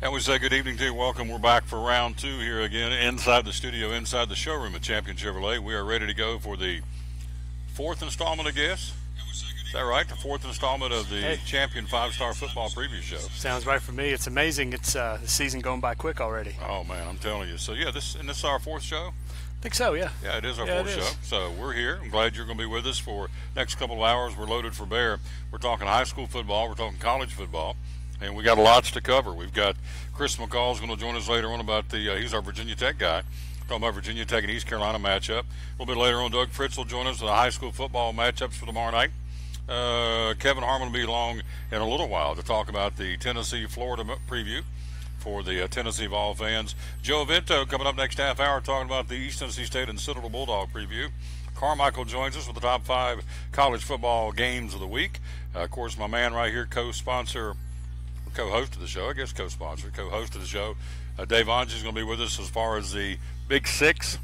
And we say good evening to you. Welcome. We're back for round two here again inside the studio, inside the showroom at Champion Chevrolet. We are ready to go for the fourth installment, I guess. Is that right? The fourth installment of the Champion Five-Star Football Preview Show. Sounds right for me. It's amazing. It's the season going by quick already. Oh, man, I'm telling you. So, yeah, this is our fourth show? I think so, yeah. Yeah, it is our fourth show. So we're here. I'm glad you're going to be with us for next couple of hours. We're loaded for bear. We're talking high school football. We're talking college football. And we got lots to cover. We've got Chris McCall going to join us later on about he's our Virginia Tech guy. Talking about Virginia Tech and East Carolina matchup. A little bit later on, Doug Fritz will join us with the high school football matchups for tomorrow night. Kevin Harmon will be along in a little while to talk about the Tennessee-Florida preview for the Tennessee Vol fans. Joe Vento coming up next half hour talking about the East Tennessee State and Citadel Bulldog preview. Carmichael joins us with the top 5 college football games of the week. Of course, my man right here, co-sponsor, co-host of the show, I guess co-sponsor, co-host of the show, Dave Ange is going to be with us as far as the Big Six.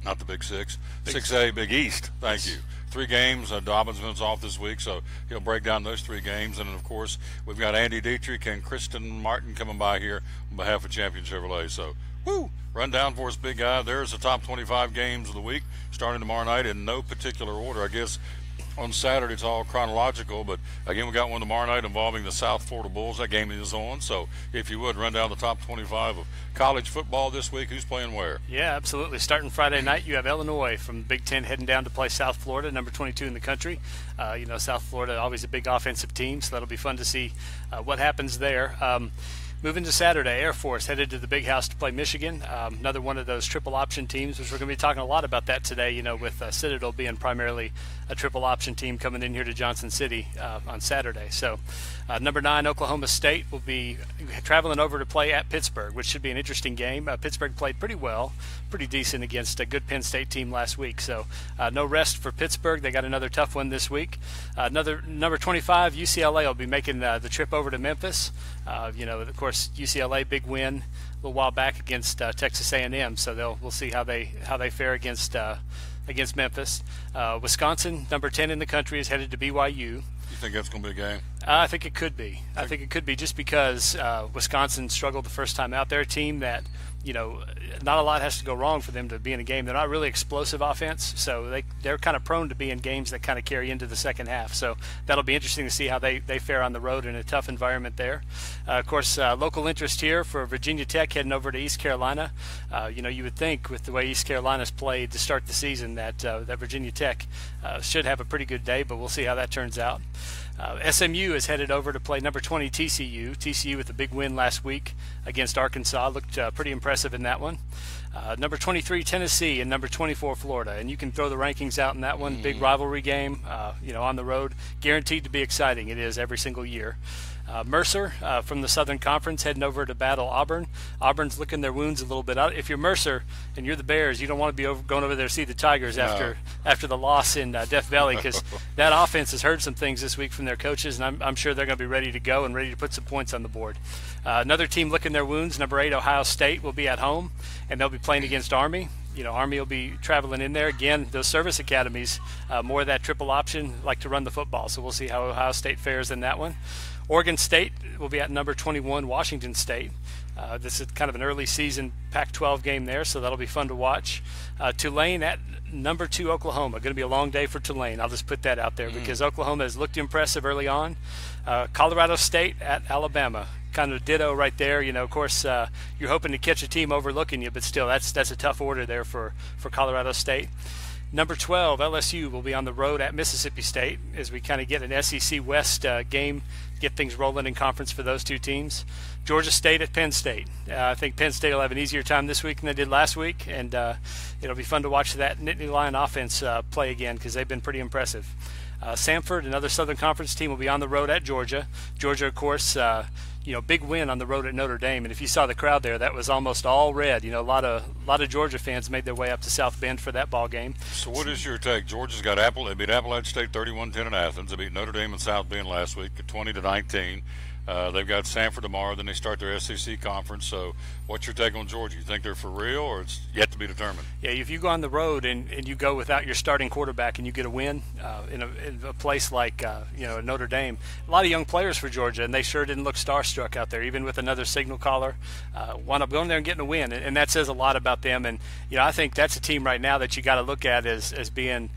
Not the Big Six. 6A, Big East. Thank you. 3 games. Dobbins been off this week, so he'll break down those 3 games. And, then, of course, we've got Andy Dietrich and Kristen Martin coming by here on behalf of Champion Chevrolet. So, run down for us, big guy. There's the top 25 games of the week starting tomorrow night in no particular order. I guess on Saturday it's all chronological, but again, we got one tomorrow night involving the South Florida Bulls. That game is on, so if you would run down the top 25 of college football this week. Who's playing where? Yeah, absolutely. Starting Friday night, you have Illinois from the Big Ten heading down to play South Florida, number 22 in the country. South Florida, always a big offensive team, so that'll be fun to see what happens there. Moving to Saturday, Air Force headed to the Big House to play Michigan. Another one of those triple option teams, which we're going to be talking a lot about that today, with Citadel being primarily a triple option team coming in here to Johnson City on Saturday. So number 9, Oklahoma State will be traveling over to play at Pittsburgh, which should be an interesting game. Pittsburgh played pretty well, pretty decent against a good Penn State team last week. So no rest for Pittsburgh. They got another tough one this week. Number 25, UCLA will be making the trip over to Memphis. Of course, UCLA big win a little while back against Texas A&M, so we'll see how they fare against Memphis. Wisconsin, number 10 in the country, is headed to BYU. You think that's going to be a game? I think it could be. I think it could be just because Wisconsin struggled the first time out. They're a team that, not a lot has to go wrong for them to be in a game. They're not really explosive offense, so they're kind of prone to be in games that kind of carry into the second half. So that'll be interesting to see how they fare on the road in a tough environment there. Of course, local interest here for Virginia Tech heading over to East Carolina. You would think with the way East Carolina's played to start the season that Virginia Tech should have a pretty good day, but we'll see how that turns out. SMU is headed over to play number 20 TCU. TCU with a big win last week against Arkansas. Looked pretty impressive in that one. Number 23 Tennessee and number 24 Florida. And you can throw the rankings out in that one. Big rivalry game, on the road. Guaranteed to be exciting. It is every single year. Mercer from the Southern Conference heading over to battle Auburn. Auburn's licking their wounds a little bit. If you're Mercer and you're the Bears, you don't want to be going over there to see the Tigers after the loss in Death Valley, because that offense has heard some things this week from their coaches, and I'm sure they're going to be ready to go and ready to put some points on the board. Another team licking their wounds, number 8 Ohio State, will be at home, and they'll be playing against Army. Army will be traveling in there. Again, those service academies, more of that triple option, like to run the football, so we'll see how Ohio State fares in that one. Oregon State will be at number 21, Washington State. This is kind of an early season Pac-12 game there, so that'll be fun to watch. Tulane at number 2, Oklahoma. Going to be a long day for Tulane. I'll just put that out there because Oklahoma has looked impressive early on. Colorado State at Alabama. Kind of ditto right there. Of course, you're hoping to catch a team overlooking you, but still, that's a tough order there for Colorado State. Number 12, LSU, will be on the road at Mississippi State as we kind of get an SEC West game, get things rolling in conference for those two teams. Georgia State at Penn State. I think Penn State will have an easier time this week than they did last week, and it'll be fun to watch that Nittany Lion offense play again because they've been pretty impressive. Samford, another Southern Conference team, will be on the road at Georgia. Georgia, of course, big win on the road at Notre Dame, and if you saw the crowd there, that was almost all red. A lot of Georgia fans made their way up to South Bend for that ball game. So what is your take? Georgia's got They beat Appalachian State 31-10 in Athens. They beat Notre Dame and South Bend last week, 20-19. They've got Samford tomorrow, then they start their SEC conference. So what's your take on Georgia? You think they're for real, or it's yet to be determined? Yeah, if you go on the road and you go without your starting quarterback and you get a win in a place like Notre Dame, a lot of young players for Georgia, and they sure didn't look starstruck out there, even with another signal caller. Wound up going there and getting a win, and that says a lot about them. And I think that's a team right now that you got to look at as being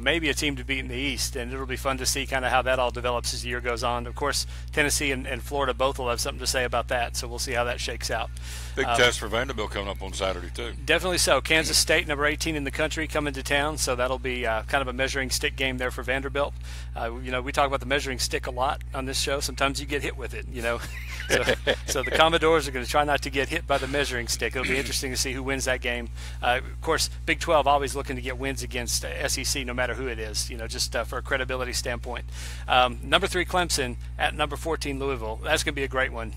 maybe a team to beat in the East, and it'll be fun to see kind of how that all develops as the year goes on. Of course, Tennessee and Florida both will have something to say about that, so we'll see how that shakes out. Big test for Vanderbilt coming up on Saturday, too. Definitely so. Kansas State, number 18 in the country, coming to town, so that'll be kind of a measuring stick game there for Vanderbilt. We talk about the measuring stick a lot on this show. Sometimes you get hit with it, So the Commodores are going to try not to get hit by the measuring stick. It'll be interesting to see who wins that game. Of course, Big 12 always looking to get wins against SEC, no matter who it is, just for a credibility standpoint. Number 3 Clemson at number 14 Louisville. That's going to be a great one.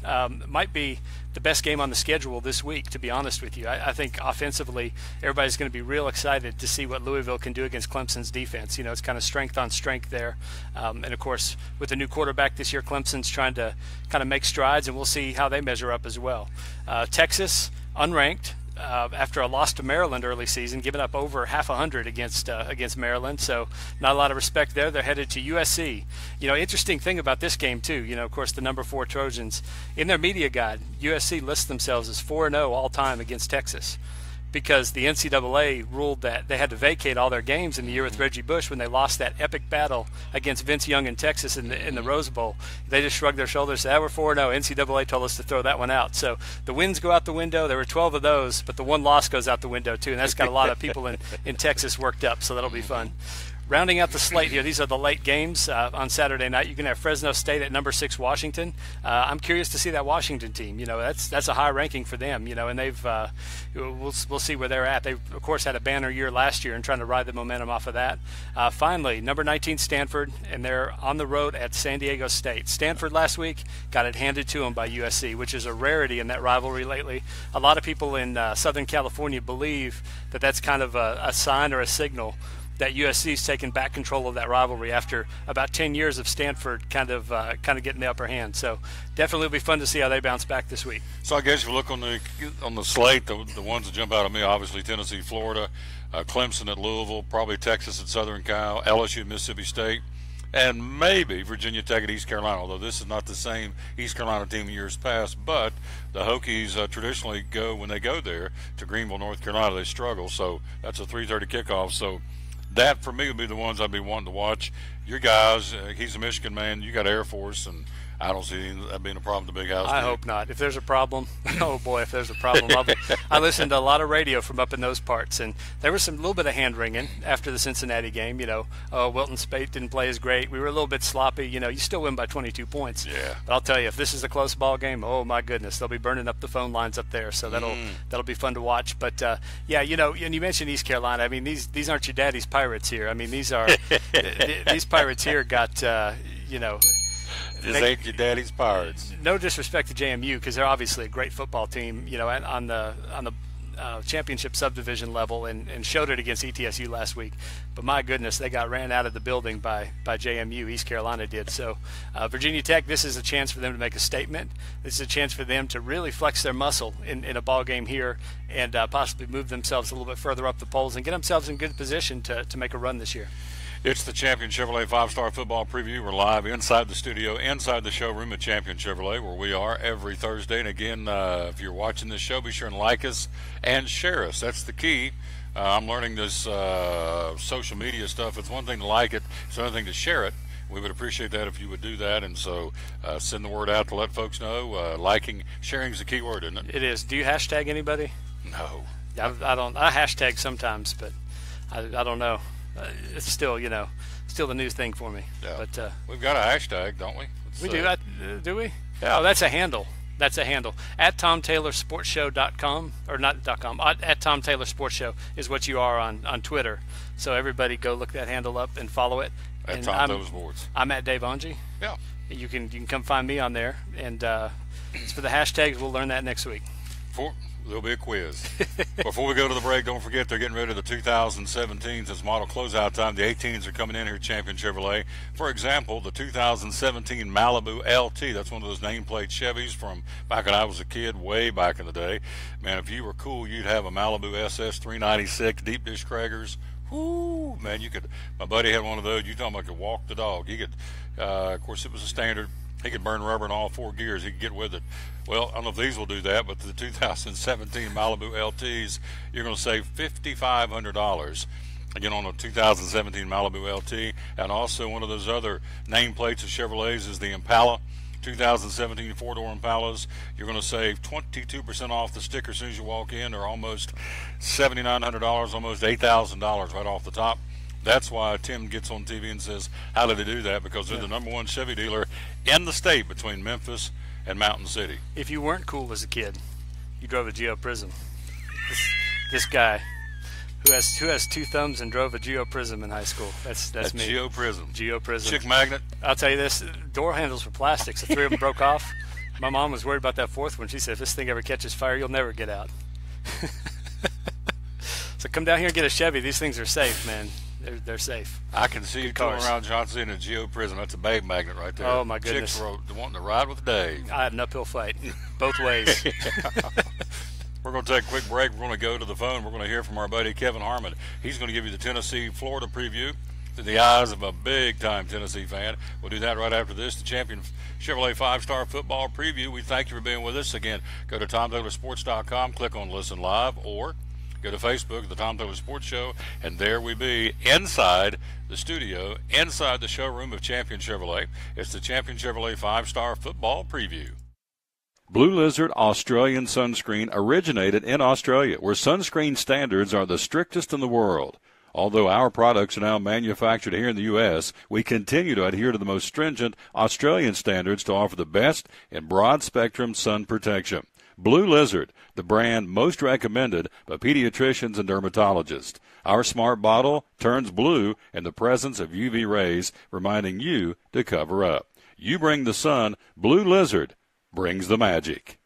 Might be the best game on the schedule this week, to be honest with you. I think offensively, everybody's going to be real excited to see what Louisville can do against Clemson's defense. It's kind of strength on strength there. And, of course, with the new quarterback this year, Clemson's trying to kind of make strides, and we'll see how they measure up as well. Texas, unranked. After a loss to Maryland early season, giving up over 100 against Maryland, so not a lot of respect there. They're headed to USC. Interesting thing about this game too. Of course, the number 4 Trojans in their media guide, USC lists themselves as 4-0 all time against Texas, because the NCAA ruled that they had to vacate all their games in the year with Reggie Bush when they lost that epic battle against Vince Young in Texas in the Rose Bowl. They just shrugged their shoulders and said, we're 4-0. NCAA told us to throw that one out. So the wins go out the window. There were 12 of those, but the one loss goes out the window too, and that's got a lot of people in Texas worked up, so that'll be fun. Rounding out the slate here, these are the late games on Saturday night. You can have Fresno State at number 6 Washington. I'm curious to see that Washington team. That's a high ranking for them. And they've we'll see where they're at. They of course had a banner year last year and trying to ride the momentum off of that. Finally, number 19 Stanford, and they're on the road at San Diego State. Stanford last week got it handed to them by USC, which is a rarity in that rivalry lately. A lot of people in Southern California believe that that's kind of a sign or a signal that USC's taken back control of that rivalry after about 10 years of Stanford kind of getting the upper hand. So definitely will be fun to see how they bounce back this week. So I guess if you look on the slate, the ones that jump out at me, obviously Tennessee, Florida, Clemson at Louisville, probably Texas at Southern Cal, LSU at Mississippi State, and maybe Virginia Tech at East Carolina, although this is not the same East Carolina team in years past. But the Hokies traditionally when they go there to Greenville, North Carolina, they struggle. So that's a 3:30 kickoff. So that, for me, would be the ones I'd be wanting to watch. Your guys, he's a Michigan man. You got Air Force, and I don't see that being a problem to Big House. I hope not. If there's a problem, oh boy, if there's a problem. I listened to a lot of radio from up in those parts, and there was a little bit of hand-wringing after the Cincinnati game. Wilton Speight didn't play as great. We were a little bit sloppy. You still win by 22 points. Yeah. But I'll tell you, if this is a close ball game, oh my goodness, they'll be burning up the phone lines up there. So that'll be fun to watch. But yeah, and you mentioned East Carolina. I mean, these aren't your daddy's Pirates here. I mean, these are these Pirates here got This ain't your daddy's Pirates. No disrespect to JMU, because they're obviously a great football team, on the championship subdivision level, and showed it against ETSU last week. But my goodness, they got ran out of the building by JMU. East Carolina did. So Virginia Tech, this is a chance for them to make a statement. This is a chance for them to really flex their muscle in a ball game here, and possibly move themselves a little bit further up the polls and get themselves in good position to make a run this year. It's the Champion Chevrolet 5-Star Football Preview. We're live inside the studio, inside the showroom at Champion Chevrolet, where we are every Thursday. And again, if you're watching this show, be sure and like us and share us. That's the key. I'm learning this social media stuff. It's one thing to like it, it's another thing to share it. We would appreciate that if you would do that. And so send the word out to let folks know. Liking, sharing is the key word, isn't it? It is. Do you hashtag anybody? No. I don't. I hashtag sometimes, but I don't know. It's still, still the new thing for me. Yeah. But we've got a hashtag, don't we? We do. Do we? Yeah. Oh, that's a handle. That's a handle. At TomTaylorSportsShow.com, or not .com. At Tom Taylor Sports Show is what you are on Twitter. So everybody go look that handle up and follow it. At Tom Taylor Sports. I'm at Dave Onge. Yeah. You can come find me on there. And as for the hashtags, we'll learn that next week. There'll be a quiz. Before we go to the break, don't forget they're getting rid of the 2017s. It's model closeout time. The 18s are coming in here at Champion Chevrolet. For example, the 2017 Malibu LT. That's one of those nameplate Chevys from back when I was a kid, way back in the day. Man, if you were cool, you'd have a Malibu SS 396 deep dish Kragers. Whoo, man, you could. My buddy had one of those. You talking about could walk the dog. You could. Of course, it was a standard. He could burn rubber in all 4 gears. He could get with it. Well, I don't know if these will do that, but the 2017 Malibu LTs, you're going to save $5,500. Again, on a 2017 Malibu LT. And also one of those other nameplates of Chevrolets is the Impala. 2017 four-door Impalas. You're going to save 22% off the sticker as soon as you walk in, or almost $7,900, almost $8,000 right off the top. That's why Tim gets on TV and says, how did they do that? Because they're the number 1 Chevy dealer in the state between Memphis and Mountain City. If you weren't cool as a kid, you drove a Geo Prism. This guy who has 2 thumbs and drove a Geo Prism in high school. That's me. Geo Prism. Geo Prism. Chick magnet. I'll tell you this, door handles were plastic, so 3 of them broke off. My mom was worried about that 4th one. She said, if this thing ever catches fire, you'll never get out. So come down here and get a Chevy. These things are safe, man. They're safe. I can see you going around Johnson in a Geo Prism. That's a babe magnet right there. Oh, my goodness. Chicks were wanting to ride with Dave. I had an uphill fight both ways. We're going to take a quick break. We're going to go to the phone. We're going to hear from our buddy Kevin Harmon. He's going to give you the Tennessee-Florida preview through the eyes of a big-time Tennessee fan. We'll do that right after this. The Champion Chevrolet 5-Star Football Preview. We thank you for being with us. Again, go to TomTaylorSports.com, click on Listen Live, or go to Facebook, the Tom Taylor Sports Show, and there we be inside the studio, inside the showroom of Champion Chevrolet. It's the Champion Chevrolet 5-Star Football Preview. Blue Lizard Australian Sunscreen originated in Australia, where sunscreen standards are the strictest in the world. Although our products are now manufactured here in the U.S., we continue to adhere to the most stringent Australian standards to offer the best in broad-spectrum sun protection. Blue Lizard, the brand most recommended by pediatricians and dermatologists. Our smart bottle turns blue in the presence of UV rays, reminding you to cover up. You bring the sun, Blue Lizard brings the magic.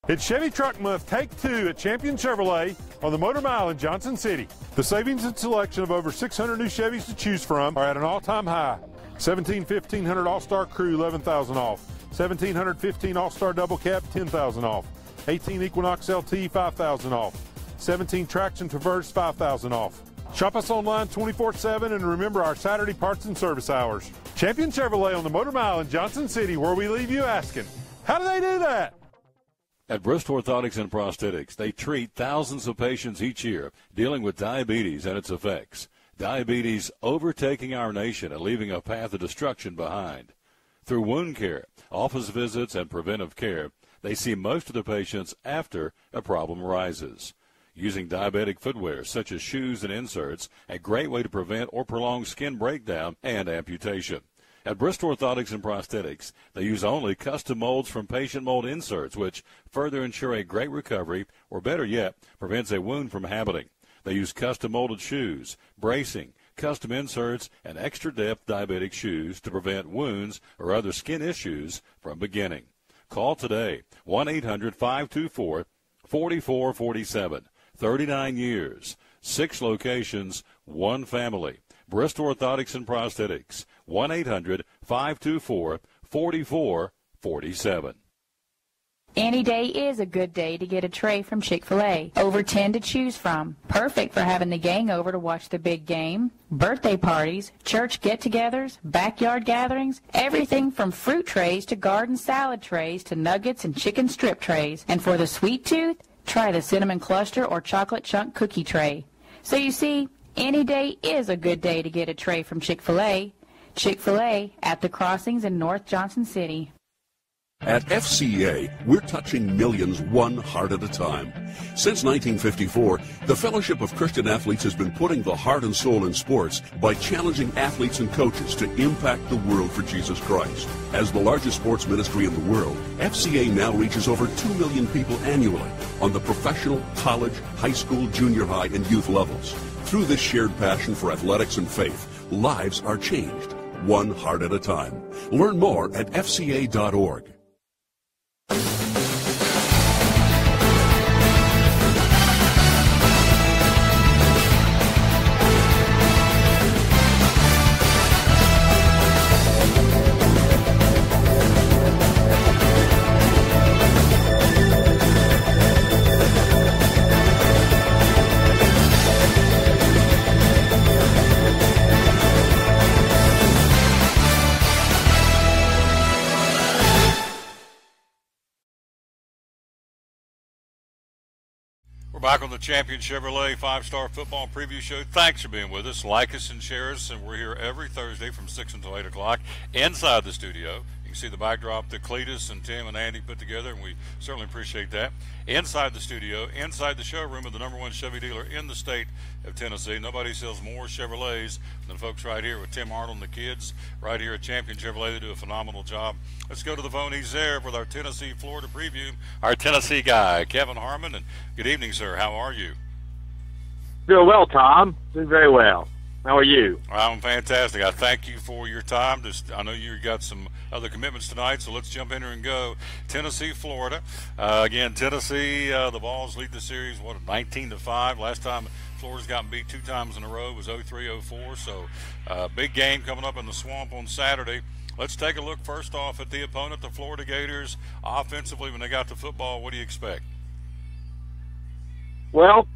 It's Chevy Truck Month, Take 2 at Champion Chevrolet on the Motor Mile in Johnson City. The savings and selection of over 600 new Chevys to choose from are at an all-time high. 1500 All-Star Crew, $11,000 off. 1715 All-Star Double Cab, $10,000 off. 18 Equinox LT, $5,000 off. 17 Traction Traverse, $5,000 off. Shop us online 24/7 and remember our Saturday parts and service hours. Champion Chevrolet on the Motor Mile in Johnson City, where we leave you asking, how do they do that? At Bristol Orthotics and Prosthetics, they treat thousands of patients each year dealing with diabetes and its effects. Diabetes overtaking our nation and leaving a path of destruction behind. Through wound care, office visits, and preventive care, they see most of the patients after a problem arises. Using diabetic footwear such as shoes and inserts, a great way to prevent or prolong skin breakdown and amputation. At Bristol Orthotics and Prosthetics, they use only custom molds from patient mold inserts, which further ensure a great recovery, or better yet, prevents a wound from happening. They use custom molded shoes, bracing, custom inserts, and extra depth diabetic shoes to prevent wounds or other skin issues from beginning. Call today, 1-800-524-4447. 39 years, 6 locations, 1 family. Bristol Orthotics and Prosthetics, 1-800-524-4447. Any day is a good day to get a tray from Chick-fil-A. Over 10 to choose from. Perfect for having the gang over to watch the big game, birthday parties, church get-togethers, backyard gatherings, everything from fruit trays to garden salad trays to nuggets and chicken strip trays. And for the sweet tooth, try the cinnamon cluster or chocolate chunk cookie tray. So you see, any day is a good day to get a tray from Chick-fil-A. Chick-fil-A at the Crossings in North Johnson City. At FCA, we're touching millions one heart at a time. Since 1954, the Fellowship of Christian Athletes has been putting the heart and soul in sports by challenging athletes and coaches to impact the world for Jesus Christ. As the largest sports ministry in the world, FCA now reaches over 2 million people annually on the professional, college, high school, junior high, and youth levels. Through this shared passion for athletics and faith, lives are changed, one heart at a time. Learn more at fca.org. We're back on the Champion Chevrolet 5-Star Football Preview Show. Thanks for being with us. Like us and share us, and we're here every Thursday from 6 until 8 o'clock inside the studio. You can see the backdrop that Cletus and Tim and Andy put together, and we certainly appreciate that. Inside the studio, inside the showroom of the #1 Chevy dealer in the state of Tennessee. Nobody sells more Chevrolets than the folks right here with Tim Arnold and the kids right here at Champion Chevrolet. They do a phenomenal job. Let's go to the phone. He's there with our Tennessee-Florida preview, our Tennessee guy, Kevin Harmon. And good evening, sir. How are you? Doing well, Tom. Doing very well. How are you? I'm fantastic. I thank you for your time. I know you got some other commitments tonight, so let's jump in here and go. Tennessee, Florida. Again, Tennessee, the Vols lead the series, 19-5. Last time Florida's gotten beat 2 times in a row was 03-04. So big game coming up in the Swamp on Saturday. Let's take a look first off at the opponent, the Florida Gators. Offensively, when they got to football, what do you expect? Well,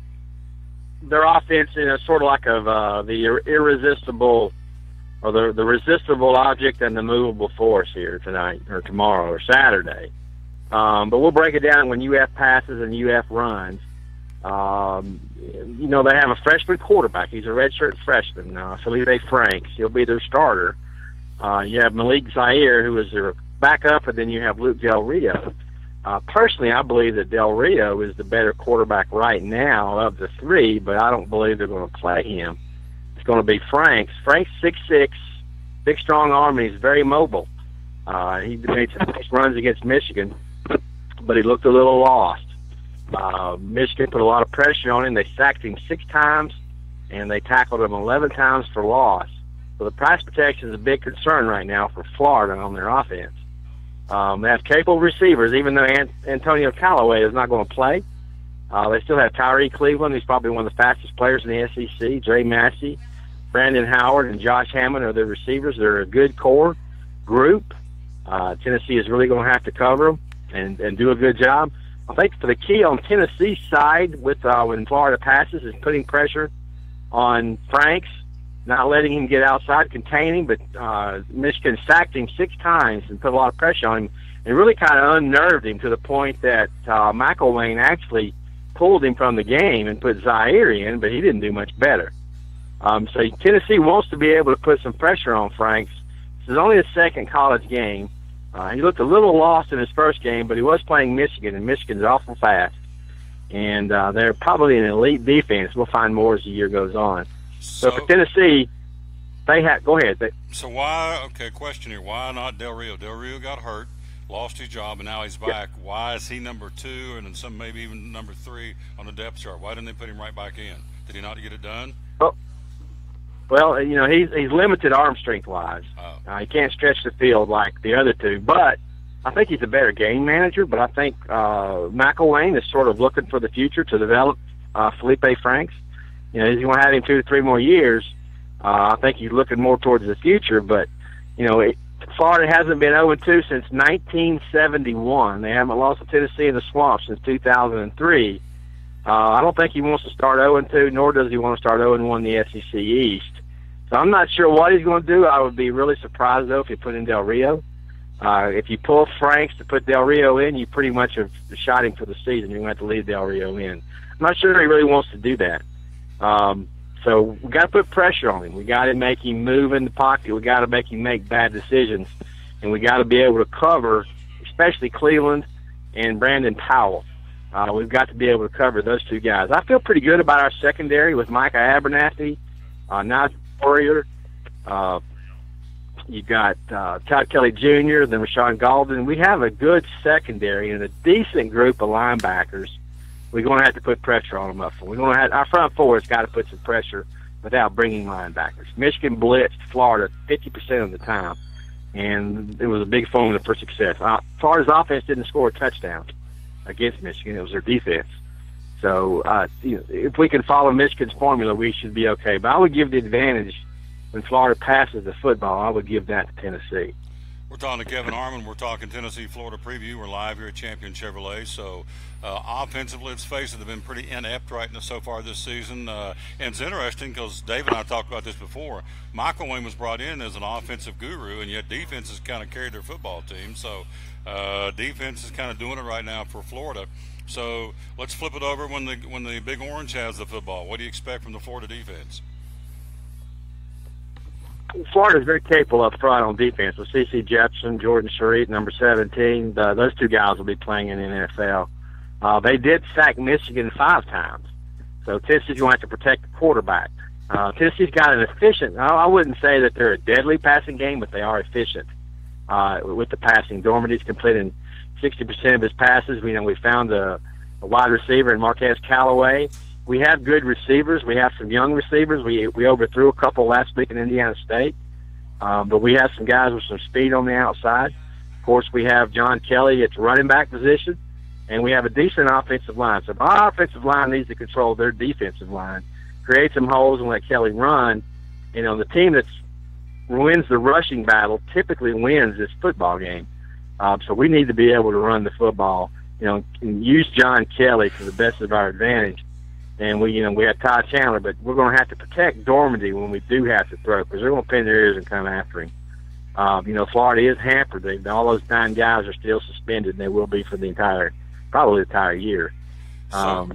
their offense is sort of like the irresistible, or the resistible object and the movable force here tonight or tomorrow or Saturday. But we'll break it down when UF passes and UF runs. You know, they have a freshman quarterback. He's a redshirt freshman, Felipe Franks. He'll be their starter. You have Malik Zaire, who is their backup, and then you have Luke Del Rio. Personally, I believe that Del Rio is the better quarterback right now of the 3, but I don't believe they're going to play him. It's going to be Franks. Frank's 6'6", big, strong arm, and he's very mobile. He made some nice runs against Michigan, but he looked a little lost. Michigan put a lot of pressure on him. They sacked him 6 times, and they tackled him 11 times for loss. So the pass protection is a big concern right now for Florida on their offense. They have capable receivers, even though Antonio Callaway is not going to play. They still have Tyree Cleveland, who's probably one of the fastest players in the SEC. Dre Massey, Brandon Howard, and Josh Hammond are their receivers. They're a good core group. Tennessee is really going to have to cover them and do a good job. I think for the key on Tennessee's side with when Florida passes is putting pressure on Franks, not letting him get outside, containing, but Michigan sacked him 6 times and put a lot of pressure on him and really kind of unnerved him to the point that McElwain actually pulled him from the game and put Zaire in, but he didn't do much better. So Tennessee wants to be able to put some pressure on Franks. This is only his second college game. He looked a little lost in his first game, but he was playing Michigan, and Michigan's awful fast. And they're probably an elite defense. We'll find more as the year goes on. So for Tennessee, they have – go ahead. So why – okay, question here. Why not Del Rio? Del Rio got hurt, lost his job, and now he's back. Yep. Why is he number 2 and then some maybe even number 3 on the depth chart? Why didn't they put him right back in? Did he not get it done? Well, you know, he's limited arm strength-wise. He can't stretch the field like the other 2. But I think he's a better game manager. But I think McElwain is sort of looking for the future to develop Felipe Franks. You know, he's going to have him 2 to 3 more years. I think he's looking more towards the future. But, you know, Florida hasn't been 0-2 since 1971. They haven't lost to Tennessee in the Swamp since 2003. I don't think he wants to start 0-2, nor does he want to start 0-1 in the SEC East. So I'm not sure what he's going to do. I would be really surprised, though, if he put in Del Rio. If you pull Franks to put Del Rio in, you pretty much have shot him for the season. You're going to have to leave Del Rio in. I'm not sure he really wants to do that. So we got to put pressure on him. We got to make him move in the pocket. We got to make him make bad decisions, and we got to be able to cover, especially Cleveland and Brandon Powell. We've got to be able to cover those 2 guys. I feel pretty good about our secondary with Micah Abernathy, Najee Warrior. You got Todd Kelly Jr., then Rashawn Golden. We have a good secondary and a decent group of linebackers. We're going to have to put pressure on them up front. We're going to have our front four has got to put some pressure without bringing linebackers. Michigan blitzed Florida 50% of the time, and it was a big formula for success. Florida's offense didn't score a touchdown against Michigan. It was their defense. So you know, if we can follow Michigan's formula, we should be okay. But I would give the advantage when Florida passes the football. I would give that to Tennessee. We're talking to Kevin Harmon. We're talking Tennessee, Florida preview. We're live here at Champion Chevrolet. So offensively, let's face it, they've been pretty inept right now so far this season. And it's interesting because Dave and I talked about this before. Michael Wayne was brought in as an offensive guru, and yet defense has kind of carried their football team. So defense is kind of doing it right now for Florida. So let's flip it over when the Big Orange has the football. What do you expect from the Florida defense? Florida's very capable up front on defense with C.C. Jefferson, Jordan Sharif, number 17. Those two guys will be playing in the NFL. They did sack Michigan 5 times. So Tennessee's going to have to protect the quarterback. Tennessee's got an efficient, I wouldn't say that they're a deadly passing game, but they are efficient with the passing. Dormity's completing 60% of his passes. We found a wide receiver in Marquez Callaway. We have good receivers. We have some young receivers. We overthrew a couple last week in Indiana State. But we have some guys with some speed on the outside. Of course, we have John Kelly at the running back position. And we have a decent offensive line. So our offensive line needs to control their defensive line, create some holes and let Kelly run. The team that wins the rushing battle typically wins this football game. So we need to be able to run the football, and use John Kelly to the best of our advantage. And we have Ty Chandler, but we're going to have to protect Dormady when we do have to throw, because they're going to pin their ears and come after him. Florida is hampered. All those 9 guys are still suspended, and they will be for probably the entire year. But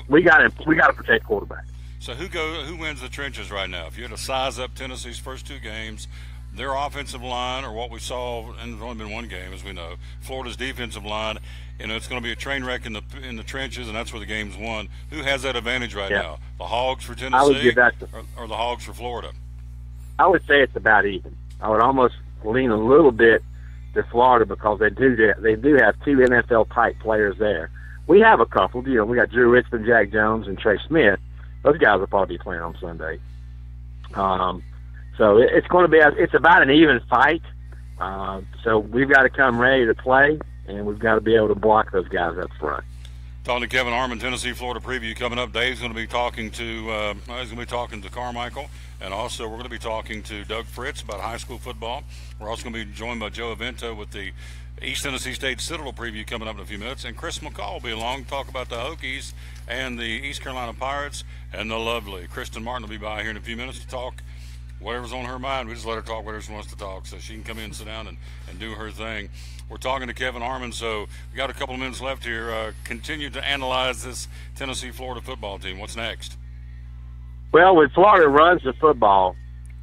we got to protect quarterback. So who wins the trenches right now? If you had to size up Tennessee's first 2 games, their offensive line, or what we saw, and there's only been 1 game, as we know, Florida's defensive line, it's going to be a train wreck in the trenches, and that's where the game's won. Who has that advantage right now? The Hogs for Tennessee, or the Hogs for Florida? I would say it's about even. I would almost lean a little bit to Florida because they do have 2 NFL type players there. We have a couple. We got Drew Richmond, Jack Jones, and Trey Smith. Those guys will probably be playing on Sunday. So it's going to be about an even fight. So we've got to come ready to play, and we've got to be able to block those guys up front. Talking to Kevin Harmon, Tennessee, Florida preview coming up. Dave's going to be talking to Carmichael, and also we're going to be talking to Doug Fritz about high school football. We're also going to be joined by Joe Avento with the East Tennessee State Citadel preview coming up in a few minutes, and Chris McCall will be along to talk about the Hokies and the East Carolina Pirates and the lovely Kristen Martin will be by here in a few minutes to talk whatever's on her mind. We just let her talk whatever she wants to talk, so she can come in and sit down and do her thing. We're talking to Kevin Harmon, so we got a couple of minutes left here. Continue to analyze this Tennessee-Florida football team. What's next? Well, when Florida runs the football,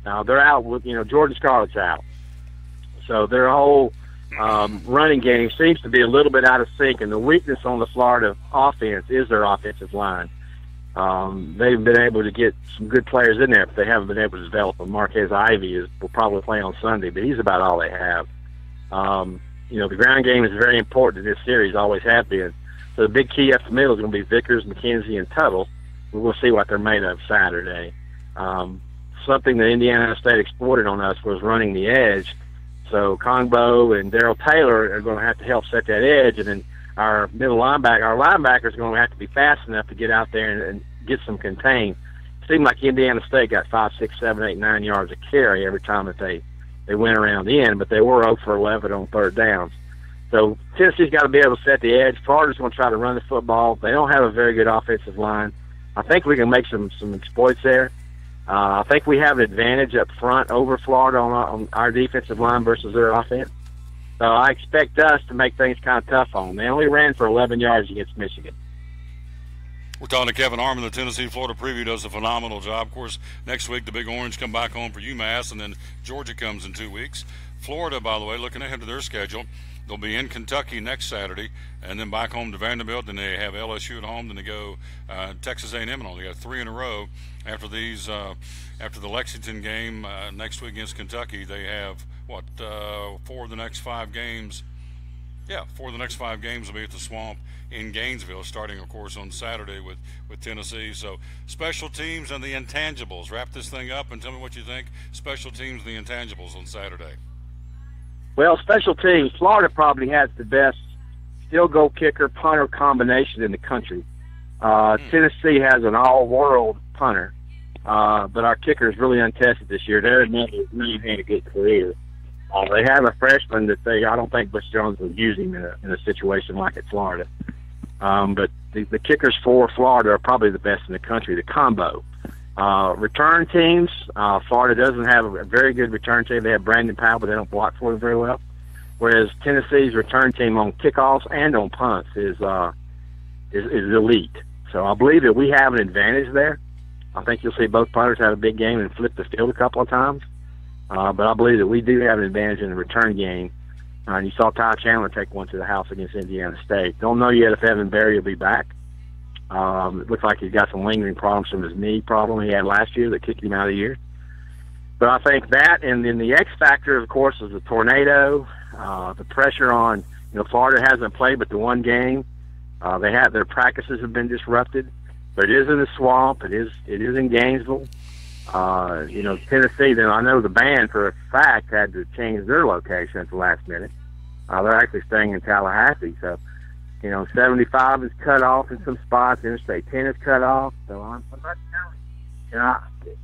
they're out with, Jordan Scarlett's out. So their whole running game seems to be a little bit out of sync, and the weakness on the Florida offense is their offensive line. They've been able to get some good players in there, but they haven't been able to develop them. Marquez Ivy will probably play on Sunday, but he's about all they have. The ground game is very important in this series, always have been. So the big key up the middle is going to be Vickers, McKenzie, and Tuttle. We'll see what they're made of Saturday. Something that Indiana State exploited on us was running the edge. So Kongbo and Darrell Taylor are going to have to help set that edge, and then our linebackers are going to have to be fast enough to get out there and get some contain. It seemed like Indiana State got 5, 6, 7, 8, 9 yards of carry every time that they went around the end, but they were 0 for 11 on 3rd downs. So Tennessee's got to be able to set the edge. Florida's going to try to run the football. They don't have a very good offensive line. I think we can make some exploits there. I think we have an advantage up front over Florida on our defensive line versus their offense. So I expect us to make things kind of tough on them. They only ran for 11 yards against Michigan. We're talking to Kevin Harmon. The Tennessee-Florida preview does a phenomenal job. Of course, next week the Big Orange come back home for UMass, and then Georgia comes in 2 weeks. Florida, by the way, looking ahead to their schedule, they'll be in Kentucky next Saturday, and then back home to Vanderbilt. Then they have LSU at home. Then they go Texas A&M and all. They got 3 in a row after these. After the Lexington game next week against Kentucky, they have 4 of the next 5 games. Yeah, 4 of the next 5 games will be at the Swamp in Gainesville, starting, of course, on Saturday with Tennessee. So special teams and the intangibles. Wrap this thing up and tell me what you think. Special teams and the intangibles on Saturday. Well, special teams, Florida probably has the best field goal kicker punter combination in the country. Tennessee has an all-world punter, but our kicker is really untested this year. They're never really had a good career. They have a freshman that I don't think Butch Jones would use him in a situation like at Florida. But the kickers for Florida are probably the best in the country, the combo. Return teams, Florida doesn't have a very good return team. They have Brandon Powell, but they don't block for him very well. Whereas Tennessee's return team on kickoffs and on punts is elite. So I believe that we have an advantage there. I think you'll see both punters have a big game and flip the field a couple of times. But I believe that we do have an advantage in the return game. And you saw Ty Chandler take one to the house against Indiana State. Don't know yet if Evan Berry will be back. It looks like he's got some lingering problems from his knee problem he had last year that kicked him out of the year. But I think that, and then the X factor, of course, is the tornado, the pressure on, Florida hasn't played but the one game. Their practices have been disrupted, but it is in the swamp. It is in Gainesville. Tennessee, then I know the band for a fact had to change their location at the last minute. They're actually staying in Tallahassee. So, 75 is cut off in some spots. Interstate 10 is cut off. So I'm not telling you.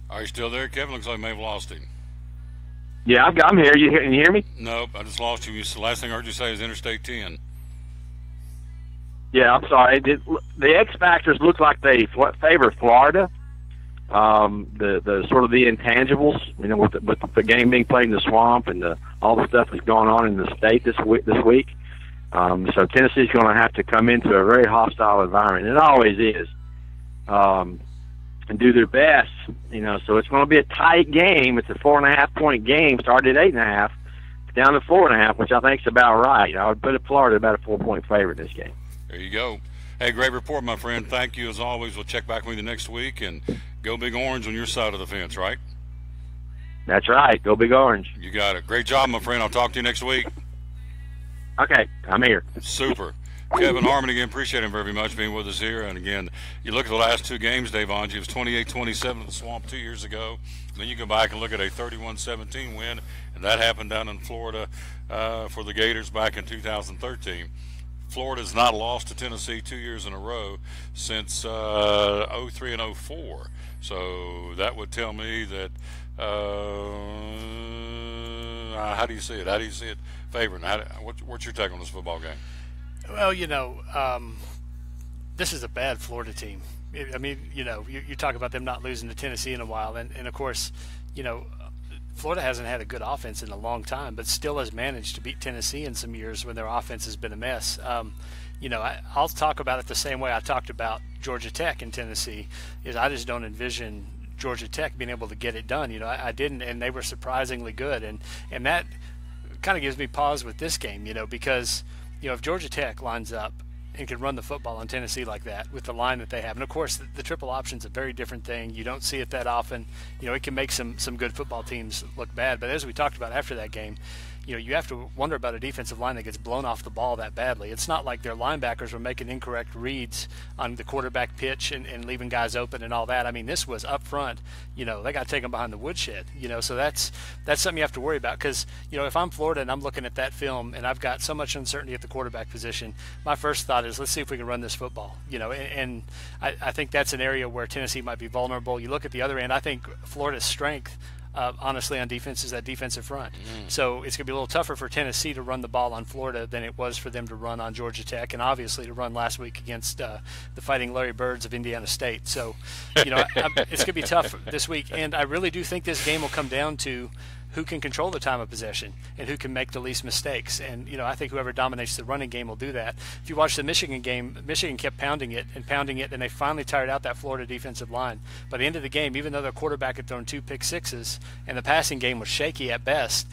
Are you still there, Kevin? Looks like I may have lost him. Yeah, I'm here. Can you hear me? Nope, I just lost you. The last thing I heard you say is Interstate 10. Yeah, I'm sorry. The X factors look like they favor Florida. The sort of the intangibles, with the game being played in the swamp and all the stuff that's going on in the state this week. So Tennessee's going to have to come into a very hostile environment. It always is. And do their best, so it's going to be a tight game. It's a 4.5-point game, started at 8.5, down to 4.5, which I think is about right. I would put Florida about a 4-point favorite in this game. There you go. Hey, great report, my friend. Thank you as always. We'll check back with you next week, and go Big Orange on your side of the fence, right? That's right. Go Big Orange. You got it. Great job, my friend. I'll talk to you next week. Okay, I'm here. Super. Kevin Harmon, again, appreciate him very much being with us here. And, again, you look at the last two games, Dave Angie, it was 28-27 at the Swamp 2 years ago. Then you go back and look at a 31-17 win, and that happened down in Florida for the Gators back in 2013. Florida's not lost to Tennessee 2 years in a row since 03 and 04. So that would tell me that how do you see it? How do you see it favoring? What's your take on this football game? Well, this is a bad Florida team. You talk about them not losing to Tennessee in a while, and of course, Florida hasn't had a good offense in a long time, but still has managed to beat Tennessee in some years when their offense has been a mess. I'll talk about it the same way I talked about Georgia Tech in Tennessee. Is I just don't envision Georgia Tech being able to get it done. I didn't, and they were surprisingly good, and that kind of gives me pause with this game. Because if Georgia Tech lines up and can run the football on Tennessee like that with the line that they have, and of course the triple option's a very different thing. You don't see it that often. It can make some good football teams look bad. But as we talked about after that game, you have to wonder about a defensive line that gets blown off the ball that badly. It's not like their linebackers were making incorrect reads on the quarterback pitch and leaving guys open and all that. I mean, this was up front. They got taken behind the woodshed. So that's something you have to worry about, because if I'm Florida and I'm looking at that film and I've got so much uncertainty at the quarterback position, my first thought is, let's see if we can run this football. And I think that's an area where Tennessee might be vulnerable. You look at the other end, I think Florida's strength, honestly, on defense is that defensive front. So it's going to be a little tougher for Tennessee to run the ball on Florida than it was for them to run on Georgia Tech, and obviously to run last week against the Fighting Larry Birds of Indiana State. So, it's going to be tough this week, and I really do think this game will come down to who can control the time of possession and who can make the least mistakes. And, I think whoever dominates the running game will do that. If you watch the Michigan game, Michigan kept pounding it, and they finally tired out that Florida defensive line. By the end of the game, even though their quarterback had thrown 2 pick sixes and the passing game was shaky at best,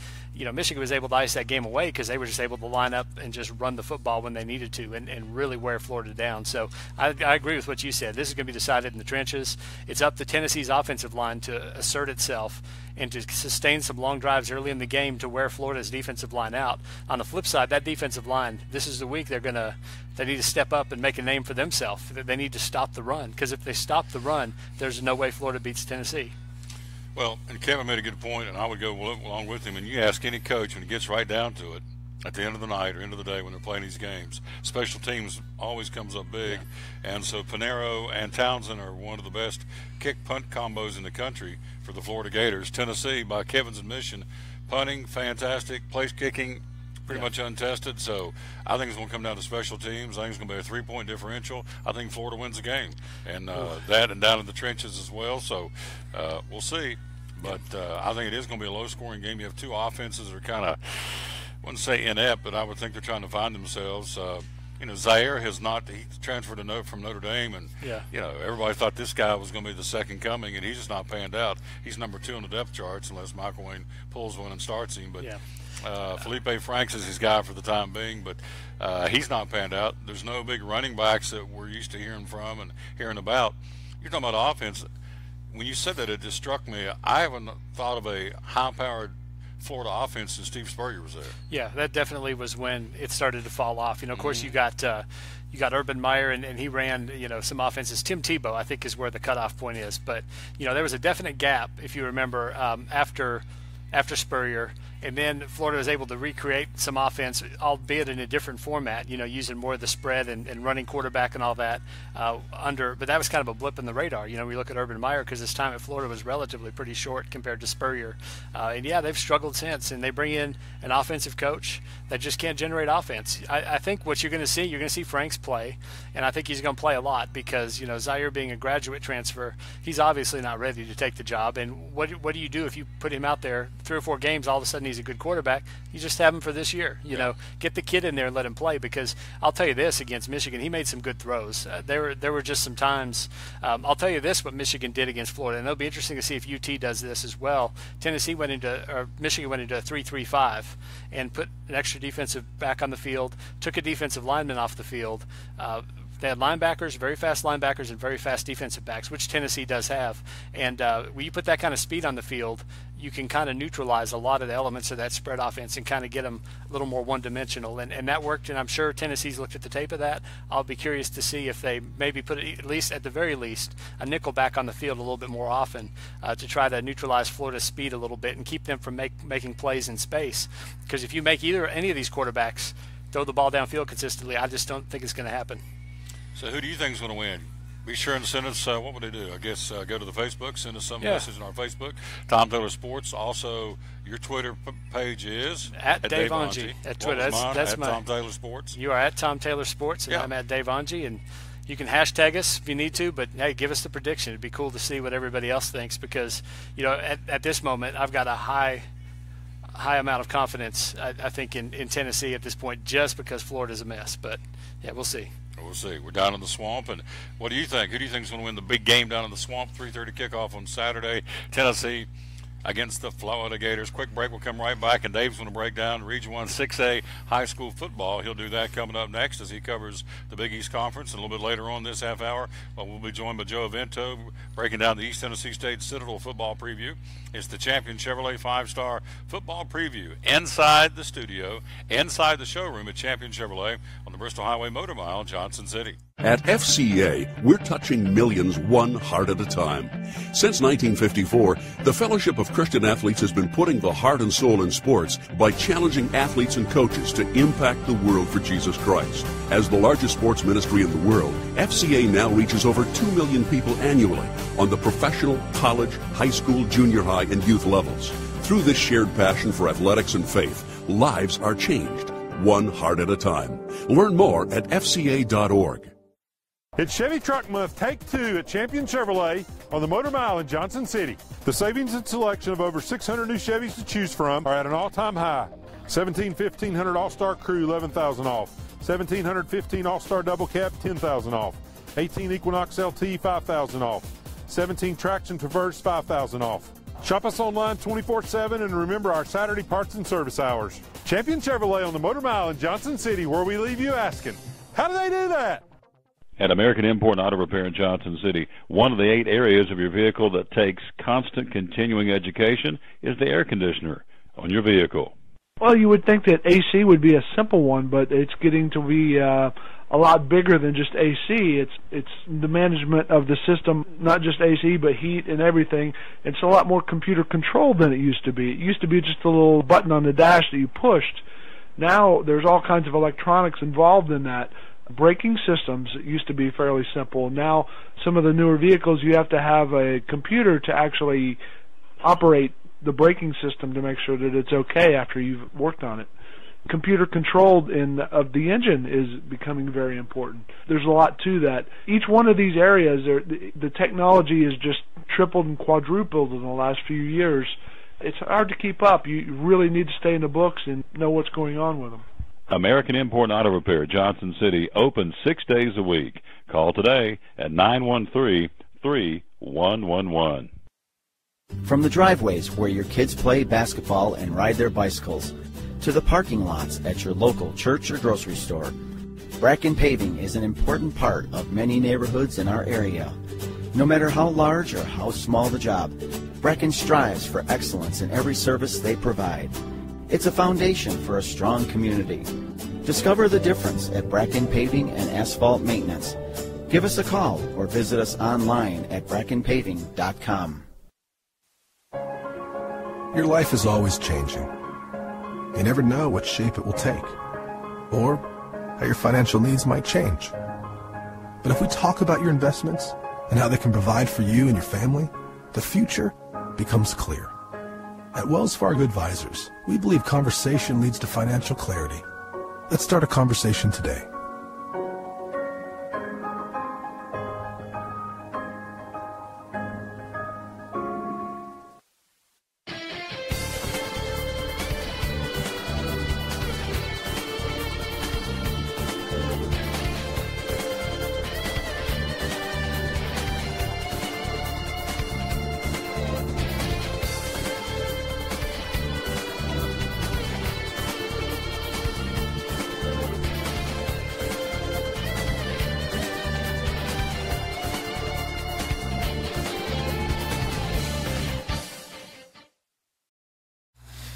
Michigan was able to ice that game away because they were just able to line up and just run the football when they needed to and really wear Florida down. So I agree with what you said. This is going to be decided in the trenches. It's up to Tennessee's offensive line to assert itself and to sustain some long drives early in the game to wear Florida's defensive line out. On the flip side, that defensive line, this is the week they need to step up and make a name for themselves. They need to stop the run, because if they stop the run, there's no way Florida beats Tennessee. Well, and Kevin made a good point, and I would go along with him. And you ask any coach when it gets right down to it, at the end of the night or end of the day when they're playing these games. Special teams always comes up big, and so Panero and Townsend are one of the best kick-punt combos in the country for the Florida Gators. Tennessee, by Kevin's admission, punting, fantastic, place kicking, pretty much untested. So I think it's going to come down to special teams. I think it's going to be a 3-point differential. I think Florida wins the game, and that and down in the trenches as well. So we'll see. But I think it is going to be a low-scoring game. You have two offenses that are kind of, I wouldn't say inept, but I would think they're trying to find themselves. Zaire has not. He transferred from Notre Dame, and everybody thought this guy was going to be the second coming, and he's just not panned out. He's number 2 on the depth charts unless Michael Wayne pulls one and starts him. But Felipe Franks is his guy for the time being, but he's not panned out. There's no big running backs that we're used to hearing from and hearing about. You're talking about offense. When you said that, it just struck me. I haven't thought of a high-powered Florida offense since Steve Spurrier was there. Yeah, that definitely was when it started to fall off. Of course, you got Urban Meyer, and he ran some offenses. Tim Tebow, I think, is where the cutoff point is. But there was a definite gap, if you remember, after Spurrier. And then Florida was able to recreate some offense, albeit in a different format, using more of the spread and running quarterback and all that but that was kind of a blip in the radar. We look at Urban Meyer because his time at Florida was relatively pretty short compared to Spurrier. They've struggled since, and they bring in an offensive coach that just can't generate offense. I think what you're going to see Franks play, and I think he's going to play a lot because, Zaire being a graduate transfer, he's obviously not ready to take the job. And what do you do if you put him out there 3 or 4 games, all of a sudden he's a good quarterback? You just have him for this year. Get the kid in there and let him play, because I'll tell you this, against Michigan, he made some good throws. There were just some times. I'll tell you this, what Michigan did against Florida, and it'll be interesting to see if UT does this as well. Michigan went into a 3-3-5 and put an extra defensive back on the field, took a defensive lineman off the field. They had linebackers, very fast linebackers, and very fast defensive backs, which Tennessee does have. And when you put that kind of speed on the field, you can kind of neutralize a lot of the elements of that spread offense and kind of get them a little more one-dimensional. And that worked, and I'm sure Tennessee's looked at the tape of that. I'll be curious to see if they maybe put, at the very least, a nickel back on the field a little bit more often to try to neutralize Florida's speed a little bit and keep them from making plays in space. Because if you make any of these quarterbacks throw the ball downfield consistently, I just don't think it's going to happen. So who do you think is going to win? Be sure and send us, what would they do? I guess go to the Facebook, send us some message on our Facebook, Tom Taylor Sports. Also, your Twitter page is? At Dave Onge. At Twitter. That's at Tom Taylor Sports. You are at Tom Taylor Sports, and I'm at Dave Onge. And you can hashtag us if you need to, but, hey, give us the prediction. It'd be cool to see what everybody else thinks because, at this moment, I've got a high amount of confidence, I think, in Tennessee at this point just because Florida's a mess. But, yeah, we'll see. We'll see. We're down in the Swamp, and what do you think? Who do you think is going to win the big game down in the Swamp? 3:30 kickoff on Saturday. Tennessee against the Florida Gators. Quick break. We'll come right back, and Dave's going to break down Region 1 6A high school football. He'll do that coming up next as he covers the Big East Conference. And a little bit later on this half hour, we'll be joined by Joe Avento breaking down the East Tennessee State Citadel football preview. It's the Champion Chevrolet 5-Star football preview inside the studio, inside the showroom at Champion Chevrolet on the Bristol Highway Motor Mile in Johnson City. At FCA, we're touching millions one heart at a time. Since 1954, the Fellowship of Christian Athletes has been putting the heart and soul in sports by challenging athletes and coaches to impact the world for Jesus Christ. As the largest sports ministry in the world, FCA now reaches over 2 million people annually on the professional, college, high school, junior high, and youth levels. Through this shared passion for athletics and faith, lives are changed, one heart at a time. Learn more at fca.org. It's Chevy Truck Month, Take 2 at Champion Chevrolet on the Motor Mile in Johnson City. The savings and selection of over 600 new Chevys to choose from are at an all-time high. 1500 All-Star Crew, $11,000 off. 1715 All-Star Double Cab, $10,000 off. 18 Equinox LT, $5,000 off. 17 Traction Traverse, $5,000 off. Shop us online 24/7 and remember our Saturday parts and service hours. Champion Chevrolet on the Motor Mile in Johnson City, where we leave you asking, how do they do that? At American Import and Auto Repair in Johnson City, one of the 8 areas of your vehicle that takes constant continuing education is the air conditioner on your vehicle. Well, you would think that AC would be a simple one, but it's getting to be a lot bigger than just AC. It's the management of the system, not just AC, but heat and everything. It's a lot more computer controlled than it used to be. It used to be just a little button on the dash that you pushed. Now there's all kinds of electronics involved in that. Braking systems used to be fairly simple. Now some of the newer vehicles, you have to have a computer to actually operate the braking system to make sure that it's okay after you've worked on it. Computer controlled of the engine is becoming very important. There's a lot to that. Each one of these areas, the technology is just tripled and quadrupled in the last few years. It's hard to keep up. You really need to stay in the books and know what's going on with them. American Import Auto Repair, Johnson City, open 6 days a week. Call today at 913-3111. From the driveways where your kids play basketball and ride their bicycles, to the parking lots at your local church or grocery store, Bracken Paving is an important part of many neighborhoods in our area. No matter how large or how small the job, Bracken strives for excellence in every service they provide. It's a foundation for a strong community. Discover the difference at Bracken Paving and Asphalt Maintenance. Give us a call or visit us online at brackenpaving.com. Your life is always changing. You never know what shape it will take, or how your financial needs might change. But if we talk about your investments and how they can provide for you and your family, the future becomes clear. At Wells Fargo Advisors, we believe conversation leads to financial clarity. Let's start a conversation today.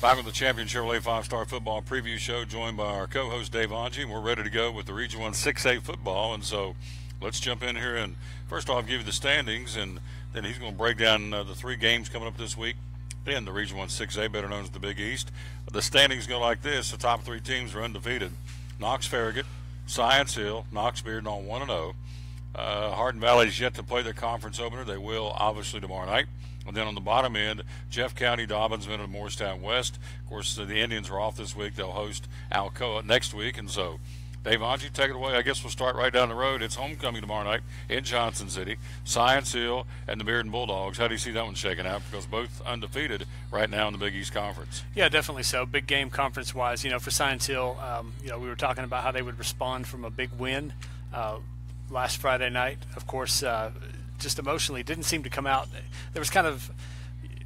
Back with the Champion Chevrolet 5-Star Football Preview Show, joined by our co-host Dave Angie, and we're ready to go with the Region 1 6A football. And so let's jump in here and first off give you the standings, and then he's going to break down the 3 games coming up this week in the Region 1 6A, better known as the Big East. The standings go like this. The top 3 teams are undefeated. Knox-Farragut, Science Hill, Knox-Bearden on 1-0. Hardin Valley is yet to play their conference opener. They will, obviously, tomorrow night. And then on the bottom end, Jeff County, Dobbinsville, and Morristown West. Of course, the Indians are off this week. They'll host Alcoa next week. And so, Dave Angie, take it away. I guess we'll start right down the road. It's homecoming tomorrow night in Johnson City. Science Hill and the Bearden Bulldogs. How do you see that one shaking out? Because both undefeated right now in the Big East Conference. Yeah, definitely so. Big game conference-wise. You know, for Science Hill, we were talking about how they would respond from a big win last Friday night. Of course, just emotionally didn't seem to come out. There was kind of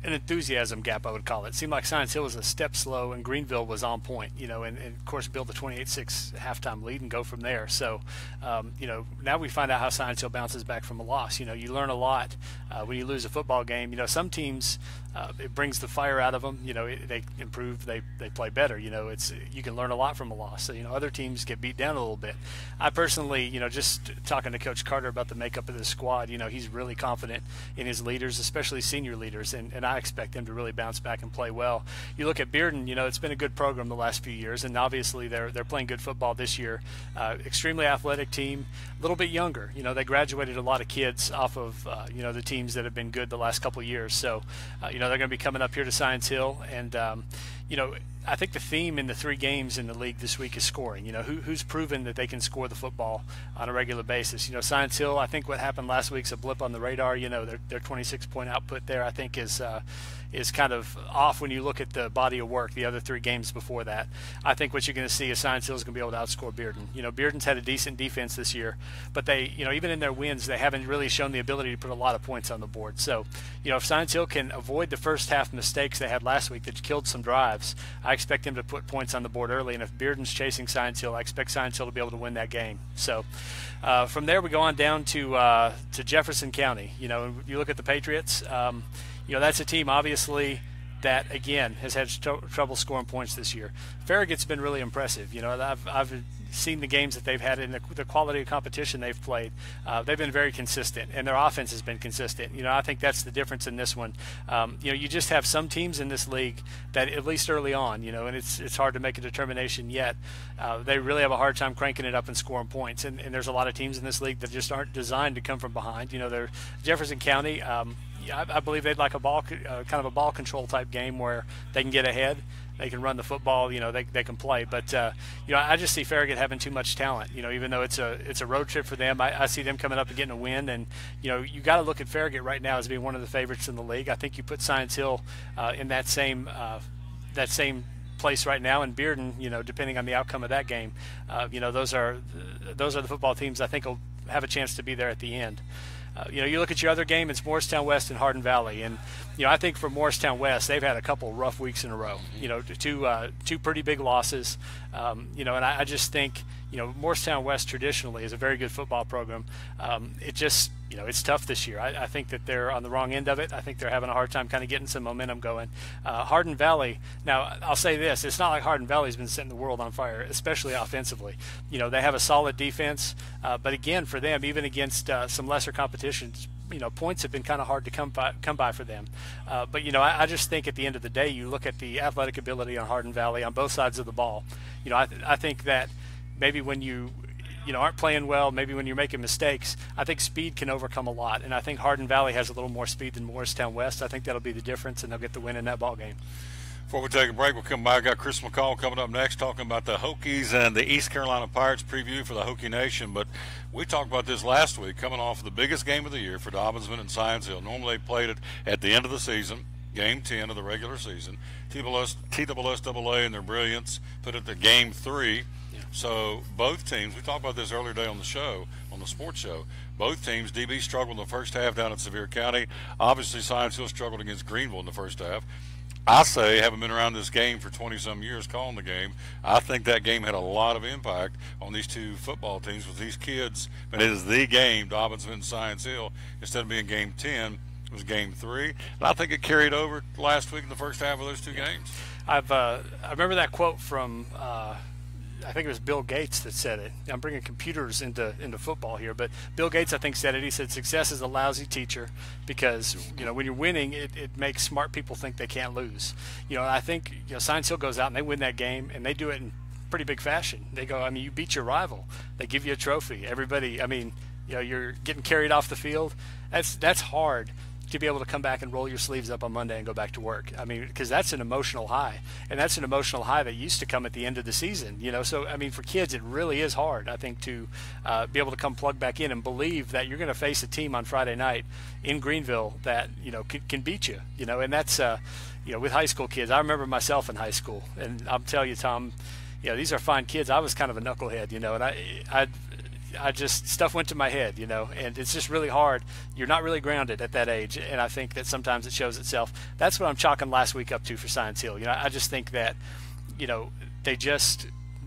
an enthusiasm gap, I would call it. It seemed like Science Hill was a step slow and Greenville was on point, and of course build the 28-6 halftime lead and go from there. So, now we find out how Science Hill bounces back from a loss. You learn a lot when you lose a football game. Some teams, it brings the fire out of them. They improve, they play better. You can learn a lot from a loss. So, other teams get beat down a little bit. I personally, just talking to Coach Carter about the makeup of the squad, he's really confident in his leaders, especially senior leaders, and I expect them to really bounce back and play well. You look at Bearden, it's been a good program the last few years, and obviously they're playing good football this year. Extremely athletic team, a little bit younger. They graduated a lot of kids off of the teams that have been good the last couple of years. So they're going to be coming up here to Science Hill, and I think the theme in the 3 games in the league this week is scoring. Who's proven that they can score the football on a regular basis. Science Hill, I think what happened last week's a blip on the radar. Their 26-point output there, I think, is kind of off when you look at the body of work the other 3 games before that. I think what you're going to see is Science Hill is going to be able to outscore Bearden. Bearden's had a decent defense this year, but they, even in their wins, they haven't really shown the ability to put a lot of points on the board. So, if Science Hill can avoid the first half mistakes they had last week that killed some drives, I expect them to put points on the board early. And if Bearden's chasing Science Hill, I expect Science Hill to be able to win that game. So, from there we go on down to Jefferson County. You look at the Patriots. That's a team, obviously, that, again, has had trouble scoring points this year. Farragut's been really impressive. You know, I've seen the games that they've had and the quality of competition they've played. They've been very consistent, and their offense has been consistent. You know, I think that's the difference in this one. You know, you just have some teams in this league that, at least early on, you know, and it's hard to make a determination yet, they really have a hard time cranking it up and scoring points. And there's a lot of teams in this league that just aren't designed to come from behind. You know, they're Jefferson County. I believe they'd like a ball, kind of a ball control type game where they can get ahead. They can run the football, you know, they can play. But, you know, I just see Farragut having too much talent. You know, even though it's a road trip for them, I see them coming up and getting a win. And, you know, you got to look at Farragut right now as being one of the favorites in the league. I think you put Science Hill in that same place right now, and Bearden, you know, depending on the outcome of that game, you know, those are the football teams I think will have a chance to be there at the end. You know, you look at your other game, it's Morristown West and Hardin Valley. And, you know, I think for Morristown West, they've had a couple rough weeks in a row, you know, two pretty big losses. You know, and I just think, you know, Morristown West traditionally is a very good football program. It just, you know, it's tough this year. I think that they're on the wrong end of it. I think they're having a hard time kind of getting some momentum going. Hardin Valley, now I'll say this, it's not like Hardin Valley's been setting the world on fire, especially offensively. You know, they have a solid defense, but again, for them, even against some lesser competitions, you know, points have been kind of hard to come by for them. But, you know, I just think at the end of the day, you look at the athletic ability on Hardin Valley on both sides of the ball. You know, I think that maybe when you know, aren't playing well, maybe when you're making mistakes, I think speed can overcome a lot. And I think Hardin Valley has a little more speed than Morristown West. I think that'll be the difference, and they'll get the win in that ball game. Before we take a break, we'll come back. Got Chris McCall coming up next, talking about the Hokies and the East Carolina Pirates preview for the Hokie Nation. But we talked about this last week, coming off the biggest game of the year for Dobbinsman and Science Hill. Normally they played it at the end of the season, Game 10 of the regular season. TSSAA and their brilliance put it to Game 3. So both teams, we talked about this earlier today on the show, on the sports show, both teams, DB struggled in the first half down in Sevier County. Obviously, Science Hill struggled against Greenville in the first half. I say, having been around this game for 20-some years calling the game, I think that game had a lot of impact on these two football teams with these kids. But it is the game, Dobbinsman and Science Hill. Instead of being Game 10, it was Game 3. And I think it carried over last week in the first half of those two games. I remember that quote from I think it was Bill Gates that said it. I'm bringing computers into football here, but Bill Gates, I think, said it. He said, success is a lousy teacher because, you know, when you're winning, it makes smart people think they can't lose. You know, I think, you know, Science Hill goes out and they win that game, and they do it in pretty big fashion. They go, I mean, you beat your rival. They give you a trophy. Everybody, I mean, you know, you're getting carried off the field. That's hard to be able to come back and roll your sleeves up on Monday and go back to work. I mean, because that's an emotional high, and that's an emotional high that used to come at the end of the season, you know. So, I mean, for kids, it really is hard, I think, to be able to come plug back in and believe that you're going to face a team on Friday night in Greenville that, you know, can beat you, you know. And that's, you know, with high school kids, I remember myself in high school, and I'll tell you, Tom, you know, these are fine kids. I was kind of a knucklehead, you know, and I just, stuff went to my head, you know, and it's just really hard. You're not really grounded at that age, and I think that sometimes it shows itself. That's what I'm chalking last week up to for Science Hill. You know, I just think that, you know,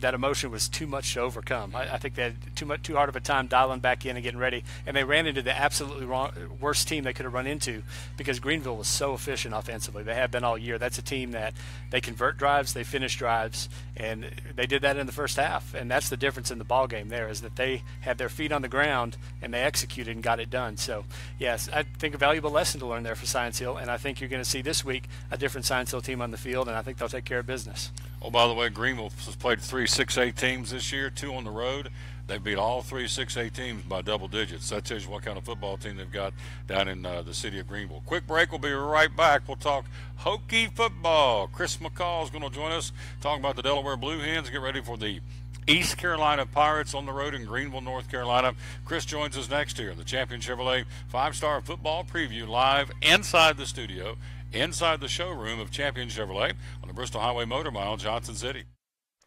that emotion was too much to overcome. I think they had too hard of a time dialing back in and getting ready, and they ran into the absolutely worst team they could have run into because Greenville was so efficient offensively. They have been all year. That's a team that they convert drives, they finish drives, and they did that in the first half. And that's the difference in the ball game there, is that they had their feet on the ground and they executed and got it done. So, yes, I think a valuable lesson to learn there for Science Hill, and I think you're going to see this week a different Science Hill team on the field, and I think they'll take care of business. Oh, by the way, Greenville has played 3 6A teams this year, 2 on the road. They beat all 3 6A teams by double digits. That tells you what kind of football team they've got down in the city of Greenville. Quick break. We'll be right back. We'll talk Hokie football. Chris McCall is going to join us talking about the Delaware Blue Hens. Get ready for the East Carolina Pirates on the road in Greenville, North Carolina. Chris joins us next here in the Champion Chevrolet 5-Star Football Preview live inside the studio, inside the showroom of Champion Chevrolet on the Bristol Highway Motor Mile, Johnson City.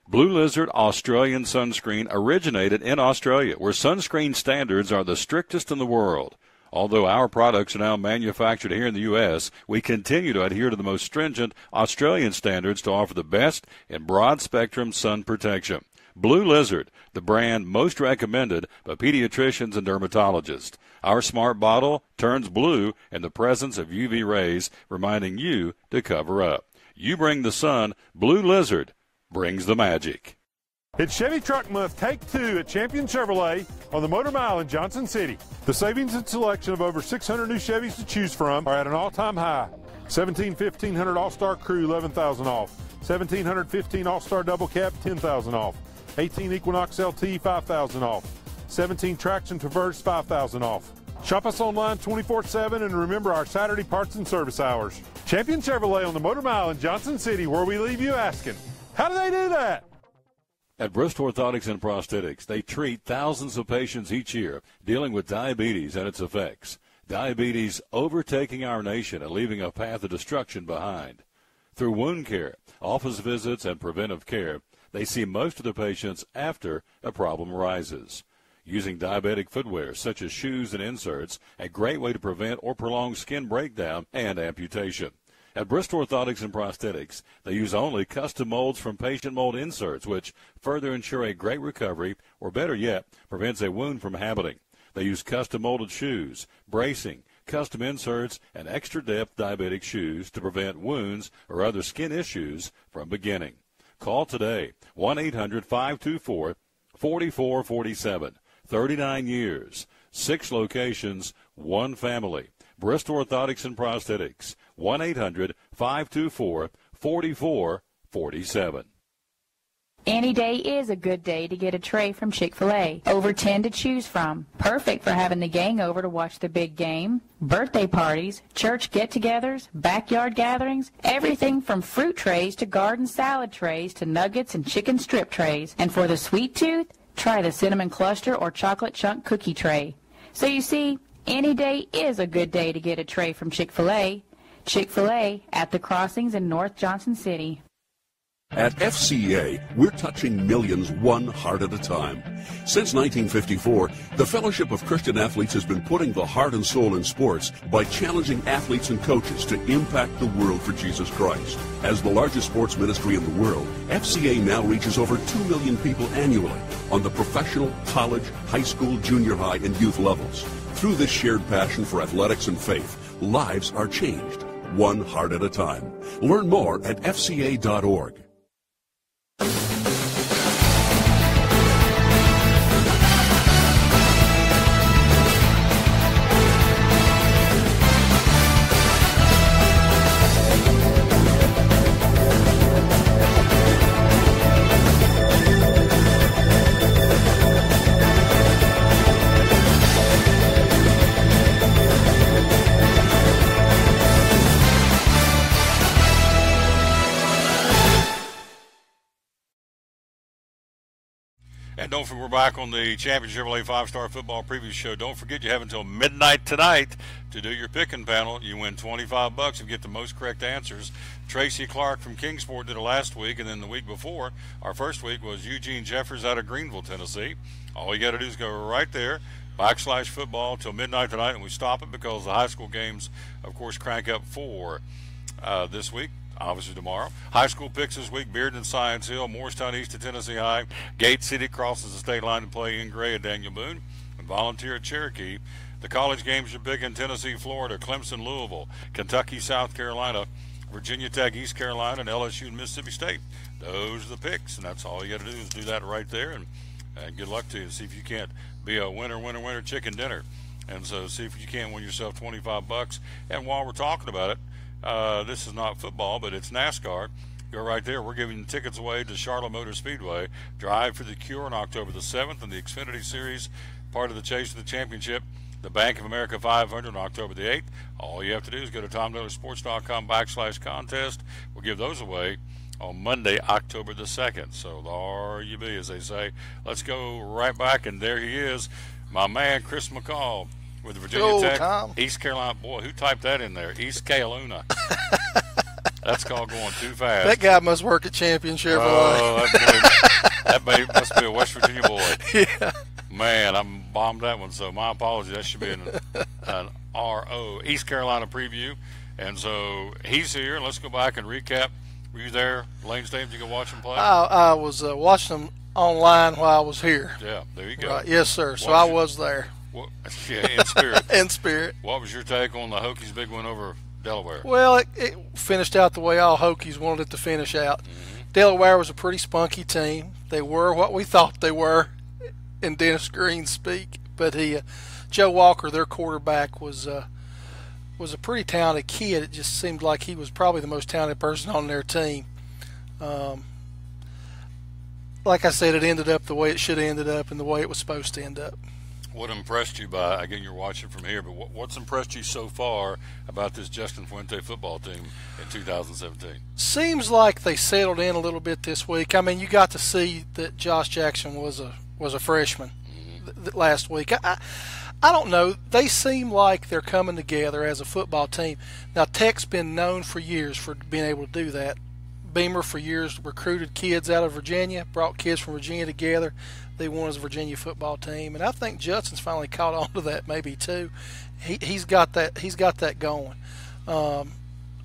Blue Lizard Australian Sunscreen originated in Australia, where sunscreen standards are the strictest in the world. Although our products are now manufactured here in the U.S., we continue to adhere to the most stringent Australian standards to offer the best in broad-spectrum sun protection. Blue Lizard, the brand most recommended by pediatricians and dermatologists. Our smart bottle turns blue in the presence of UV rays, reminding you to cover up. You bring the sun, Blue Lizard brings the magic. It's Chevy Truck Month, Take 2 at Champion Chevrolet on the Motor Mile in Johnson City. The savings and selection of over 600 new Chevys to choose from are at an all-time high. 1500 All-Star Crew, $11,000 off. 1715 All-Star Double Cab, $10,000 off. 18 Equinox LT, $5,000 off. 17 Traction Traverse, $5,000 off. Shop us online 24/7 and remember our Saturday parts and service hours. Champion Chevrolet on the Motor Mile in Johnson City, where we leave you asking, how do they do that? At Bristol Orthotics and Prosthetics, they treat thousands of patients each year dealing with diabetes and its effects. Diabetes overtaking our nation and leaving a path of destruction behind. Through wound care, office visits, and preventive care, they see most of the patients after a problem arises. Using diabetic footwear such as shoes and inserts, a great way to prevent or prolong skin breakdown and amputation. At Bristol Orthotics and Prosthetics, they use only custom molds from patient mold inserts, which further ensure a great recovery, or better yet, prevents a wound from happening. They use custom molded shoes, bracing, custom inserts, and extra depth diabetic shoes to prevent wounds or other skin issues from beginning. Call today, 1-800-524-4447. 39 years, 6 locations, 1 family. Bristol Orthotics and Prosthetics, 1-800-524-4447. Any day is a good day to get a tray from Chick-fil-A. Over 10 to choose from. Perfect for having the gang over to watch the big game, birthday parties, church get-togethers, backyard gatherings, everything from fruit trays to garden salad trays to nuggets and chicken strip trays. And for the sweet tooth, try the cinnamon cluster or chocolate chunk cookie tray. So you see, any day is a good day to get a tray from Chick-fil-A. Chick-fil-A at the Crossings in North Johnson City. At FCA, we're touching millions one heart at a time. Since 1954, the Fellowship of Christian Athletes has been putting the heart and soul in sports by challenging athletes and coaches to impact the world for Jesus Christ. As the largest sports ministry in the world, FCA now reaches over 2 million people annually on the professional, college, high school, junior high, and youth levels. Through this shared passion for athletics and faith, lives are changed, one heart at a time. Learn more at fca.org. And don't forget, we're back on the Champion Chevrolet 5-Star Football Preview Show. Don't forget, you have until midnight tonight to do your picking panel. You win $25 if you get the most correct answers. Tracy Clark from Kingsport did it last week, and then the week before, our first week, was Eugene Jeffers out of Greenville, Tennessee. All you got to do is go right there, /football till midnight tonight, and we stop it because the high school games, of course, crank up for this week. Obviously tomorrow. High school picks this week: Bearden and Science Hill, Morristown East at Tennessee High, Gate City crosses the state line to play in Gray at Daniel Boone, and Volunteer at Cherokee. The college games are big in Tennessee, Florida, Clemson, Louisville, Kentucky, South Carolina, Virginia Tech, East Carolina, and LSU and Mississippi State. Those are the picks, and that's all you got to do is do that right there, and good luck to you. See if you can't be a winner chicken dinner. And so see if you can't win yourself $25. And while we're talking about it, this is not football, but it's NASCAR. Go right there. We're giving tickets away to Charlotte Motor Speedway. Drive for the Cure on October the 7th, and the Xfinity Series, part of the Chase for the Championship, the Bank of America 500 on October the 8th. All you have to do is go to TomDalySports.com/contest. We'll give those away on Monday, October the 2nd. So there you be, as they say. Let's go right back, and there he is, my man Chris McCall with Virginia Tech, Tom. East Carolina. Boy, who typed that in there? East Carolina. That's called going too fast. That guy must work at Champion Chevrolet. Oh, that must be a West Virginia boy. Yeah. Man, I bombed that one, so my apologies. That should be an RO, East Carolina preview. And so he's here. Let's go back and recap. Were you there, Lane Stadium? You can watch him play? I was watching them online while I was here. Yeah, there you go. Right. Yes, sir. So I was there. Well, yeah, in spirit. In spirit. What was your take on the Hokies' big win over Delaware? Well, it finished out the way all Hokies wanted it to finish out. Delaware was a pretty spunky team. They were what we thought they were, in Dennis Green speak. But Joe Walker, their quarterback, was a pretty talented kid. It just seemed like he was probably the most talented person on their team. Like I said, it ended up the way it should have ended up and the way it was supposed to end up. What impressed you by, again, you're watching from here, but what's impressed you so far about this Justin Fuente football team in 2017? Seems like they settled in a little bit this week. I mean, you got to see that Josh Jackson was a freshman last week. I don't know. They seem like they're coming together as a football team. Now, Tech's been known for years for being able to do that. Beamer for years recruited kids out of Virginia, brought kids from Virginia together. They won as a Virginia football team, and I think Judson's finally caught on to that maybe too. He's got that going.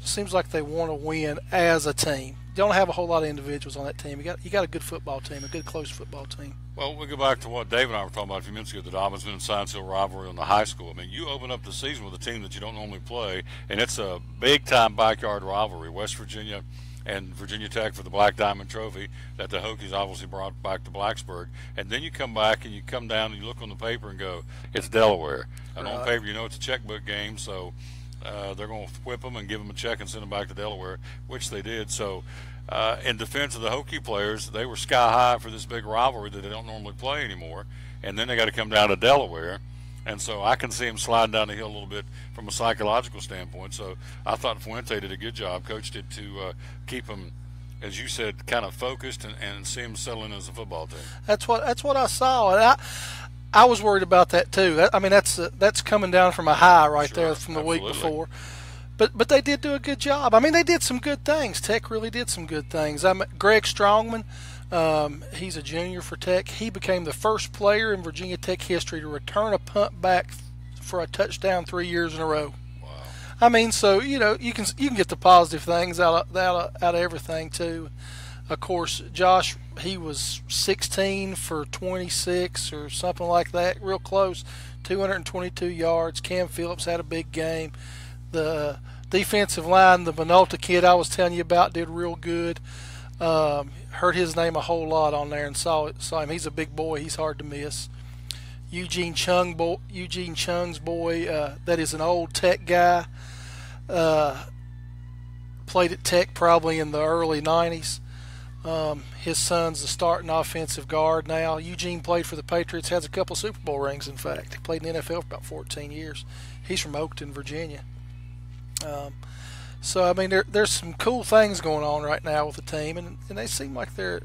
Seems like they want to win as a team. Don't have a whole lot of individuals on that team. You got a good football team, a good close football team. Well, we go back to what Dave and I were talking about a few minutes ago, the Dobbins and Science Hill rivalry on the high school. I mean, you open up the season with a team that you don't normally play, and it's a big-time backyard rivalry. West Virginia and Virginia Tech for the Black Diamond Trophy that the Hokies obviously brought back to Blacksburg. And then you come back and you come down and you look on the paper and go, it's Delaware. And on paper, you know it's a checkbook game, so they're going to whip them and give them a check and send them back to Delaware, which they did. So in defense of the Hokie players, they were sky high for this big rivalry that they don't normally play anymore. And then they got to come down to Delaware. And so I can see him sliding down the hill a little bit from a psychological standpoint. So I thought Fuente did a good job, Coach did, to keep him, as you said, kind of focused and see him settling as a football team. That's what I saw. And I was worried about that too. I mean, that's coming down from a high right there from the week before. But they did do a good job. I mean, they did some good things. Tech really did some good things. Greg Strongman, he's a junior for Tech. He became the first player in Virginia Tech history to return a punt back for a touchdown 3 years in a row. Wow. I mean, so you can get the positive things out of everything too. Of course, Josh, he was 16 for 26 or something like that, real close, 222 yards. Cam Phillips had a big game. The defensive line, the Minolta kid I was telling you about, did real good. Heard his name a whole lot on there and saw him. He's a big boy. He's hard to miss. Eugene Chung's boy, that is an old Tech guy. Played at Tech probably in the early 90s. His son's the starting offensive guard now. Eugene played for the Patriots, has a couple Super Bowl rings, in fact. He played in the NFL for about 14 years. He's from Oakton, Virginia. So, I mean, there's some cool things going on right now with the team, and they seem like they're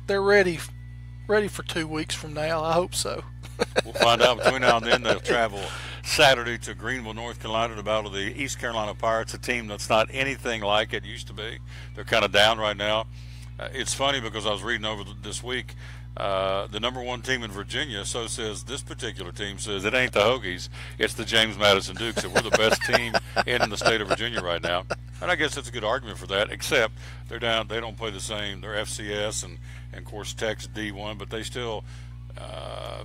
ready for 2 weeks from now. I hope so. We'll find out between now and then. They'll travel Saturday to Greenville, North Carolina to battle the East Carolina Pirates, a team that's not anything like it used to be. They're kind of down right now. It's funny because I was reading over this week, the number one team in Virginia, so says this particular team, says it ain't the Hokies, it's the James Madison Dukes, and we're the best team in the state of Virginia right now. And I guess that's a good argument for that, except they're down, they don't play the same. They're FCS and of course Tech's D1, but they still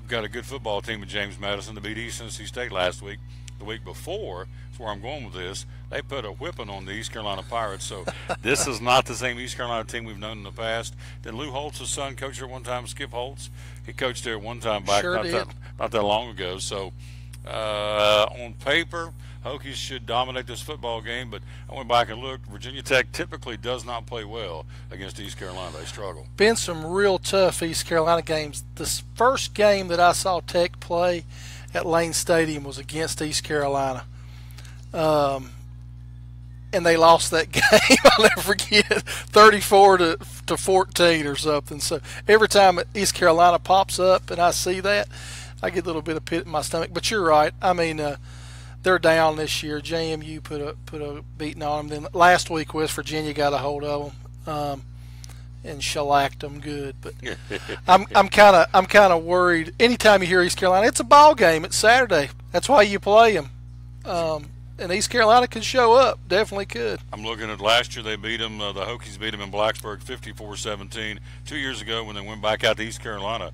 got a good football team in James Madison. They beat East Tennessee State last week. The week before, that's where I'm going with this, they put a whipping on the East Carolina Pirates. So this is not the same East Carolina team we've known in the past. Then Lou Holtz's son coached there one time, Skip Holtz. He coached there one time back not that long ago. So on paper, Hokies should dominate this football game, but I went back and looked. Virginia Tech typically does not play well against East Carolina. They struggle. Been some real tough East Carolina games. This first game that I saw Tech play at Lane Stadium was against East Carolina. And they lost that game. I'll never forget, 34 to 14 or something. So every time East Carolina pops up and I see that, I get a little bit of pit in my stomach. But you're right. I mean, they're down this year. JMU put a beating on them. Then last week West Virginia got a hold of them and shellacked them good. But I'm kind of worried. Anytime you hear East Carolina, it's a ball game. It's Saturday. That's why you play them. And East Carolina could show up. Definitely could. I'm looking at last year they beat them. The Hokies beat them in Blacksburg 54-17. 2 years ago when they went back out to East Carolina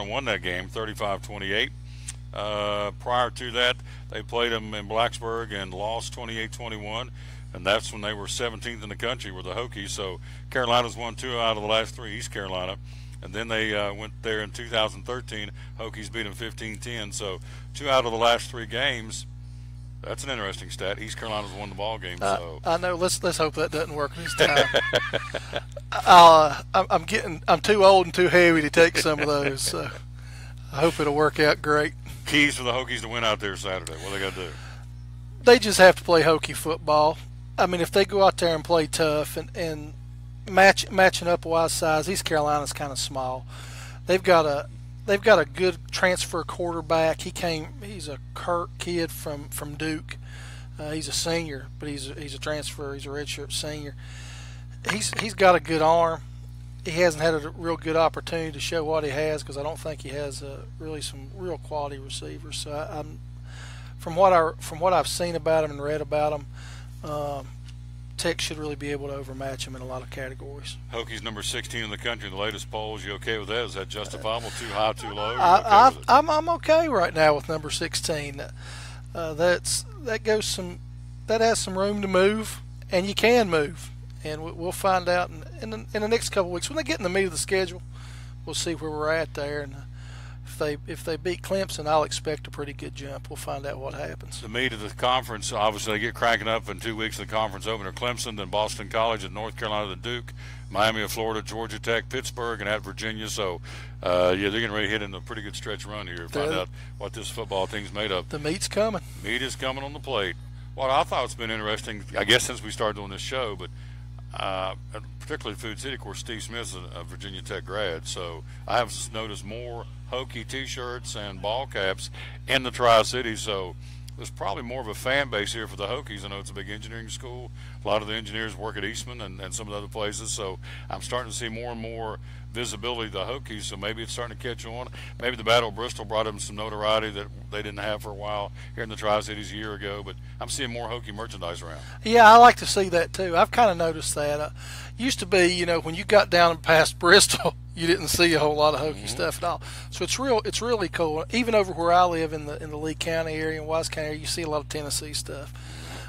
won that game 35-28. Prior to that, they played them in Blacksburg and lost 28-21, and that's when they were 17th in the country, were the Hokies. So Carolina's won 2 out of the last 3, East Carolina. And then they went there in 2013. Hokies beat them 15-10. So 2 out of the last 3 games. That's an interesting stat. East Carolina's won the ball game. So I know. Let's hope that doesn't work this time. I'm too old and too heavy to take some of those. So I hope it'll work out great. Keys for the Hokies to win out there Saturday. What do they got to do? They just have to play Hokie football. I mean, if they go out there and play tough and matching up wise size, East Carolina's kind of small. They've got a good transfer quarterback. He's a Kirk kid from Duke. He's a senior, but he's a transfer. He's a redshirt senior. He's got a good arm. He hasn't had a real good opportunity to show what he has because I don't think he has really some real quality receivers. So from what I've seen about him and read about him, Tech should really be able to overmatch him in a lot of categories. Hokies number 16 in the country in the latest polls. You okay with that? Is that justifiable? Too high, too low? I'm okay right now with number 16. That has some room to move, and you can move, and we'll find out in the next couple of weeks when they get in the meat of the schedule. We'll see where we're at there, and if they beat Clemson, I'll expect a pretty good jump. We'll find out what happens. The meat of the conference, obviously, they get cranking up in 2 weeks of the conference opener. Clemson, then Boston College, and North Carolina, then Duke, Miami of Florida, Georgia Tech, Pittsburgh, and at Virginia. So, they're getting ready to hit in a pretty good stretch run here. Find out what this football team's made of. The meat's coming. Meat is coming on the plate. What I thought's been interesting, I guess since we started doing this show, but particularly Food City, of course, Steve Smith's a Virginia Tech grad, so I have noticed more Hokie T-shirts and ball caps in the Tri-Cities, so there's probably more of a fan base here for the Hokies. I know it's a big engineering school. A lot of the engineers work at Eastman and some of the other places, so I'm starting to see more and more visibility of the Hokies, so maybe it's starting to catch on. Maybe the Battle of Bristol brought them some notoriety that they didn't have for a while here in the Tri-Cities a year ago, but I'm seeing more Hokie merchandise around. Yeah, I like to see that too. I've kind of noticed that. Used to be, when you got down past Bristol, you didn't see a whole lot of Hokie stuff at all. So it's really cool. Even over where I live in the Lee County area and Wise County area, you see a lot of Tennessee stuff.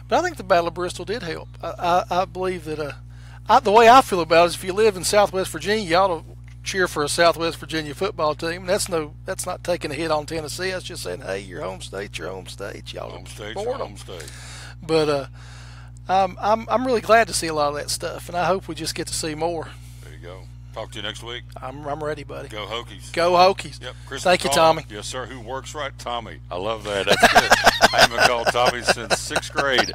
But I think the Battle of Bristol did help. I believe that the way I feel about it is if you live in Southwest Virginia, you ought to cheer for a Southwest Virginia football team. That's not taking a hit on Tennessee. That's just saying, hey, your home state, your home state. Y'all home state, support them. Home state. But I'm really glad to see a lot of that stuff, and I hope we just get to see more. There you go. Talk to you next week. I'm ready, buddy. Go Hokies. Go Hokies. Yep. Chris Thank you, Tommy. Yes, sir. Who works right? Tommy. I love that. That's good. I haven't called Tommy since 6th grade.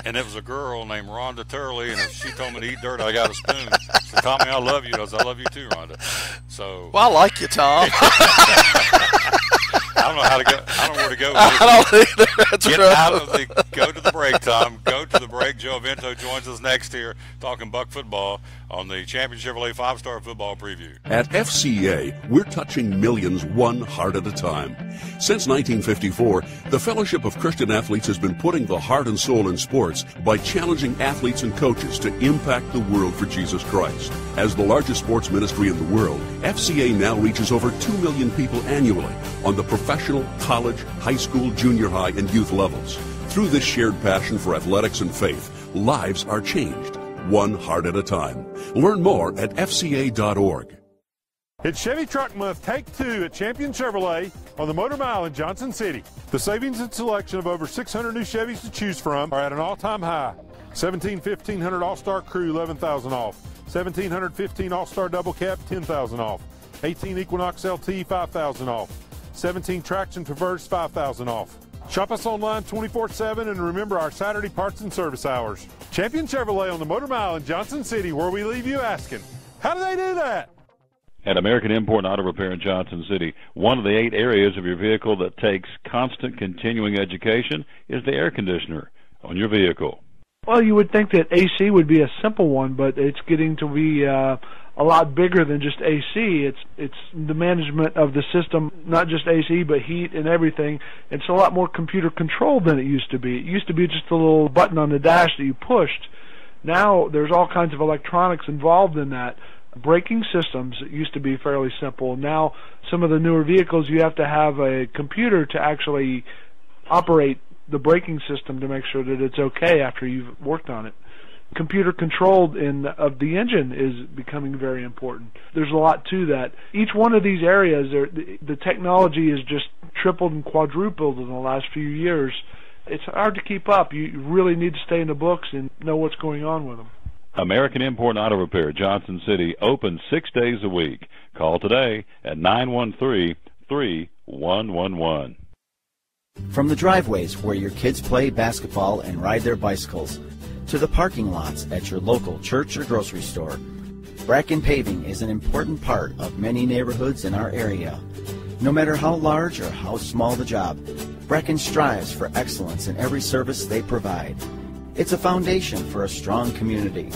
And it was a girl named Rhonda Turley, and if she told me to eat dirt, I got a spoon. So, Tommy, I love you. I love you too, Rhonda. So. Well, I like you, Tom. I don't know how to go. I don't know where to go. I don't either. That's Get right. out of the. Go to the break, Tom. Go to the break. Joe Avento joins us next here, talking Buck football on the Champion Chevrolet 5-Star Football Preview. At FCA, we're touching millions one heart at a time. Since 1954, the Fellowship of Christian Athletes has been putting the heart and soul in sports by challenging athletes and coaches to impact the world for Jesus Christ. As the largest sports ministry in the world, FCA now reaches over 2 million people annually on the professional, college, high school, junior high, and youth levels. Through this shared passion for athletics and faith, lives are changed, one heart at a time. Learn more at FCA.org. It's Chevy Truck Month, Take 2 at Champion Chevrolet on the Motor Mile in Johnson City. The savings and selection of over 600 new Chevys to choose from are at an all-time high. 1500 All-Star Crew, $11,000 off. 1715 All-Star Double Cab, $10,000 off. 18 Equinox LT, $5,000 off. 17 Traction Traverse, $5,000 off. Shop us online 24/7 and remember our Saturday parts and service hours. Champion Chevrolet on the Motor Mile in Johnson City, where we leave you asking, how do they do that? At American Import and Auto Repair in Johnson City, one of the 8 areas of your vehicle that takes constant continuing education is the air conditioner on your vehicle. Well, you would think that AC would be a simple one, but it's getting to be a lot bigger than just AC. It's the management of the system, not just AC, but heat and everything. It's a lot more computer controlled than it used to be. It used to be just a little button on the dash that you pushed. Now there's all kinds of electronics involved in that. braking systems used to be fairly simple. Now, some of the newer vehicles, you have to have a computer to actually operate the braking system to make sure that it's okay after you've worked on it. Computer controlled of the engine is becoming very important. There's a lot to that. Each one of these areas, the technology has just tripled and quadrupled in the last few years. It's hard to keep up. You really need to stay in the books and know what's going on with them. American Import Auto Repair, Johnson City, open 6 days a week. Call today at 913-3111. From the driveways where your kids play basketball and ride their bicycles, to the parking lots at your local church or grocery store, Bracken Paving is an important part of many neighborhoods in our area. No matter how large or how small the job, Bracken strives for excellence in every service they provide. It's a foundation for a strong community.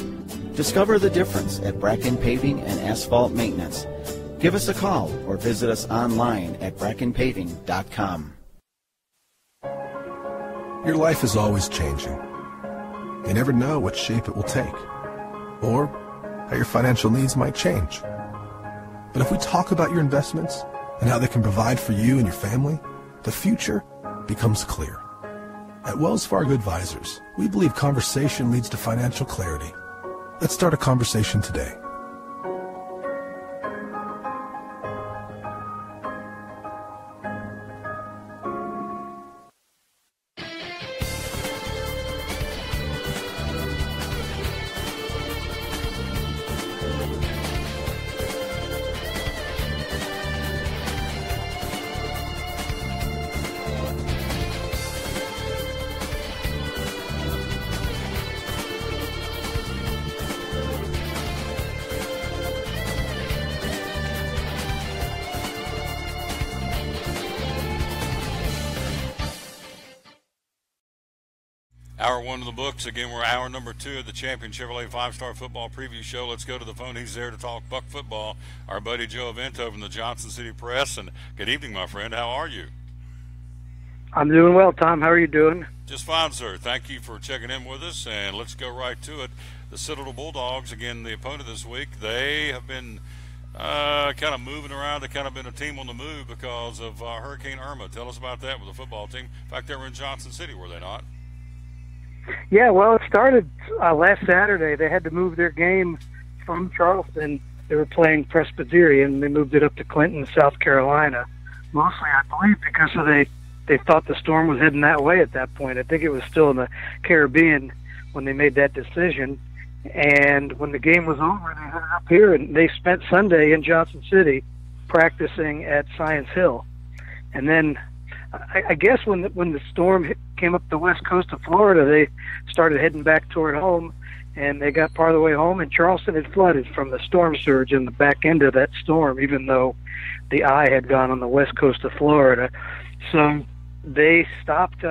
Discover the difference at Bracken Paving and Asphalt Maintenance. Give us a call or visit us online at brackenpaving.com. Your life is always changing. You never know what shape it will take, or how your financial needs might change. But if we talk about your investments and how they can provide for you and your family, the future becomes clear. At Wells Fargo Advisors, we believe conversation leads to financial clarity. Let's start a conversation today. Hour one of the books. Again, we're hour number 2 of the Champion Chevrolet 5-Star Football Preview Show. Let's go to the phone. He's there to talk Buck football. Our buddy Joe Avento from the Johnson City Press. And good evening, my friend. How are you? I'm doing well, Tom. How are you doing? Just fine, sir. Thank you for checking in with us. And let's go right to it. The Citadel Bulldogs, again, the opponent this week, they have been kind of moving around. They've kind of been a team on the move because of Hurricane Irma. Tell us about that with the football team. In fact, they were in Johnson City, were they not? Yeah, well, it started last Saturday. They had to move their game from Charleston. They were playing Presbyterian. They moved it up to Clinton, South Carolina. Mostly, I believe, because they thought the storm was heading that way at that point. I think it was still in the Caribbean when they made that decision. And when the game was over, they headed up here, and they spent Sunday in Johnson City practicing at Science Hill. And then I guess when the storm came up the west coast of Florida, they started heading back toward home, and they got part of the way home, and Charleston had flooded from the storm surge in the back end of that storm, even though the eye had gone on the west coast of Florida. So they stopped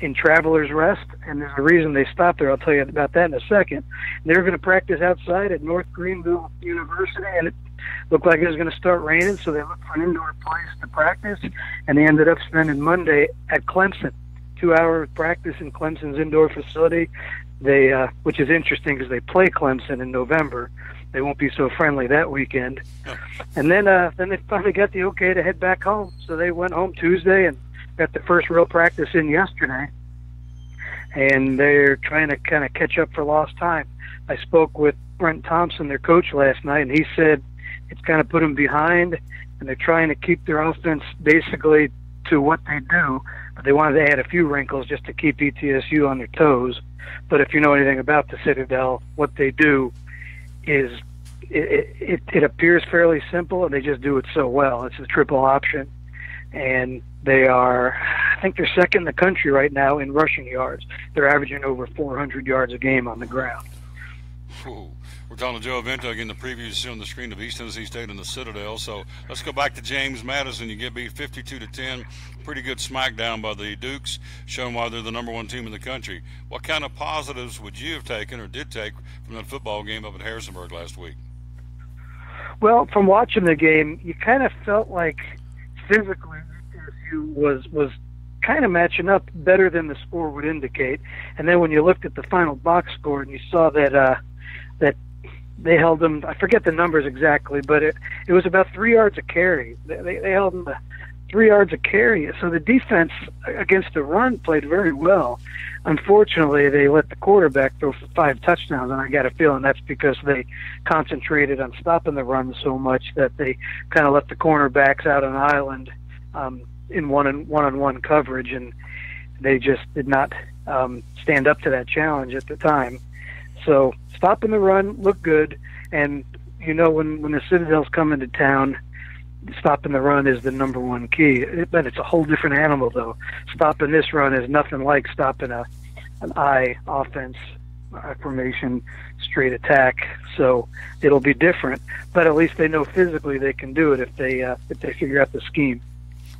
in Travelers Rest, and there's a reason they stopped there. I'll tell you about that in a second. They were going to practice outside at North Greenville University, and it looked like it was going to start raining, so they looked for an indoor place to practice, and they ended up spending Monday at Clemson, 2-hour practice in Clemson's indoor facility. They, which is interesting because they play Clemson in November. They won't be so friendly that weekend. And then they finally got the okay to head back home, so they went home Tuesday and got the first real practice in yesterday, and they're trying to kind of catch up for lost time. I spoke with Brent Thompson, their coach, last night, and he said it's kind of put them behind, and they're trying to keep their offense basically to what they do, but they wanted to add a few wrinkles just to keep ETSU on their toes. But if you know anything about the Citadel, what they do is it appears fairly simple, and they just do it so well. It's a triple option, and they are, I think they're second in the country right now in rushing yards. They're averaging over 400 yards a game on the ground. Ooh. We're talking to Joe Avento. Again, the preview is on the screen of East Tennessee State and the Citadel. So let's go back to James Madison. You get beat 52-10. Pretty good smackdown by the Dukes, showing why they're the number 1 team in the country. What kind of positives would you have taken or did take from that football game up at Harrisonburg last week? Well, from watching the game, you kind of felt like physically ETSU was kind of matching up better than the score would indicate. And then when you looked at the final box score and you saw that they held them. I forget the numbers exactly, but it was about 3 yards a carry. They held them to 3 yards a carry. So the defense against the run played very well. Unfortunately, they let the quarterback throw for 5 touchdowns, and I got a feeling that's because they concentrated on stopping the run so much that they kind of let the cornerbacks out on an island in one-on-one coverage, and they just did not stand up to that challenge at the time. So stopping the run looked good, and you know when the Citadels come into town, stopping the run is the number one key. But it's a whole different animal, though. Stopping this run is nothing like stopping an I offense formation straight attack. So it'll be different, but at least they know physically they can do it if they figure out the scheme.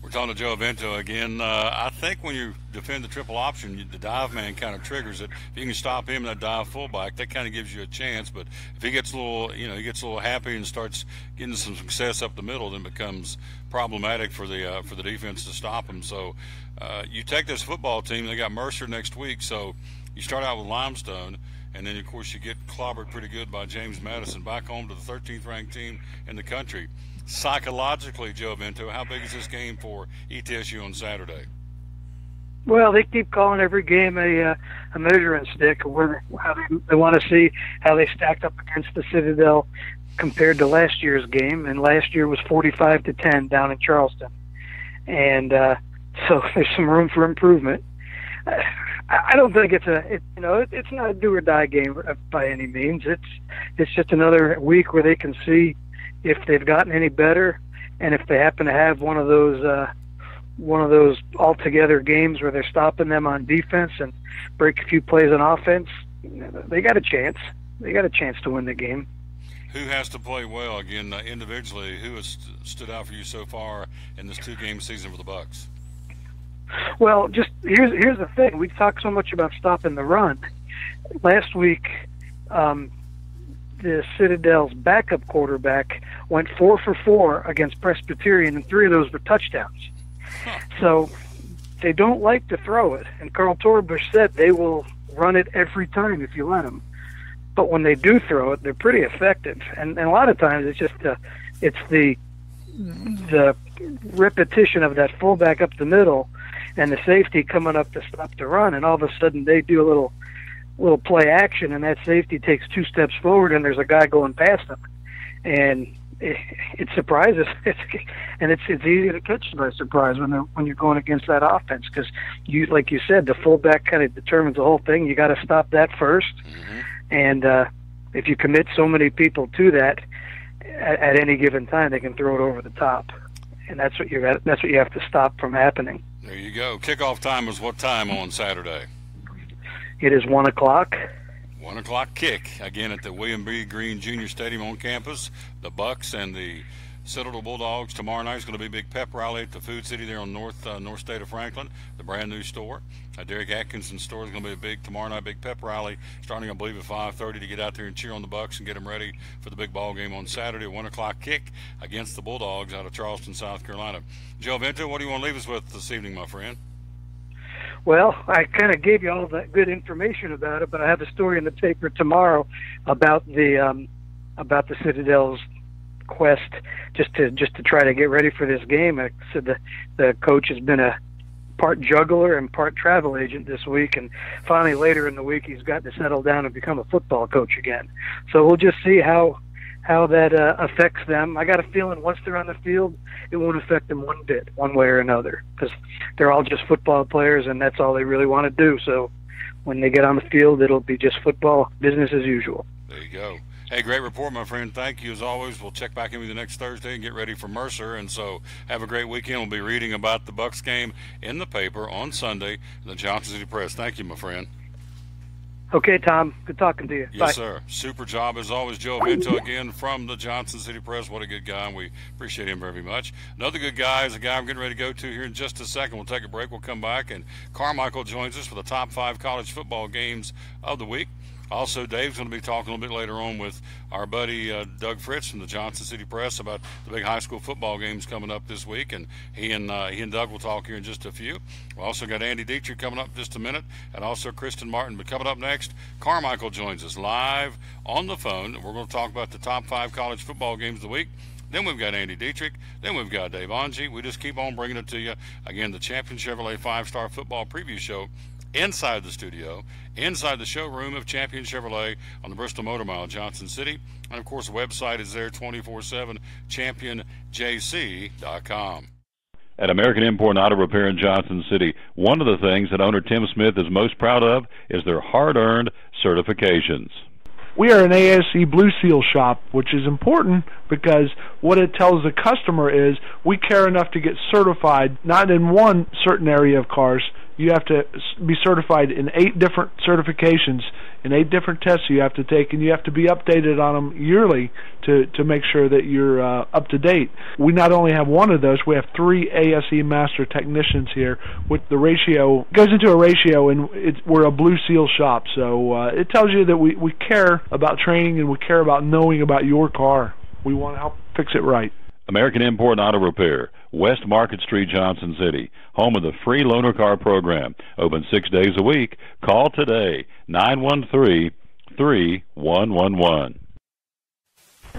We're talking to Joe Avento again. I think when you defend the triple option, the dive man kind of triggers it. If you can stop him, that dive fullback, that kind of gives you a chance. But if he gets a little happy and starts getting some success up the middle, then it becomes problematic for the defense to stop him. So you take this football team. They got Mercer next week, so you start out with Limestone, and then of course you get clobbered pretty good by James Madison, back home to the 13th ranked team in the country. Psychologically, Joe Avento, how big is this game for ETSU on Saturday? Well, they keep calling every game a measuring stick, where how they want to see how they stacked up against the Citadel compared to last year's game, and last year was 45-10 down in Charleston, and so there's some room for improvement. I don't think it's not a do or die game by any means. It's just another week where they can see if they've gotten any better, and if they happen to have one of those all-together games where they're stopping them on defense and break a few plays on offense, they got a chance. They got a chance to win the game. Who has to play well again individually? Who has stood out for you so far in this 2-game season for the Bucks? Well, just here's the thing. We talked so much about stopping the run. Last week, the Citadel's backup quarterback went 4 for 4 against Presbyterian, and 3 of those were touchdowns. So they don't like to throw it, and Carl Torbush said they will run it every time if you let them. But when they do throw it, they're pretty effective, and a lot of times it's just the repetition of that fullback up the middle and the safety coming up to stop the run, and all of a sudden they do a little play action, and that safety takes 2 steps forward, and there's a guy going past him, and it surprises, and it's easy to catch by surprise when you're going against that offense, because you, like you said, the fullback kind of determines the whole thing. You got to stop that first, and if you commit so many people to that at any given time, they can throw it over the top, and that's what you have to stop from happening. There you go. Kickoff time is what time on Saturday? It is 1 o'clock. 1 o'clock kick, again at the William B. Green Jr. Stadium on campus. The Bucks and the Citadel Bulldogs. Tomorrow night is going to be a big pep rally at the Food City there on North State of Franklin, the brand new store. Derek Atkinson's store is going to be tomorrow night big pep rally, starting I believe at 5:30 to get out there and cheer on the Bucks and get them ready for the big ball game on Saturday. 1 o'clock kick against the Bulldogs out of Charleston, South Carolina. Joe Avento, what do you want to leave us with this evening, my friend? Well, I kind of gave you all that good information about it, but I have a story in the paper tomorrow about the Citadel's quest just to try to get ready for this game. I said the coach has been a part juggler and part travel agent this week, and finally later in the week he's got to settle down and become a football coach again. So we'll just see how that affects them. I got a feeling once they're on the field, it won't affect them one bit, one way or another, because they're all just football players, and that's all they really want to do. So when they get on the field, it'll be just football, business as usual. There you go. Hey, great report, my friend. Thank you, as always. We'll check back in with you next Thursday and get ready for Mercer. And so have a great weekend. We'll be reading about the Bucks game in the paper on Sunday in the Johnson City Press. Thank you, my friend. Okay, Tom. Good talking to you. Yes, Bye. sir. Super job as always. Joe Avento again from the Johnson City Press. What a good guy, and we appreciate him very much. Another good guy is a guy I'm getting ready to go to here in just a second. We'll take a break. We'll come back, and Carmichael joins us for the top 5 college football games of the week. Also, Dave's going to be talking a little bit later on with our buddy Doug Fritz from the Johnson City Press about the big high school football games coming up this week, and he and Doug will talk here in just a few. We also got Andy Dietrich coming up in just a minute, and also Kristen Martin. But coming up next, Carmichael joins us live on the phone. We're going to talk about the top 5 college football games of the week. Then we've got Andy Dietrich. Then we've got Dave Onge. We just keep on bringing it to you. Again, the Champion Chevrolet 5-Star Football Preview Show inside the studio, inside the showroom of Champion Chevrolet on the Bristol Motor Mile, Johnson City. And, of course, the website is there 24/7, championjc.com. At American Import and Auto Repair in Johnson City, one of the things that owner Tim Smith is most proud of is their hard-earned certifications. We are an ASE Blue Seal shop, which is important because what it tells the customer is we care enough to get certified, not in one certain area of cars. You have to be certified in 8 different certifications, in 8 different tests you have to take, and you have to be updated on them yearly to make sure that you're up to date. We not only have one of those, we have 3 ASE Master Technicians here. With the ratio, it goes into a ratio, and we're a Blue Seal shop, so it tells you that we care about training and we care about knowing about your car. We want to help fix it right. American Import and Auto Repair, West Market Street, Johnson City, home of the free loaner car program. Open 6 days a week. Call today, 913-3111.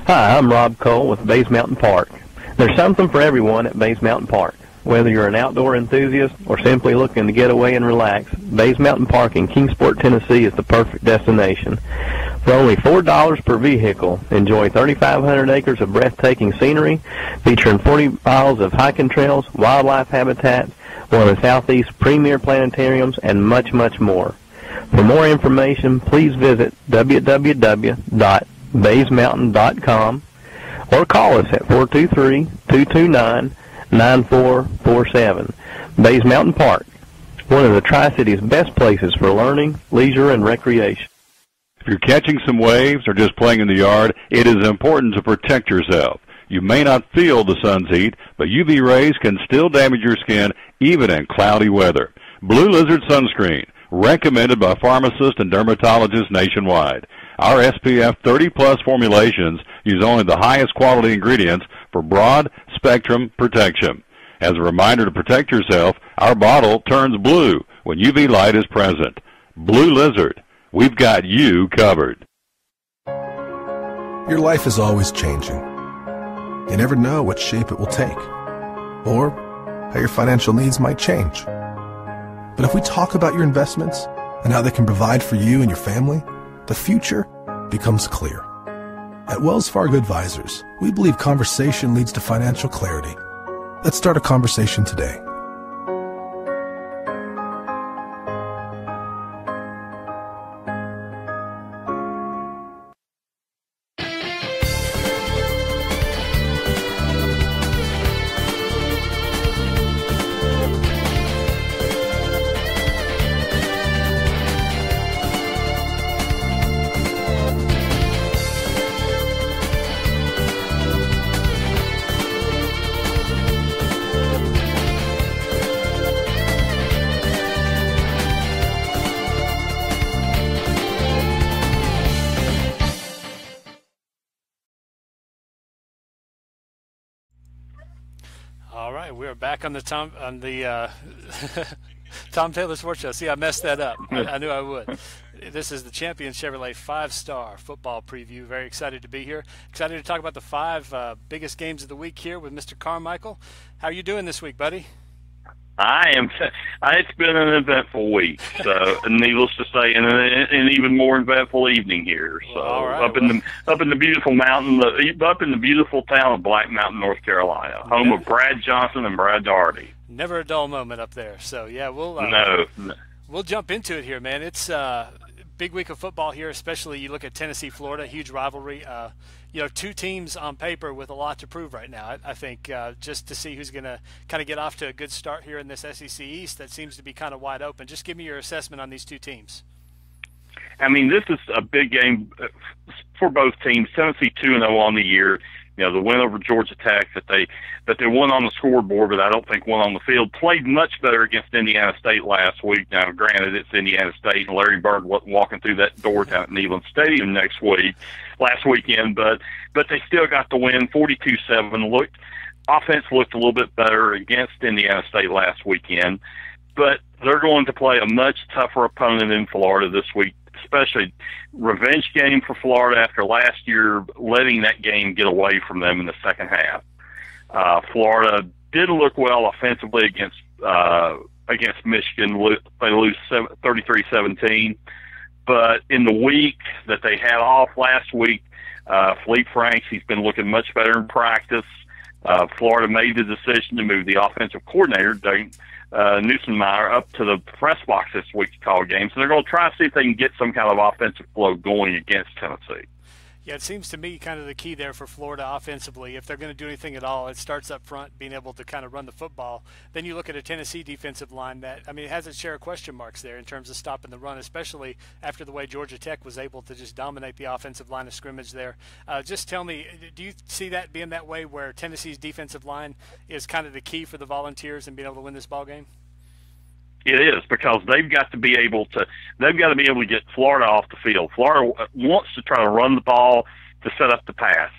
Hi, I'm Rob Cole with Bays Mountain Park. There's something for everyone at Bays Mountain Park. Whether you're an outdoor enthusiast or simply looking to get away and relax, Bays Mountain Park in Kingsport, Tennessee is the perfect destination. For only $4 per vehicle, enjoy 3,500 acres of breathtaking scenery, featuring 40 miles of hiking trails, wildlife habitat, one of the Southeast's premier planetariums, and much, much more. For more information, please visit www.baysmountain.com or call us at 423-229-9447. Bays Mountain Park, one of the Tri-City's best places for learning, leisure, and recreation. If you're catching some waves or just playing in the yard, it is important to protect yourself. You may not feel the sun's heat, but UV rays can still damage your skin even in cloudy weather. Blue Lizard Sunscreen, recommended by pharmacists and dermatologists nationwide. Our SPF 30-plus formulations use only the highest quality ingredients for broad spectrum protection. As a reminder to protect yourself, our bottle turns blue when UV light is present. Blue Lizard, we've got you covered. Your life is always changing. You never know what shape it will take, or how your financial needs might change. But if we talk about your investments and how they can provide for you and your family, the future becomes clear. At Wells Fargo Advisors, we believe conversation leads to financial clarity. Let's start a conversation today. All right, we are back on the Tom Taylor Sports Show. See, I messed that up. I knew I would. This is the Champion Chevrolet 5-Star Football Preview. Very excited to be here. Excited to talk about the 5 biggest games of the week here with Mr. Carmichael. How are you doing this week, buddy? I am. It's been an eventful week, so needless to say, and an even more eventful evening here. So up in the beautiful mountain, up in the beautiful town of Black Mountain, North Carolina, home of Brad Johnson and Brad Daugherty. Never a dull moment up there. So yeah, we'll jump into it here, man. It's big week of football here, especially you look at Tennessee, Florida, huge rivalry. 2 teams on paper with a lot to prove right now. I think just to see who's going to kind of get off to a good start here in this SEC East that seems to be kind of wide open. Just give me your assessment on these 2 teams. I mean, this is a big game for both teams. Tennessee 2-0 on the year. The win over Georgia Tech that they won on the scoreboard, but I don't think won on the field. Played much better against Indiana State last week. Now, granted, it's Indiana State, and Larry Bird wasn't walking through that door down at Neyland Stadium last weekend, but they still got the win, 42-7. Offense looked a little bit better against Indiana State last weekend, but they're going to play a much tougher opponent in Florida this week, especially revenge game for Florida after last year letting that game get away from them in the second half. Florida didn't look well offensively against Michigan. They lose 33-17. But in the week that they had off last week, Felipe Franks, he's been looking much better in practice. Florida made the decision to move the offensive coordinator, Newsonmeyer, up to the press box this week to call games. So they're going to try to see if they can get some kind of offensive flow going against Tennessee. Yeah, it seems to me kind of the key there for Florida offensively. If they're going to do anything at all, it starts up front, being able to kind of run the football. Then you look at a Tennessee defensive line that, it has its share of question marks there in terms of stopping the run, especially after the way Georgia Tech was able to just dominate the offensive line of scrimmage there. Just tell me, do you see that being that way where Tennessee's defensive line is kind of the key for the Volunteers and being able to win this ball game? It is, because they've got to be able to get Florida off the field. Florida wants to try to run the ball to set up the pass.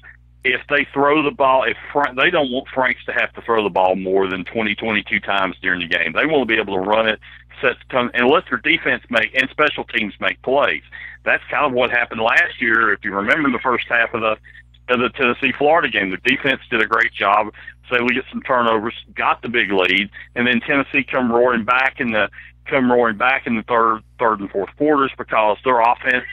If they throw the ball, they don't want Franks to have to throw the ball more than 20, 22 times during the game. They want to be able to run it, and let their defense and special teams make plays. That's kind of what happened last year. If you remember the first half of the Tennessee-Florida game, the defense did a great job. So we get some turnovers, got the big lead, and then Tennessee come roaring back in the third and fourth quarters because their offense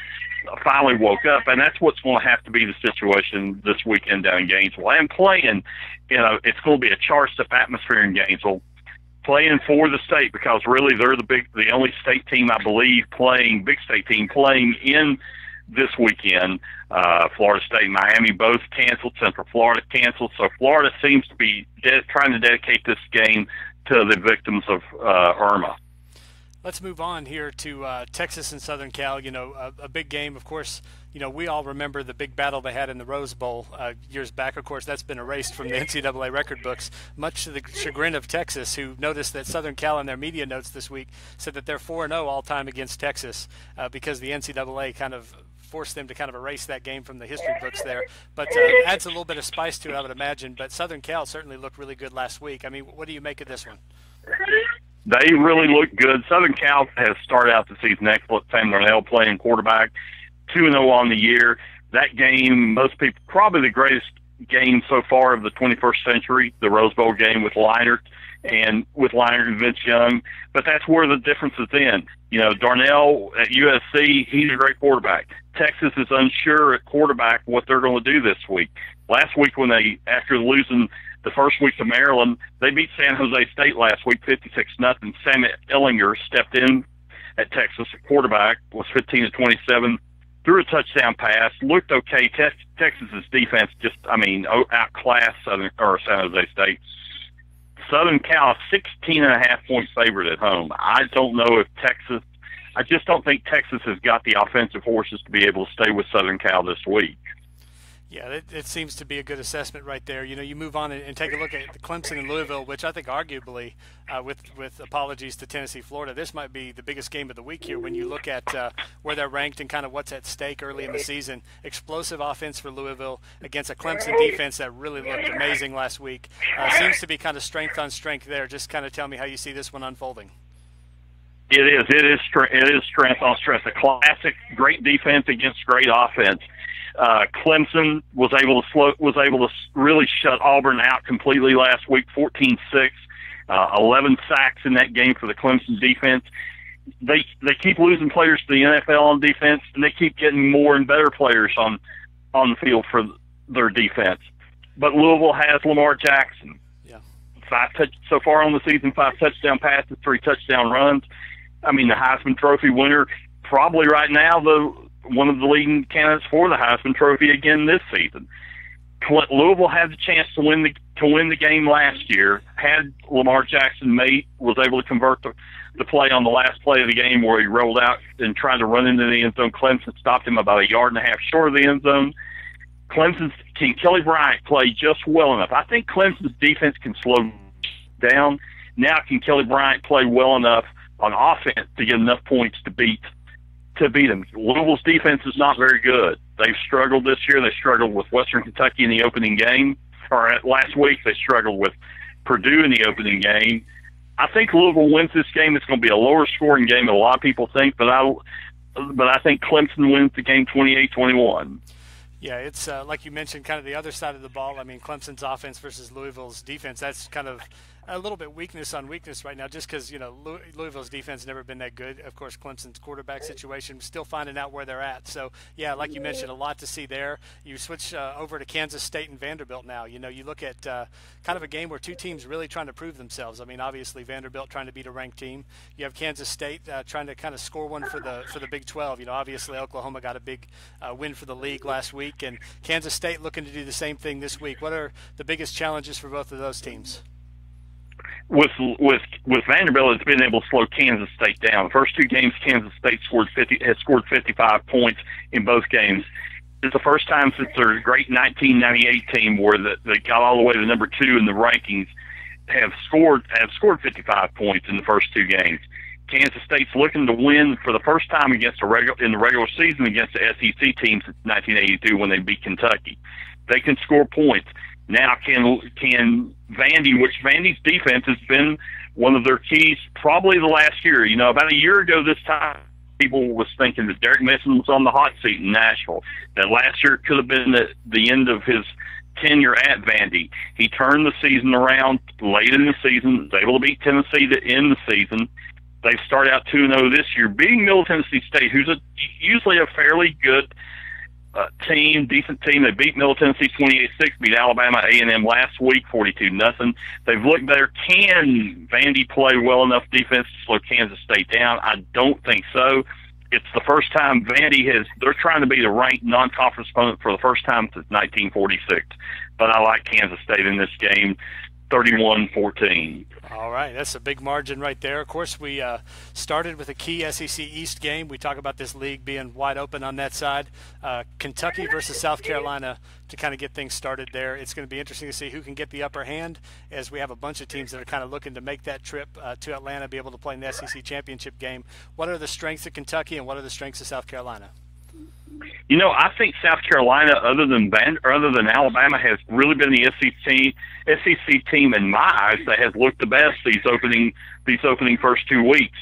finally woke up, and that's what's going to have to be the situation this weekend down in Gainesville. And playing, it's going to be a charged up atmosphere in Gainesville, playing for the state, because really they're the only state team, I believe, big state team playing in this weekend. Florida State and Miami both canceled. Central Florida canceled. So Florida seems to be trying to dedicate this game to the victims of Irma. Let's move on here to Texas and Southern Cal. A big game, of course. We all remember the big battle they had in the Rose Bowl years back. Of course, that's been erased from the NCAA record books, much to the chagrin of Texas, who noticed that Southern Cal in their media notes this week said that they're 4-0 all-time against Texas because the NCAA kind of forced them to kind of erase that game from the history books there. But adds a little bit of spice to it, I would imagine. But Southern Cal certainly looked really good last week. What do you make of this one? They really look good. Southern Cal has started out the season excellent. Sam Darnell playing quarterback, 2-0 on the year. That game, most people, probably the greatest game so far of the 21st century, the Rose Bowl game with Leinart and Vince Young. But that's where the difference is in. Darnell at USC, he's a great quarterback. Texas is unsure at quarterback what they're going to do this week. Last week, after losing the first week to Maryland, they beat San Jose State last week 56-0. Sam Ehlinger stepped in at Texas at quarterback, was 15-27, threw a touchdown pass, looked okay. Texas's defense just, outclassed San Jose State. Southern Cal, 16.5-point favorite at home. I just don't think Texas has got the offensive horses to be able to stay with Southern Cal this week. Yeah, it seems to be a good assessment right there. You move on and take a look at the Clemson and Louisville, which I think arguably, with apologies to Tennessee, Florida, this might be the biggest game of the week here when you look at where they're ranked and kind of what's at stake early in the season. Explosive offense for Louisville against a Clemson defense that really looked amazing last week. Seems to be kind of strength on strength there. Just kind of tell me how you see this one unfolding. It is strength on strength. A classic great defense against great offense. Clemson was able to really shut Auburn out completely last week, 14-6, 11 sacks in that game for the Clemson defense. They keep losing players to the NFL on defense, and they keep getting more and better players on the field for their defense. But Louisville has Lamar Jackson. Yeah. So far on the season, 5 touchdown passes, 3 touchdown runs. The Heisman Trophy winner, probably right now one of the leading candidates for the Heisman Trophy again this season. Louisville had the chance to win the game last year. Had Lamar Jackson was able to convert the play on the last play of the game where he rolled out and tried to run into the end zone. Clemson stopped him about 1.5 yards short of the end zone. Can Kelly Bryant play just well enough? I think Clemson's defense can slow down. Now, can Kelly Bryant play well enough on offense to get enough points to beat them? Louisville's defense is not very good. They've struggled this year. They struggled with Western Kentucky in the opening game, or last week they struggled with Purdue in the opening game. I think Louisville wins this game. It's going to be a lower scoring game than a lot of people think, but I think Clemson wins the game 28-21. Yeah, it's like you mentioned, kind of the other side of the ball. I mean, Clemson's offense versus Louisville's defense, that's kind of a little bit weakness on weakness right now, just because, Louisville's defense has never been that good. Of course, Clemson's quarterback situation, still finding out where they're at. So, yeah, like you mentioned, a lot to see there. You switch over to Kansas State and Vanderbilt now. You look at kind of a game where two teams really trying to prove themselves. I mean, obviously, Vanderbilt trying to beat a ranked team. You have Kansas State trying to kind of score one for the Big 12. Obviously, Oklahoma got a big win for the league last week, and Kansas State looking to do the same thing this week. What are the biggest challenges for both of those teams? With Vanderbilt, it's been able to slow Kansas State down. The first two games, Kansas State has scored 55 points in both games. It's the first time since their great 1998 team, where they got all the way to number 2 in the rankings, have scored 55 points in the first two games. Kansas State's looking to win for the first time in the regular season against the SEC team since 1982 when they beat Kentucky. They can score points. Now, can Vandy, which Vandy's defense has been one of their keys probably the last year. About a year ago this time, people was thinking that Derek Mason was on the hot seat in Nashville, that last year could have been the end of his tenure at Vandy. He turned the season around late in the season, was able to beat Tennessee to end the season. They start out 2-0 this year, beating Middle Tennessee State, who's usually a fairly good decent team. They beat Middle Tennessee 28-6, beat Alabama A&M last week 42-0. They've looked better. Can Vandy play well enough defense to slow Kansas State down? I don't think so. It's the first time they're trying to be the ranked non-conference opponent for the first time since 1946. But I like Kansas State in this game, 31-14. All right, that's a big margin right there. Of course, we started with a key SEC East game. We talk about this league being wide open on that side. Kentucky versus South Carolina to kind of get things started there. It's going to be interesting to see who can get the upper hand, as we have a bunch of teams that are kind of looking to make that trip to Atlanta, be able to play in the SEC championship game. What are the strengths of Kentucky and what are the strengths of South Carolina? I think South Carolina, other than Alabama, has really been the SEC team in my eyes that has looked the best these opening first 2 weeks.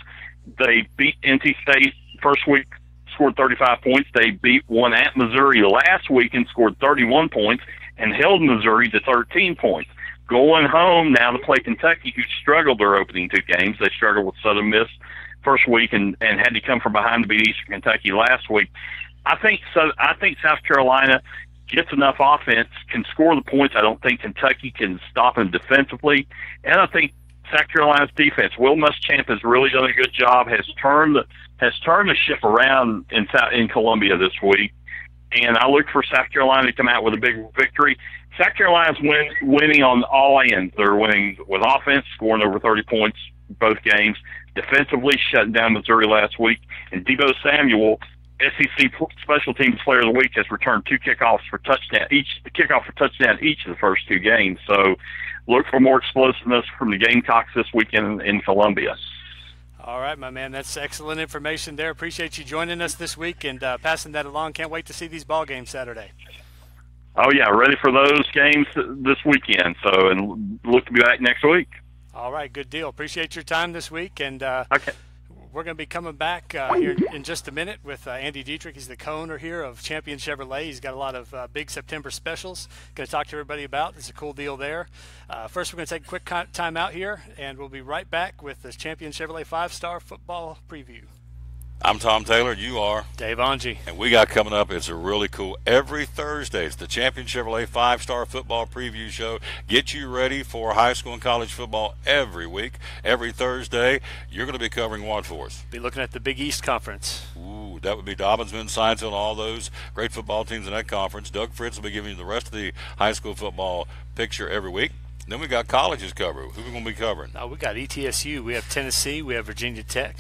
They beat NC State first week, scored 35 points. They won at Missouri last week and scored 31 points and held Missouri to 13 points. Going home now to play Kentucky, who struggled their opening two games. They struggled with Southern Miss first week and had to come from behind to beat Eastern Kentucky last week. I think South Carolina gets enough offense, can score the points. I don't think Kentucky can stop them defensively. And I think South Carolina's defense, Will Muschamp has really done a good job, has turned the ship around in Columbia this week. And I look for South Carolina to come out with a big victory. South Carolina's winning on all ends. They're winning with offense, scoring over 30 points both games, defensively shutting down Missouri last week. And Deebo Samuel, SEC Special Teams Player of the Week, has returned two kickoff for touchdown each of the first two games. So look for more explosiveness from the Gamecocks this weekend in Columbia. All right, my man. That's excellent information there. Appreciate you joining us this week and passing that along. Can't wait to see these ball games Saturday. Oh, yeah, ready for those games this weekend. So, and look to be back next week. All right, good deal. Appreciate your time this week. And okay. We're going to be coming back here in just a minute with Andy Dietrich. He's the co-owner here of Champion Chevrolet. He's got a lot of big September specials going to talk to everybody about. It's a cool deal there. First, we're going to take a quick time out here, and we'll be right back with the Champion Chevrolet 5-Star Football Preview. I'm Tom Taylor. You are Dave Angie. And we got coming up, it's a really cool, every Thursday, it's the Champion Chevrolet 5-Star Football Preview Show. Get you ready for high school and college football every week. Every Thursday, you're going to be covering what for us? Be looking at the Big East Conference. Ooh, that would be Dobbinsville, Sciencefield, all those great football teams in that conference. Doug Fritz will be giving you the rest of the high school football picture every week. Then we got colleges covered. Who are we going to be covering? We got ETSU. We have Tennessee. We have Virginia Tech.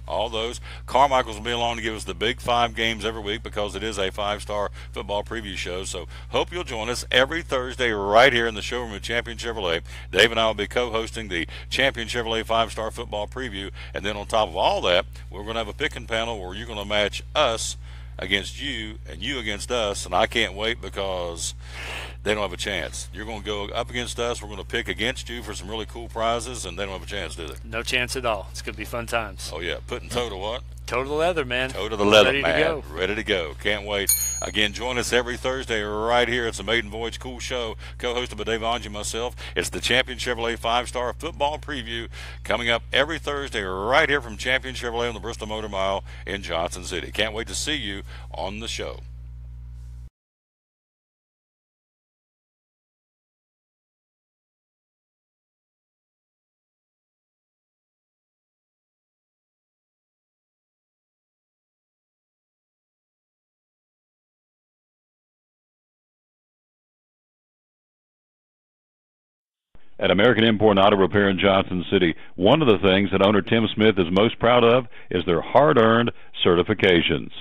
All those. Carmichael's will be along to give us the big 5 games every week because it is a 5-star football preview show. So hope you'll join us every Thursday right here in the showroom at Champion Chevrolet. Dave and I will be co-hosting the Champion Chevrolet 5-star football preview. And then on top of all that, we're going to have a picking panel where you're going to match us against you and you against us, and I can't wait because they don't have a chance. You're going to go up against us. We're going to pick against you for some really cool prizes, and they don't have a chance, do they? No chance at all. It's going to be fun times. Oh, yeah. Putting toe to what? Toe to the leather, man. Toe to the leather, Ready man. to go. Ready to go. Can't wait. Again, join us every Thursday right here. It's a Maiden Voyage Cool Show, co-hosted by Dave Angie and myself. It's the Champion Chevrolet 5-star football preview coming up every Thursday right here from Champion Chevrolet on the Bristol Motor Mile in Johnson City. Can't wait to see you on the show. At American Import and Auto Repair in Johnson City, one of the things that owner Tim Smith is most proud of is their hard-earned certifications.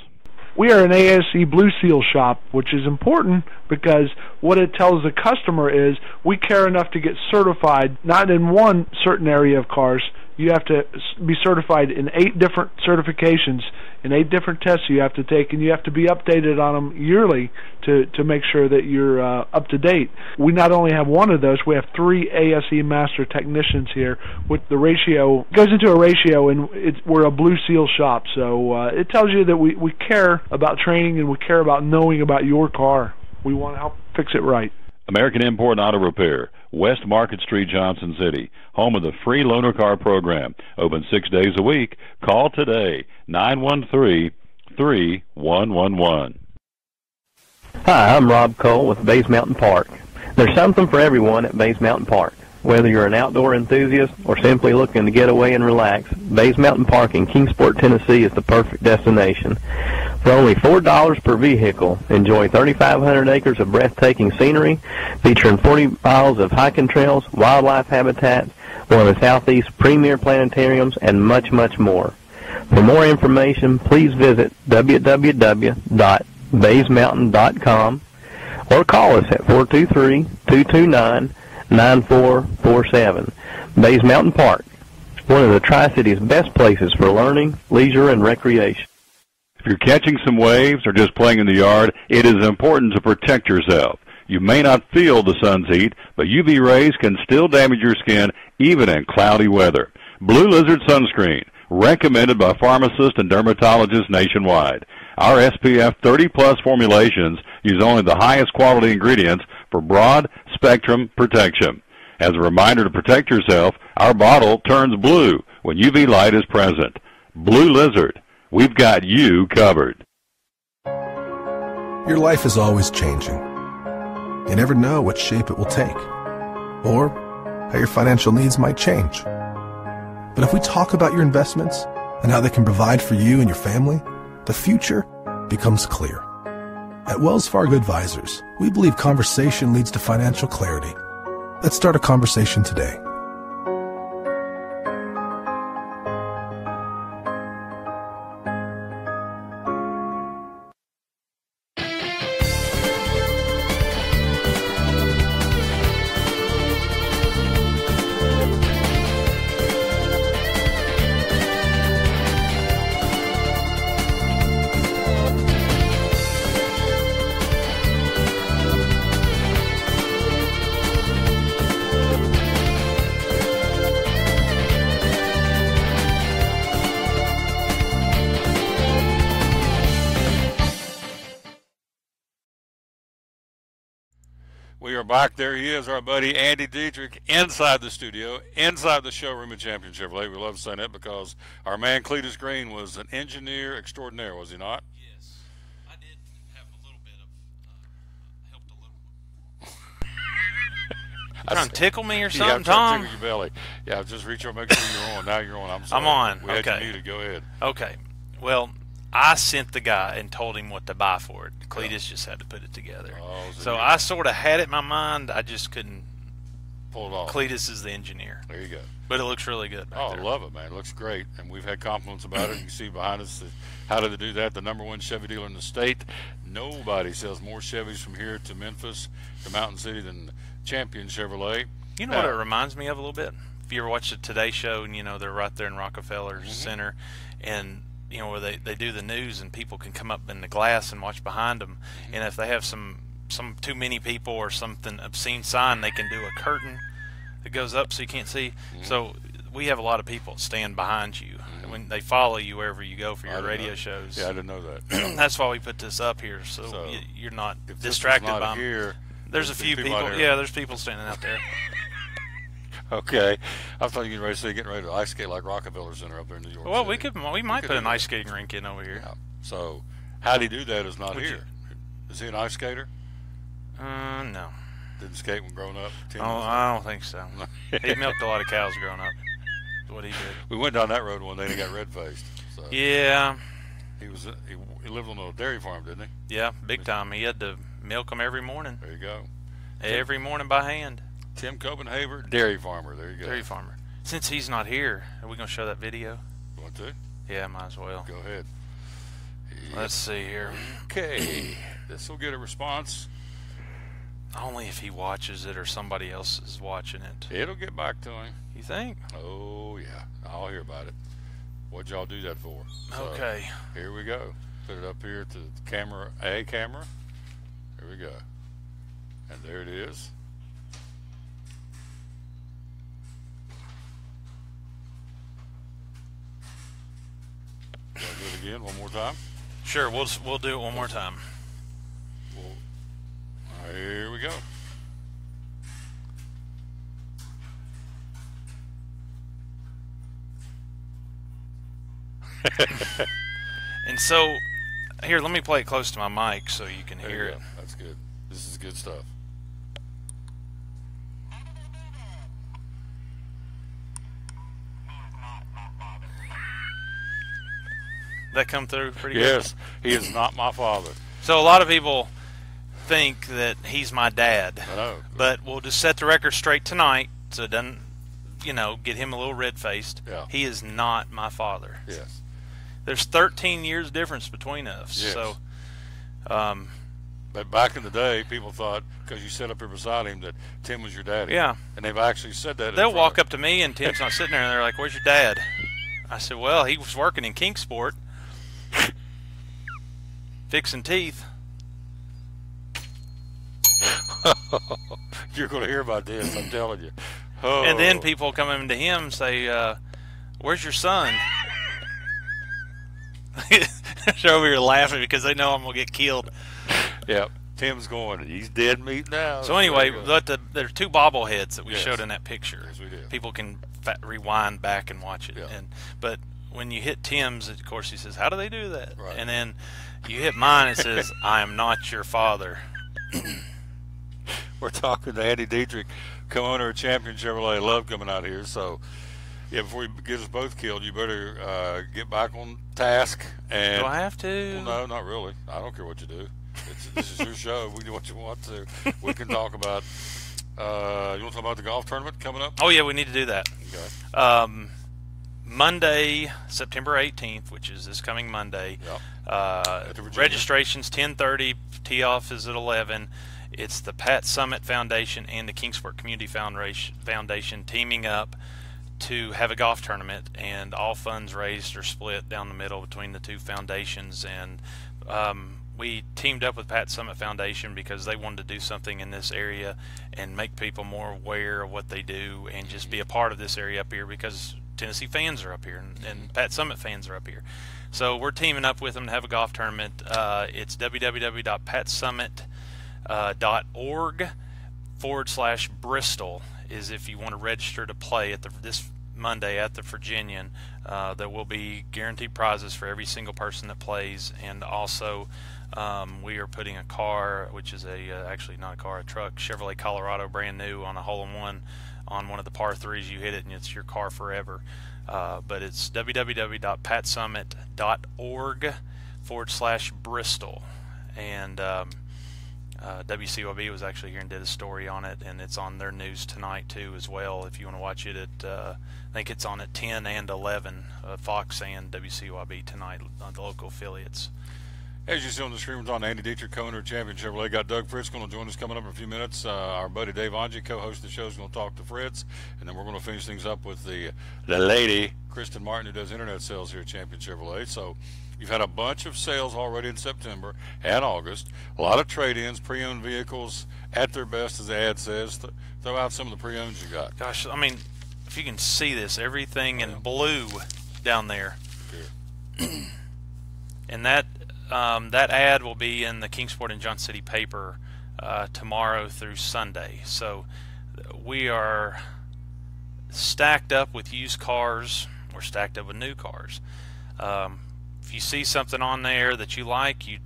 We are an ASE Blue Seal shop, which is important because what it tells the customer is we care enough to get certified, not in one certain area of cars. You have to be certified in 8 different certifications, in 8 different tests you have to take, and you have to be updated on them yearly to make sure that you're up to date. We not only have one of those, we have 3 ASE Master Technicians here. With the ratio, it goes into a ratio, and we're a Blue Seal shop, so it tells you that we care about training and we care about knowing about your car. We want to help fix it right. American Import and Auto Repair, West Market Street, Johnson City, home of the free loaner car program. Open 6 days a week. Call today, 913-3111. Hi, I'm Rob Cole with Bays Mountain Park. There's something for everyone at Bays Mountain Park. Whether you're an outdoor enthusiast or simply looking to get away and relax, Bays Mountain Park in Kingsport, Tennessee is the perfect destination. For only $4 per vehicle, enjoy 3,500 acres of breathtaking scenery, featuring 40 miles of hiking trails, wildlife habitat, one of the Southeast's premier planetariums, and much, much more. For more information, please visit www.baysmountain.com or call us at 423-229-9447. Bays Mountain Park, one of the Tri-City's best places for learning, leisure, and recreation. If you're catching some waves or just playing in the yard, it is important to protect yourself. You may not feel the sun's heat, but UV rays can still damage your skin even in cloudy weather. Blue Lizard Sunscreen, recommended by pharmacists and dermatologists nationwide. Our SPF 30-plus formulations use only the highest quality ingredients for broad spectrum protection. As a reminder to protect yourself, our bottle turns blue when UV light is present. Blue Lizard, we've got you covered. Your life is always changing. You never know what shape it will take, or how your financial needs might change. But if we talk about your investments and how they can provide for you and your family, the future becomes clear. At Wells Fargo Advisors, we believe conversation leads to financial clarity. Let's start a conversation today. We are back. There he is, our buddy Andy Dietrich, inside the studio, inside the showroom at Champion Chevrolet. We love saying that because our man Cletus Green was an engineer extraordinaire, was he not? Yes. I did have a little bit of, helped a little. You trying to tickle me or something, Tom? Tickle your belly. Yeah, just reach over, make sure you're on. Now you're on. I'm sorry. I'm on. We had you muted. Go ahead. Okay. Well, I sent the guy and told him what to buy for it. Cletus just had to put it together. So I sort of had it in my mind. I just couldn't pull it off. Cletus is the engineer. There you go. But it looks really good back there. I love it, man. It looks great. And we've had compliments about it. You can see behind us how did they do that? The #1 Chevy dealer in the state. Nobody sells more Chevys from here to Memphis to Mountain City than Champion Chevrolet. You know what it reminds me of a little bit? If you ever watch the Today Show, and they're right there in Rockefeller Center, and where they do the news, and people can come up in the glass and watch behind them, and if they have some too many people or something obscene sign, they can do a curtain that goes up so you can't see. So we have a lot of people that stand behind you when they follow you wherever you go for your radio shows. Yeah, I didn't know that. That's why we put this up here, so you're not distracted by them. Here, there's a few people. Yeah, there's people standing out there. Okay, I thought you were getting ready to ice skate like Rockefeller Center up there in New York. Well, we might put an ice skating rink in over here. Yeah. So, how he do that is not here. Is he an ice skater? No. Didn't skate when growing up? I don't think so. He milked a lot of cows growing up. That's what he did. We went down that road one day and he got red-faced. So. Yeah. He lived on a dairy farm, didn't he? Yeah, big time. He had to milk them every morning. There you go. Every morning by hand. Tim Copenhaver, dairy farmer. There you go. Dairy farmer. Since he's not here, are we going to show that video? You want to? Yeah, might as well. Go ahead. Let's see here. Okay. This will get a response. Only if he watches it or somebody else is watching it. It'll get back to him. You think? Oh, yeah. I'll hear about it. What'd y'all do that for? So, okay. Here we go. Put it up here to the camera. Here we go. And there it is. Do it again one more time? Sure, we'll do it one more time. Here we go. And so, here, let me play it close to my mic so you can hear it. That's good. This is good stuff. That come through pretty good? Yes, he is not my father. So a lot of people think that he's my dad. I know. But we'll just set the record straight tonight so it doesn't, get him a little red-faced. Yeah. He is not my father. Yes. There's 13 years difference between us. Yes. So, but back in the day, people thought, because you sat up here beside him, that Tim was your daddy. Yeah. And they've actually said that. They'll walk up to me and Tim's not sitting there and they're like, "Where's your dad?" I said, "Well, he was working in Kingsport, fixing teeth." You're going to hear about this, I'm telling you. Oh. And then people come into him and say, "Where's your son?" They're over here laughing because they know I'm going to get killed. Yep. Tim's going, he's dead meat now. So anyway, there are two bobbleheads that we showed in that picture. Yes, we did. People can rewind back and watch it. Yeah. But when you hit Tim's, of course, he says, "How do they do that?" Right. And then you hit mine, it says, "I am not your father." We're talking to Andy Dietrich, co-owner of Champion Chevrolet. Love coming out here. So, yeah, before you get us both killed, you better get back on task. And do I have to? Well, no, not really. I don't care what you do. This is your show. We do what you want to. We can talk about. You want to talk about the golf tournament coming up? Oh yeah, we need to do that. Okay. Monday, September 18th, which is this coming Monday. Yep. Registration's 10:30. Tee off is at 11. It's the Pat Summitt Foundation and the Kingsport Community Foundation teaming up to have a golf tournament, and all funds raised are split down the middle between the two foundations. And we teamed up with Pat Summitt Foundation because they wanted to do something in this area and make people more aware of what they do and just be a part of this area up here, because Tennessee fans are up here and Pat Summitt fans are up here. So we're teaming up with them to have a golf tournament. It's www.patsummit.org/Bristol is if you want to register to play at this Monday at the Virginian. There will be guaranteed prizes for every single person that plays, and also we are putting a car, which is actually not a car, a truck, Chevrolet Colorado, brand new, on a hole-in-one on one of the par 3s. You hit it and it's your car forever. But it's www.patsummit.org/Bristol. And WCYB was actually here and did a story on it, and it's on their news tonight too as well. If you want to watch it at, I think it's on at 10 and 11, Fox and WCYB tonight on the local affiliates. As you see on the screen, we're talking to Andy Dietrich, co-owner of Champion Chevrolet. Got Doug Fritz going to join us coming up in a few minutes. Our buddy Dave Angie, co-host of the show, is going to talk to Fritz, and then we're going to finish things up with the lady, Kristen Martin, who does internet sales here at Champion Chevrolet. So you've had a bunch of sales already in September and August. A lot of trade-ins, pre-owned vehicles at their best, as the ad says. Throw out some of the pre-owns you got. Gosh, I mean, if you can see this, everything in blue down there. And that ad will be in the Kingsport and Johnson City paper tomorrow through Sunday. So we are stacked up with used cars. We're stacked up with new cars. If you see something on there that you like, you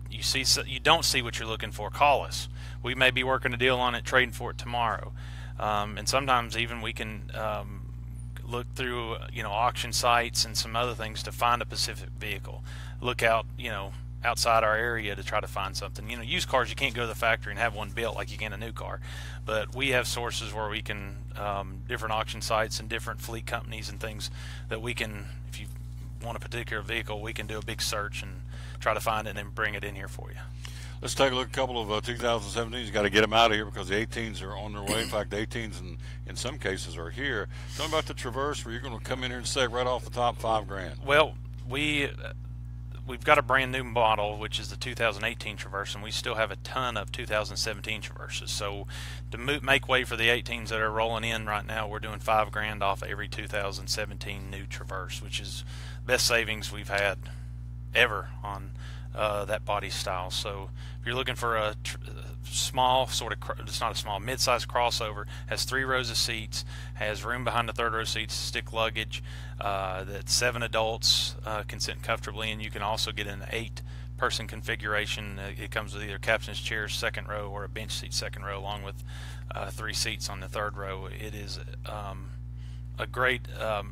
don't see what you're looking for, call us. We may be working a deal on it, trading for it tomorrow. And sometimes even we can look through auction sites and some other things to find a specific vehicle. Look out, outside our area to try to find something. Used cars, you can't go to the factory and have one built like you can a new car, but we have sources where we can, different auction sites and different fleet companies and things that we can, if you want a particular vehicle, we can do a big search and try to find it and then bring it in here for you. Let's take a look at a couple of 2017s. You got to get them out of here because the 18s are on their way. In fact, the 18s in some cases are here. Tell me about the Traverse, where you're going to come in here and say right off the top $5,000. Well, we've got a brand new model, which is the 2018 Traverse, and we still have a ton of 2017 Traverses. So to make way for the 18s that are rolling in right now, we're doing $5,000 off every 2017 new Traverse, which is best savings we've had ever on that body style. So if you're looking for a small, it's not a small, mid-size crossover, has 3 rows of seats, has room behind the third row seats, stick luggage, that 7 adults can sit comfortably, and you can also get an 8-person configuration. It comes with either captain's chair second row or a bench seat second row, along with 3 seats on the third row. It is a great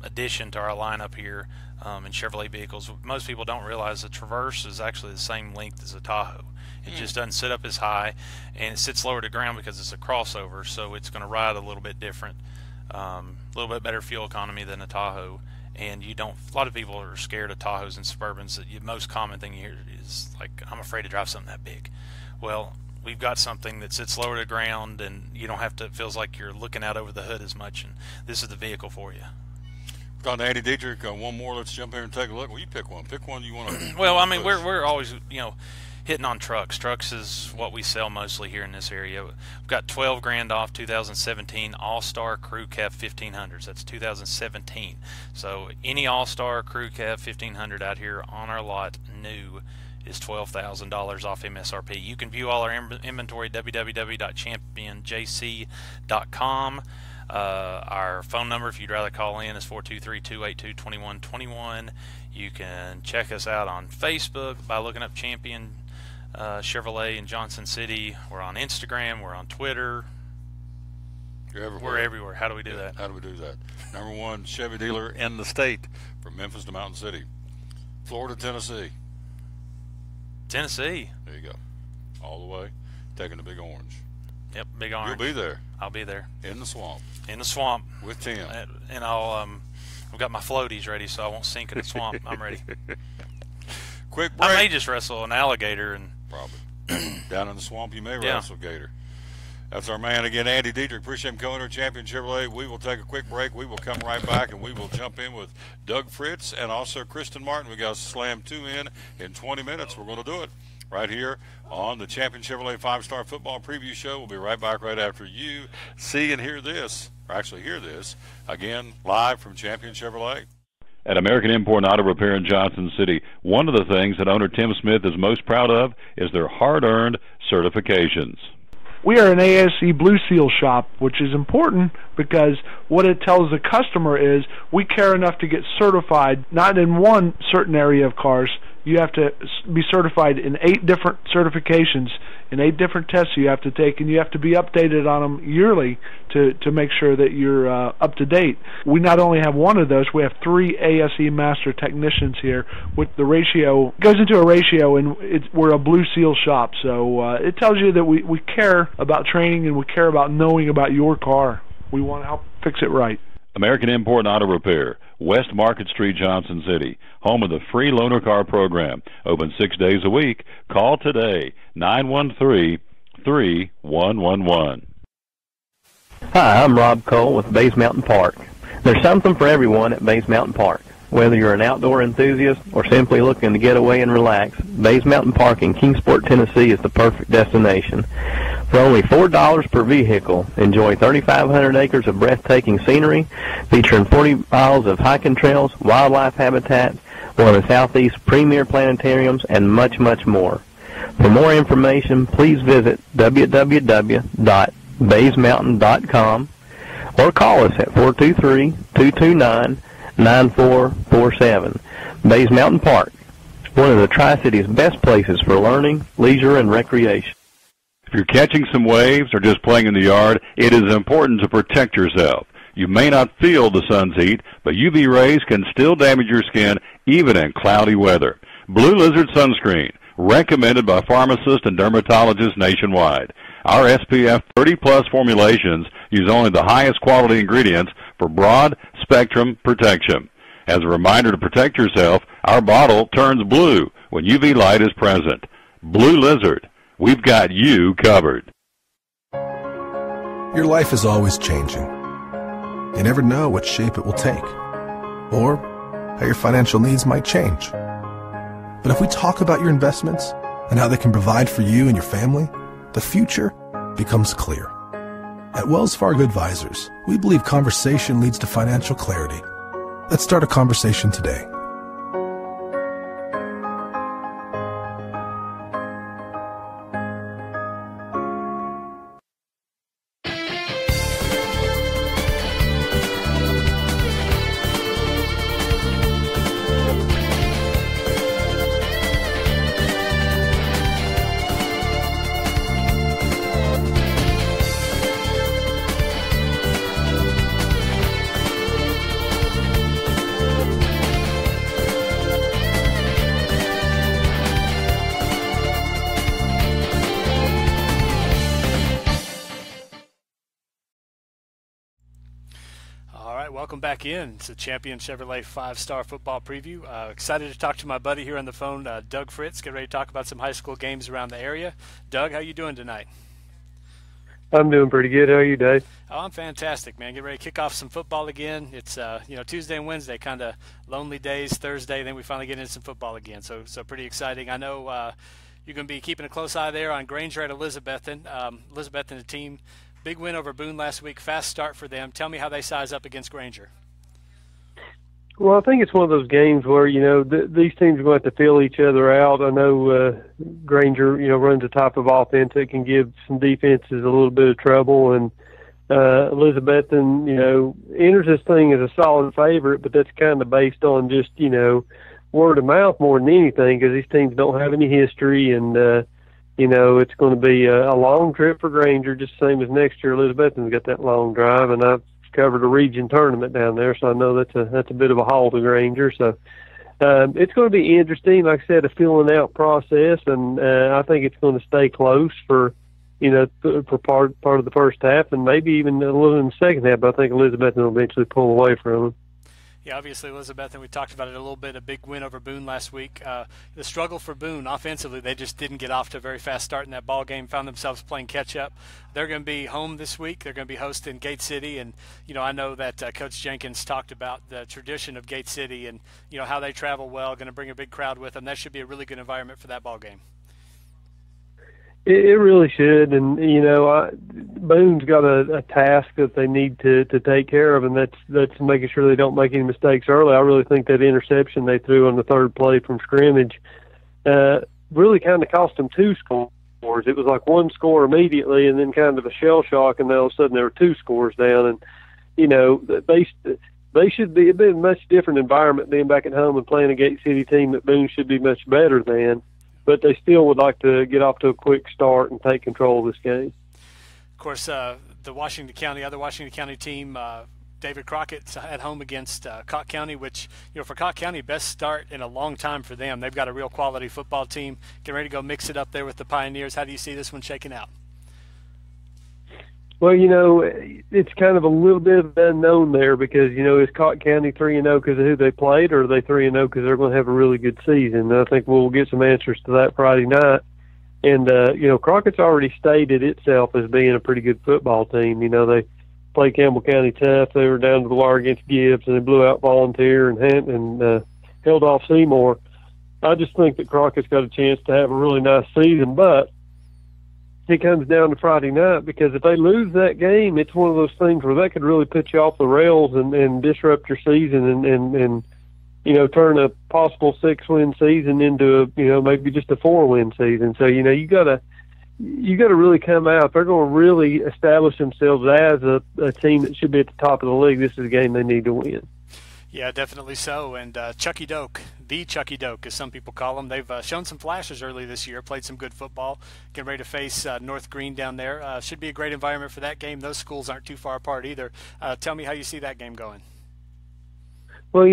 addition to our lineup here in Chevrolet vehicles. Most people don't realize the Traverse is actually the same length as a Tahoe. It just doesn't sit up as high, and it sits lower to ground because it's a crossover, so it's going to ride a little bit different, a little bit better fuel economy than a Tahoe. And a lot of people are scared of Tahoes and Suburbans. The most common thing you hear is like, I'm afraid to drive something that big. Well, we've got something that sits lower to ground, and you don't have to, it feels like you're looking out over the hood as much, and this is the vehicle for you. We've got Andy Dietrich, one more. Let's jump here and take a look. Well, you pick one. Pick one you want to. Well, I mean, we're always, hitting on trucks. Trucks is what we sell mostly here in this area. We've got $12,000 off 2017 All-Star Crew Cab 1500s. That's 2017. So any All-Star Crew Cab 1500 out here on our lot new is $12,000 off MSRP. You can view all our inventory at www.championjc.com. Our phone number, if you'd rather call in, is 423-282-2121. You can check us out on Facebook by looking up Champion Chevrolet in Johnson City. We're on Instagram. We're on Twitter. You're everywhere. We're everywhere. How do we do that? How do we do that? #1 Chevy dealer in the state, from Memphis to Mountain City. Florida, Tennessee. Tennessee. There you go. All the way. Taking the Big Orange. Yep, Big Orange. You'll be there. I'll be there. In the swamp. In the swamp. With Tim. And I've got my floaties ready, so I won't sink in the swamp. I'm ready. Quick break. I may just wrestle an alligator and probably down in the swamp. You may wrestle a gator. That's our man again, Andy Dietrich. Appreciate him, co-owner of Champion Chevrolet. We will take a quick break. We will come right back, and we will jump in with Doug Fritz and also Kristen Martin. We got to slam 2 in 20 minutes. We're going to do it right here on the Champion Chevrolet 5-Star Football Preview Show. We'll be right back right after you see and hear this, or actually hear this, again, live from Champion Chevrolet. At American Import Auto Repair in Johnson City, one of the things that owner Tim Smith is most proud of is their hard-earned certifications. We are an ASE Blue Seal shop, which is important because what it tells the customer is we care enough to get certified, not in one certain area of cars, You have to be certified in 8 different certifications, in 8 different tests you have to take, and you have to be updated on them yearly to make sure that you're up to date. We not only have one of those, we have 3 ASE Master Technicians here. With the ratio, goes into a ratio, and we're a Blue Seal shop, so it tells you that we care about training and we care about knowing about your car. We want to help fix it right. American Import and Auto Repair, West Market Street, Johnson City, home of the free loaner car program. Open 6 days a week. Call today, 913-3111. Hi, I'm Rob Cole with Bays Mountain Park. There's something for everyone at Bays Mountain Park. Whether you're an outdoor enthusiast or simply looking to get away and relax, Bays Mountain Park in Kingsport, Tennessee is the perfect destination. For only $4 per vehicle, enjoy 3,500 acres of breathtaking scenery, featuring 40 miles of hiking trails, wildlife habitat, one of the Southeast's premier planetariums, and much, much more. For more information, please visit www.baysmountain.com or call us at 423-229-9447. Bays Mountain Park, one of the Tri-City's best places for learning, leisure, and recreation. If you're catching some waves or just playing in the yard, it is important to protect yourself. You may not feel the sun's heat, but UV rays can still damage your skin even in cloudy weather. Blue Lizard Sunscreen, recommended by pharmacists and dermatologists nationwide. Our SPF 30-plus formulations use only the highest quality ingredients for broad spectrum protection. As a reminder to protect yourself, our bottle turns blue when UV light is present. Blue Lizard, we've got you covered. Your life is always changing. You never know what shape it will take, or how your financial needs might change. But if we talk about your investments and how they can provide for you and your family, the future becomes clear. At Wells Fargo Advisors, we believe conversation leads to financial clarity. Let's start a conversation today. Welcome back in. It's a Champion Chevrolet 5-Star Football Preview. Excited to talk to my buddy here on the phone, Doug Fritz. Get ready to talk about some high school games around the area. Doug, how you doing tonight? I'm doing pretty good. How are you, Dave? Oh, I'm fantastic, man. Get ready to kick off some football again. It's Tuesday and Wednesday, kind of lonely days. Thursday, then we finally get into some football again. So pretty exciting. I know you're going to be keeping a close eye there on Granger at Elizabethton. Elizabethton, the team. Big win over Boone last week. Fast start for them. Tell me how they size up against Granger. Well, I think it's one of those games where, these teams are going to have to feel each other out. I know Granger, runs a type of offense that can give some defenses a little bit of trouble. And Elizabethton, enters this thing as a solid favorite, but that's kind of based on just, word of mouth more than anything because these teams don't have any history. And, it's going to be a long trip for Granger, just the same as next year. Elizabethton's got that long drive, and I've covered a region tournament down there, so I know that's a bit of a haul to Granger. So it's going to be interesting. Like I said, a filling out process, and I think it's going to stay close for for part of the first half, and maybe even a little in the second half. But I think Elizabethton will eventually pull away from them. Yeah, obviously Elizabethton, we talked about it a little bit, a big win over Boone last week. The struggle for Boone, offensively, they just didn't get off to a very fast start in that ball game, found themselves playing catch-up. They're going to be home this week. They're going to be hosting Gate City, and, I know that Coach Jenkins talked about the tradition of Gate City and, how they travel well, going to bring a big crowd with them. That should be a really good environment for that ball game. It really should, and Boone's got a task that they need to take care of, and that's making sure they don't make any mistakes early. I really think that interception they threw on the third play from scrimmage really kind of cost them 2 scores. It was like 1 score immediately, and then kind of a shell shock, and then all of a sudden there were 2 scores down. And they should be. It'd been a much different environment being back at home and playing a Gate City team that Boone should be much better than. But they still would like to get off to a quick start and take control of this game. Of course, the other Washington County team, David Crockett's at home against Cocke County, which, for Cocke County, best start in a long time for them. They've got a real quality football team. Getting ready to go mix it up there with the Pioneers. How do you see this one shaking out? Well, it's kind of a little bit of unknown there because, is Cocke County 3-0 because of who they played, or are they 3-0 because they're going to have a really good season? And I think we'll get some answers to that Friday night. And, Crockett's already stated itself as being a pretty good football team. They played Campbell County tough. They were down to the wire against Gibbs, and they blew out Volunteer and held off Seymour. I just think that Crockett's got a chance to have a really nice season, but it comes down to Friday night because if they lose that game, it's one of those things where that could really put you off the rails and disrupt your season and turn a possible 6-win season into maybe just a 4-win season. So you got to really come out. They're going to really establish themselves as a team that should be at the top of the league. This is a game they need to win. Yeah, definitely so. And Chucky Doak, the Chucky Doak, as some people call him, they've shown some flashes early this year, played some good football, getting ready to face North Green down there. Should be a great environment for that game. Those schools aren't too far apart either. Tell me how you see that game going. Well,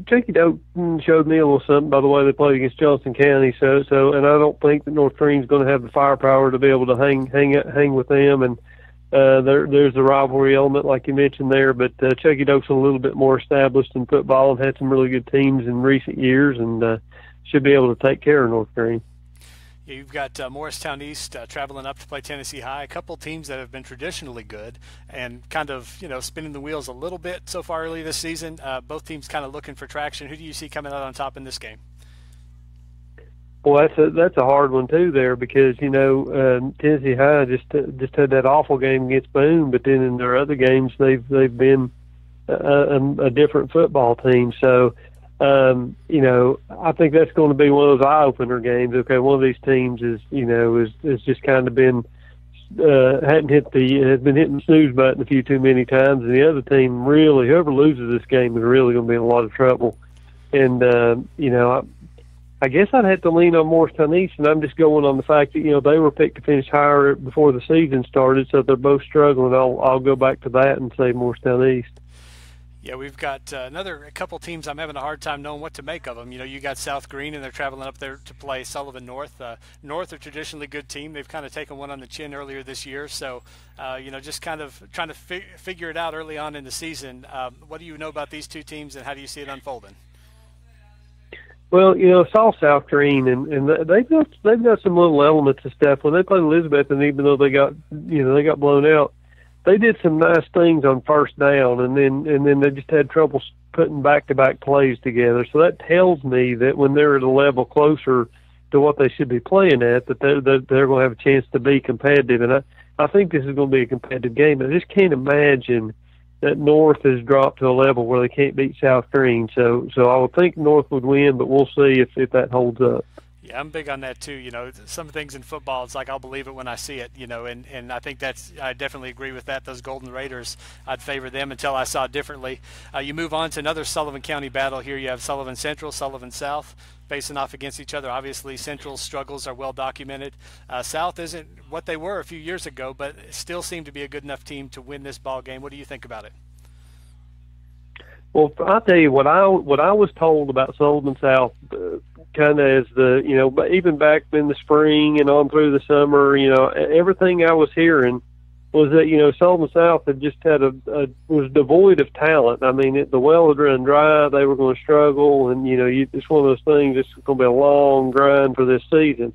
Chucky Doak showed me a little something by the way they played against Johnson County. So, and I don't think that North Green's going to have the firepower to be able to hang with them. And there's a rivalry element, like you mentioned there. But Chucky Doak's a little bit more established in football and had some really good teams in recent years, and should be able to take care of North Green. Yeah, you've got Morristown East traveling up to play Tennessee High, a couple teams that have been traditionally good and kind of, spinning the wheels a little bit so far early this season. Both teams kind of looking for traction. Who do you see coming out on top in this game? Well, that's a hard one too there because Tennessee High just had that awful game against Boone, but then in their other games they've been a different football team. So. I think that's going to be one of those eye-opener games. Okay, one of these teams is just kind of been has been hitting the snooze button a few too many times, and the other team really, whoever loses this game is really going to be in a lot of trouble. And I guess I'd have to lean on Morristown East, and I'm just going on the fact that they were picked to finish higher before the season started, so they're both struggling. I'll go back to that and say Morristown East. Yeah, we've got a couple teams I'm having a hard time knowing what to make of them. You got South Green, and they're traveling up there to play Sullivan North. North are traditionally a good team. They've kind of taken one on the chin earlier this year. So, just kind of trying to figure it out early on in the season. What do you know about these two teams, and how do you see it unfolding? Well, I saw South Green, and they've got some little elements of stuff. When they played Elizabeth, and even though they got blown out, they did some nice things on first down, and then they just had trouble putting back-to-back plays together. So that tells me that when they're at a level closer to what they should be playing at, that they're going to have a chance to be competitive. And I think this is going to be a competitive game. I just can't imagine that North has dropped to a level where they can't beat South Green. So I would think North would win, but we'll see if that holds up. Yeah, I'm big on that too. Some things in football, it's like I'll believe it when I see it. And I think I definitely agree with that. Those Golden Raiders, I'd favor them until I saw differently. You move on to another Sullivan County battle here. You have Sullivan Central, Sullivan South facing off against each other. Obviously, Central's struggles are well documented. South isn't what they were a few years ago, but still seem to be a good enough team to win this ball game. What do you think about it? Well, I'll tell you what I was told about Sullivan South. Kind of as but even back in the spring and on through the summer, everything I was hearing was that, Sullivan South had just had was devoid of talent. I mean, the well had run dry. They were going to struggle, and, it's one of those things. It's going to be a long grind for this season.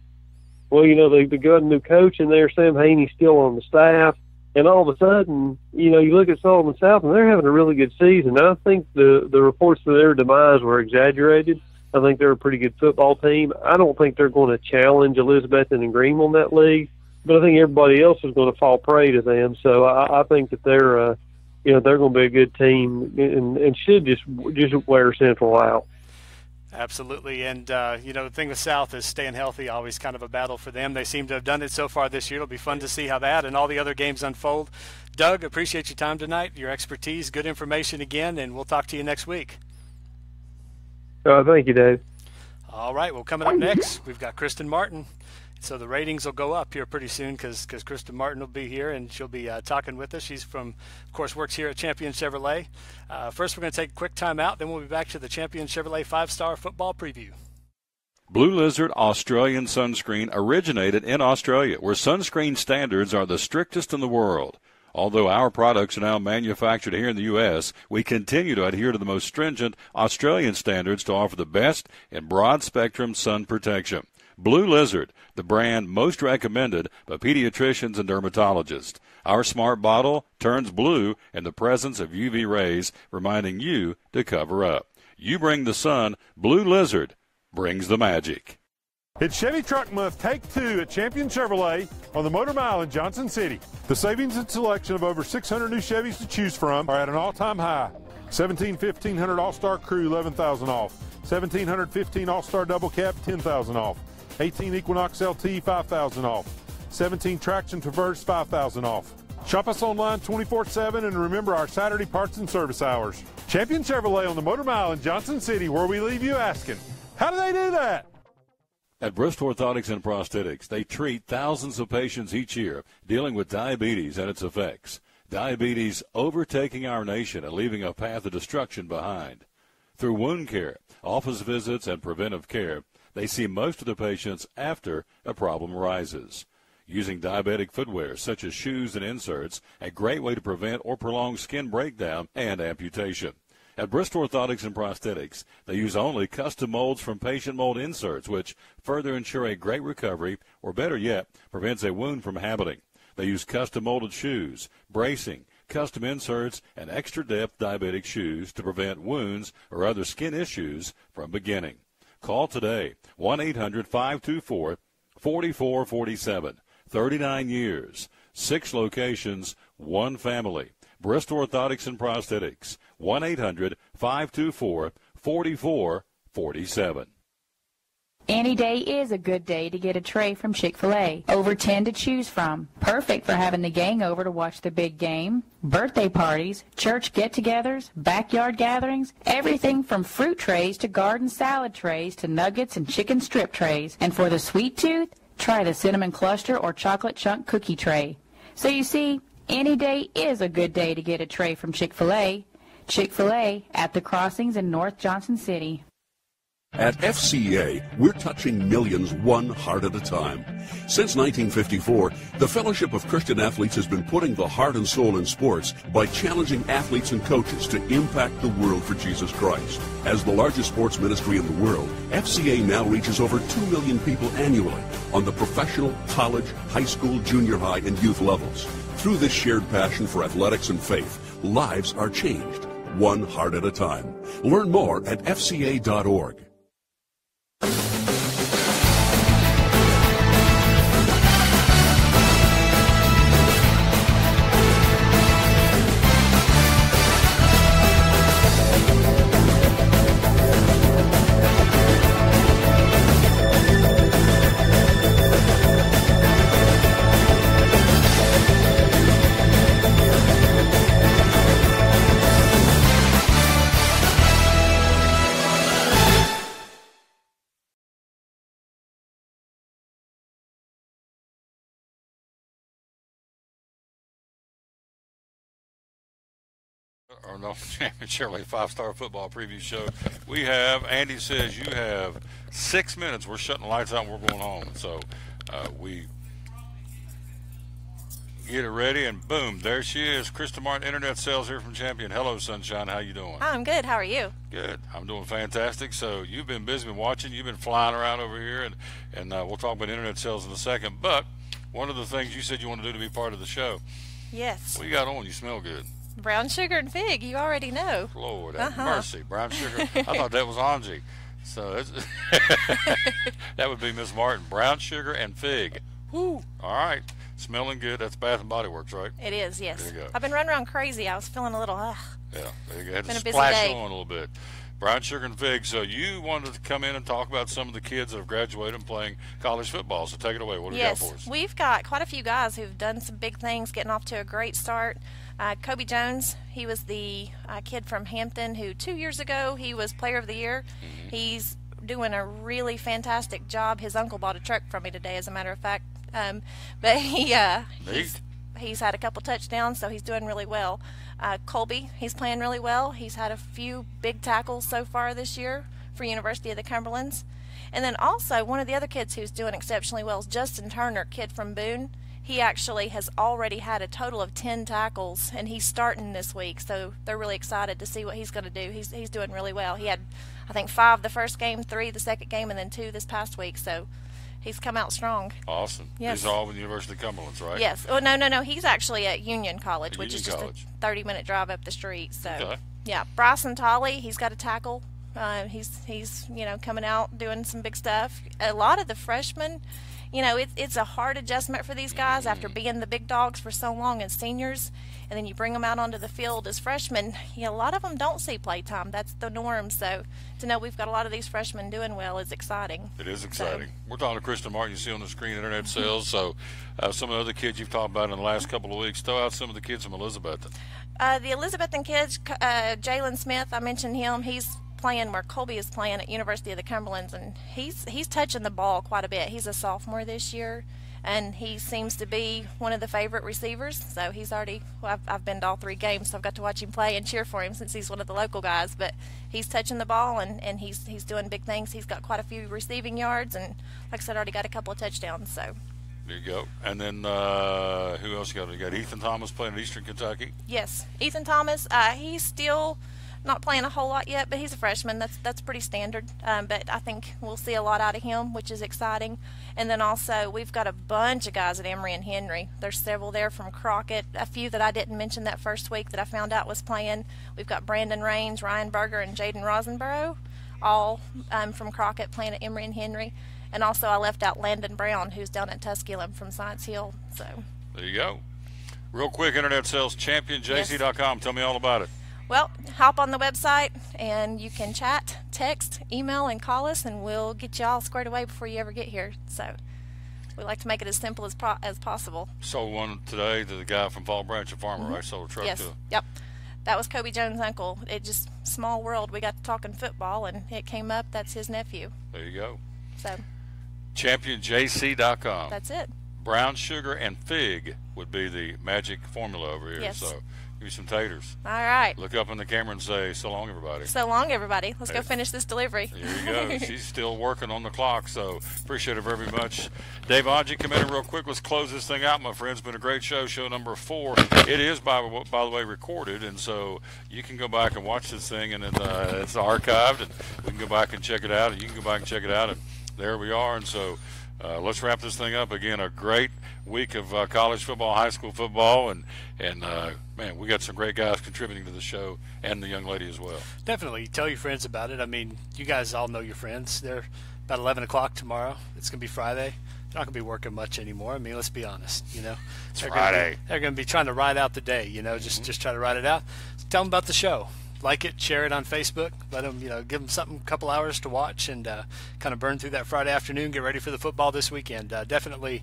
Well, they got a new coach in there. Sam Haney's still on the staff. And all of a sudden, you look at Sullivan South, and they're having a really good season. I think the reports of their demise were exaggerated. I think they're a pretty good football team. I don't think they're going to challenge Elizabethton and Greenville in that league, but I think everybody else is going to fall prey to them. So I think that they're going to be a good team and should just wear Central out. Absolutely. And, the thing with South is staying healthy, always kind of a battle for them. They seem to have done it so far this year. It'll be fun to see how that and all the other games unfold. Doug, appreciate your time tonight, your expertise, good information again, and we'll talk to you next week. Thank you, Dave. All right. Well, coming up next, we've got Kristen Martin. So the ratings will go up here pretty soon because Kristen Martin will be here and she'll be talking with us. She's of course, works here at Champion Chevrolet. First, we're going to take a quick time out. Then we'll be back to the Champion Chevrolet 5-Star Football Preview. Blue Lizard Australian Sunscreen originated in Australia, where sunscreen standards are the strictest in the world. Although our products are now manufactured here in the U.S., we continue to adhere to the most stringent Australian standards to offer the best in broad-spectrum sun protection. Blue Lizard, the brand most recommended by pediatricians and dermatologists. Our smart bottle turns blue in the presence of UV rays, reminding you to cover up. You bring the sun, Blue Lizard brings the magic. It's Chevy Truck Month, take 2 at Champion Chevrolet on the Motor Mile in Johnson City. The savings and selection of over 600 new Chevys to choose from are at an all-time high. 1500 All-Star Crew, $11,000 off. 1715 All-Star Double Cab, $10,000 off. 18 Equinox LT, $5,000 off. 17 Traction Traverse, $5,000 off. Shop us online 24/7 and remember our Saturday parts and service hours. Champion Chevrolet on the Motor Mile in Johnson City, where we leave you asking, how do they do that? At Bristol Orthotics and Prosthetics, they treat thousands of patients each year dealing with diabetes and its effects. Diabetes overtaking our nation and leaving a path of destruction behind. Through wound care, office visits, and preventive care, they see most of the patients after a problem arises. Using diabetic footwear such as shoes and inserts, a great way to prevent or prolong skin breakdown and amputation. At Bristol Orthotics and Prosthetics, they use only custom molds from patient mold inserts, which further ensure a great recovery, or better yet, prevents a wound from happening. They use custom molded shoes, bracing, custom inserts, and extra depth diabetic shoes to prevent wounds or other skin issues from beginning. Call today, 1-800-524-4447. 39 years, 6 locations, 1 family. Bristol Orthotics and Prosthetics, 1-800-524-4447. Any day is a good day to get a tray from Chick-fil-A. Over 10 to choose from. Perfect for having the gang over to watch the big game, birthday parties, church get-togethers, backyard gatherings, everything from fruit trays to garden salad trays to nuggets and chicken strip trays. And for the sweet tooth, try the cinnamon cluster or chocolate chunk cookie tray. So you see, any day is a good day to get a tray from Chick-fil-A. Chick-fil-A at the Crossings in North Johnson City. At FCA, we're touching millions one heart at a time. Since 1954, the Fellowship of Christian Athletes has been putting the heart and soul in sports by challenging athletes and coaches to impact the world for Jesus Christ. As the largest sports ministry in the world, FCA now reaches over 2 million people annually on the professional, college, high school, junior high, and youth levels. Through this shared passion for athletics and faith, lives are changed, one heart at a time. Learn more at fca.org. Our North Champion Chevrolet 5-Star Football Preview Show. We have, Andy says you have 6 minutes. We're shutting the lights out and we're going home. So we get it ready, and boom, there she is. Kristen Martin, Internet Sales here from Champion. Hello, Sunshine. How you doing? I'm good. How are you? Good. I'm doing fantastic. So you've been busy, been watching. You've been flying around over here, and we'll talk about Internet Sales in a second. But one of the things you said you want to do to be part of the show. Yes. What you got on? You smell good. Brown sugar and fig, you already know. Lord have mercy. Brown sugar. I thought that was Angie. So that would be Miss Martin. Brown sugar and fig. Woo. All right. Smelling good. That's Bath and Body Works, right? It is, yes. There you go. I've been running around crazy. I was feeling a little, Yeah, there you go. Had to been a busy splash day. on a little bit. Brown Sugar and Fig. So you wanted to come in and talk about some of the kids that have graduated and playing college football. So take it away. What do you got for us? We've got quite a few guys who've done some big things, getting off to a great start. Kobe Jones, he was the kid from Hampton who 2 years ago he was Player of the Year. Mm-hmm. He's doing a really fantastic job. His uncle bought a truck from me today, as a matter of fact. But he's had a couple touchdowns, so he's doing really well. Colby, he's playing really well. He's had a few big tackles so far this year for University of the Cumberlands. And then also one of the other kids who's doing exceptionally well is Justin Turner, kid from Boone. He actually has already had a total of 10 tackles, and he's starting this week, so they're really excited to see what he's going to do. He's doing really well. He had, I think, 5 the first game, 3 the second game, and then 2 this past week, so he's come out strong. Awesome. Yes. He's all with the University of Cumberlands, right? Yes. Oh, no. He's actually at Union College, which is just a 30-minute drive up the street. So, okay. Yeah. Bryson Tolley, he's got a tackle. He's coming out doing some big stuff. A lot of the freshmen, it's a hard adjustment for these guys after being the big dogs for so long as seniors, and then you bring them out onto the field as freshmen. A lot of them don't see play time. That's the norm. So to know we've got a lot of these freshmen doing well is exciting. It is exciting. We're talking to Kristen Martin. You see on the screen, internet sales. So some of the other kids you've talked about in the last couple of weeks. Throw out some of the kids from Elizabethton. The Elizabethton kids, Jalen Smith, I mentioned him. He's playing where Colby is playing at University of the Cumberlands, and he's touching the ball quite a bit. He's a sophomore this year, and he seems to be one of the favorite receivers. So he's already, I've been to all 3 games, so I've got to watch him play and cheer for him since he's one of the local guys. But he's touching the ball, and he's doing big things. He's got quite a few receiving yards, and like I said, already got a couple of touchdowns. So there you go. And then who else you got? You got Ethan Thomas playing at Eastern Kentucky. Yes, Ethan Thomas. He's still not playing a whole lot yet, but he's a freshman. That's pretty standard. But I think we'll see a lot out of him, which is exciting. And then also we've got a bunch of guys at Emory and Henry. There's several there from Crockett. A few that I didn't mention that first week that I found out was playing. We've got Brandon Raines, Ryan Berger, and Jaden Rosenborough, all from Crockett playing at Emory and Henry. And also I left out Landon Brown, who's down at Tusculum from Science Hill. So there you go. Real quick, internet sales, championjc.com. Yes. Tell me all about it. Well, hop on the website and you can chat, text, email, and call us, and we'll get you all squared away before you ever get here. So we like to make it as simple as possible. Sold one today to the guy from Fall Branch, a farmer, Mm-hmm. right? Sold a truck yes. to him. Yep. That was Kobe Jones' uncle. It just, small world. We got to talking football, and it came up. That's his nephew. There you go. So championjc.com. That's it. Brown Sugar and Fig would be the magic formula over here. Yes. So give me some taters. All right. Look up in the camera and say, so long, everybody. So long, everybody. Let's go finish this delivery. There you go. She's still working on the clock, so appreciate her very much. Dave Angie, come in real quick. Let's close this thing out, my friends. It's been a great show number 4. It is, by the way, recorded, and so you can go back and watch this thing, and it's archived, and we can go back and check it out, and you can go back and check it out, and there we are. And so let's wrap this thing up. Again, a great week of college football, high school football, and man, we got some great guys contributing to the show, and the young lady as well. Definitely. Tell your friends about it. I mean, you guys all know your friends. They're about 11 o'clock tomorrow. It's going to be Friday. They're not going to be working much anymore. I mean, let's be honest, It's Friday. They're going to be trying to ride out the day, just try to ride it out. So tell them about the show. Like it, share it on Facebook. Let them, give them something, a couple hours to watch, and kind of burn through that Friday afternoon. Get ready for the football this weekend. Definitely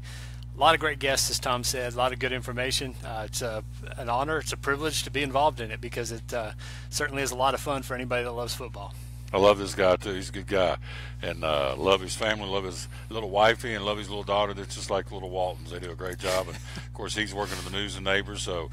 a lot of great guests, as Tom said, a lot of good information. It's an honor. It's a privilege to be involved in it because it certainly is a lot of fun for anybody that loves football. I love this guy, too. He's a good guy. And love his family, love his little wifey, and love his little daughter that's just like little Waltons. They do a great job. And, of course, he's working at the News and Neighbors. So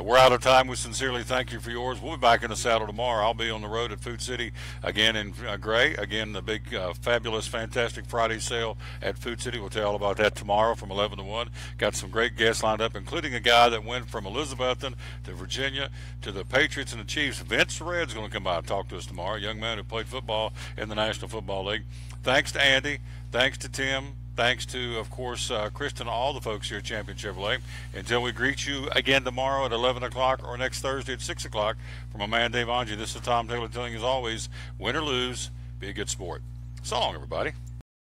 we're out of time. We sincerely thank you for yours. We'll be back in the saddle tomorrow. I'll be on the road at Food City again in Gray. Again, the big, fabulous, fantastic Friday sale at Food City. We'll tell you all about that tomorrow from 11 to 1. Got some great guests lined up, including a guy that went from Elizabethton to Virginia to the Patriots and the Chiefs. Vince Red's going to come by and talk to us tomorrow, a young man who played football in the National Football League. Thanks to Andy. Thanks to Tim. Thanks to, of course, Kristen, all the folks here at Champion Chevrolet. Until we greet you again tomorrow at 11 o'clock or next Thursday at 6 o'clock, from my man Dave Angie, this is Tom Taylor telling you, as always, win or lose, be a good sport. So long, everybody.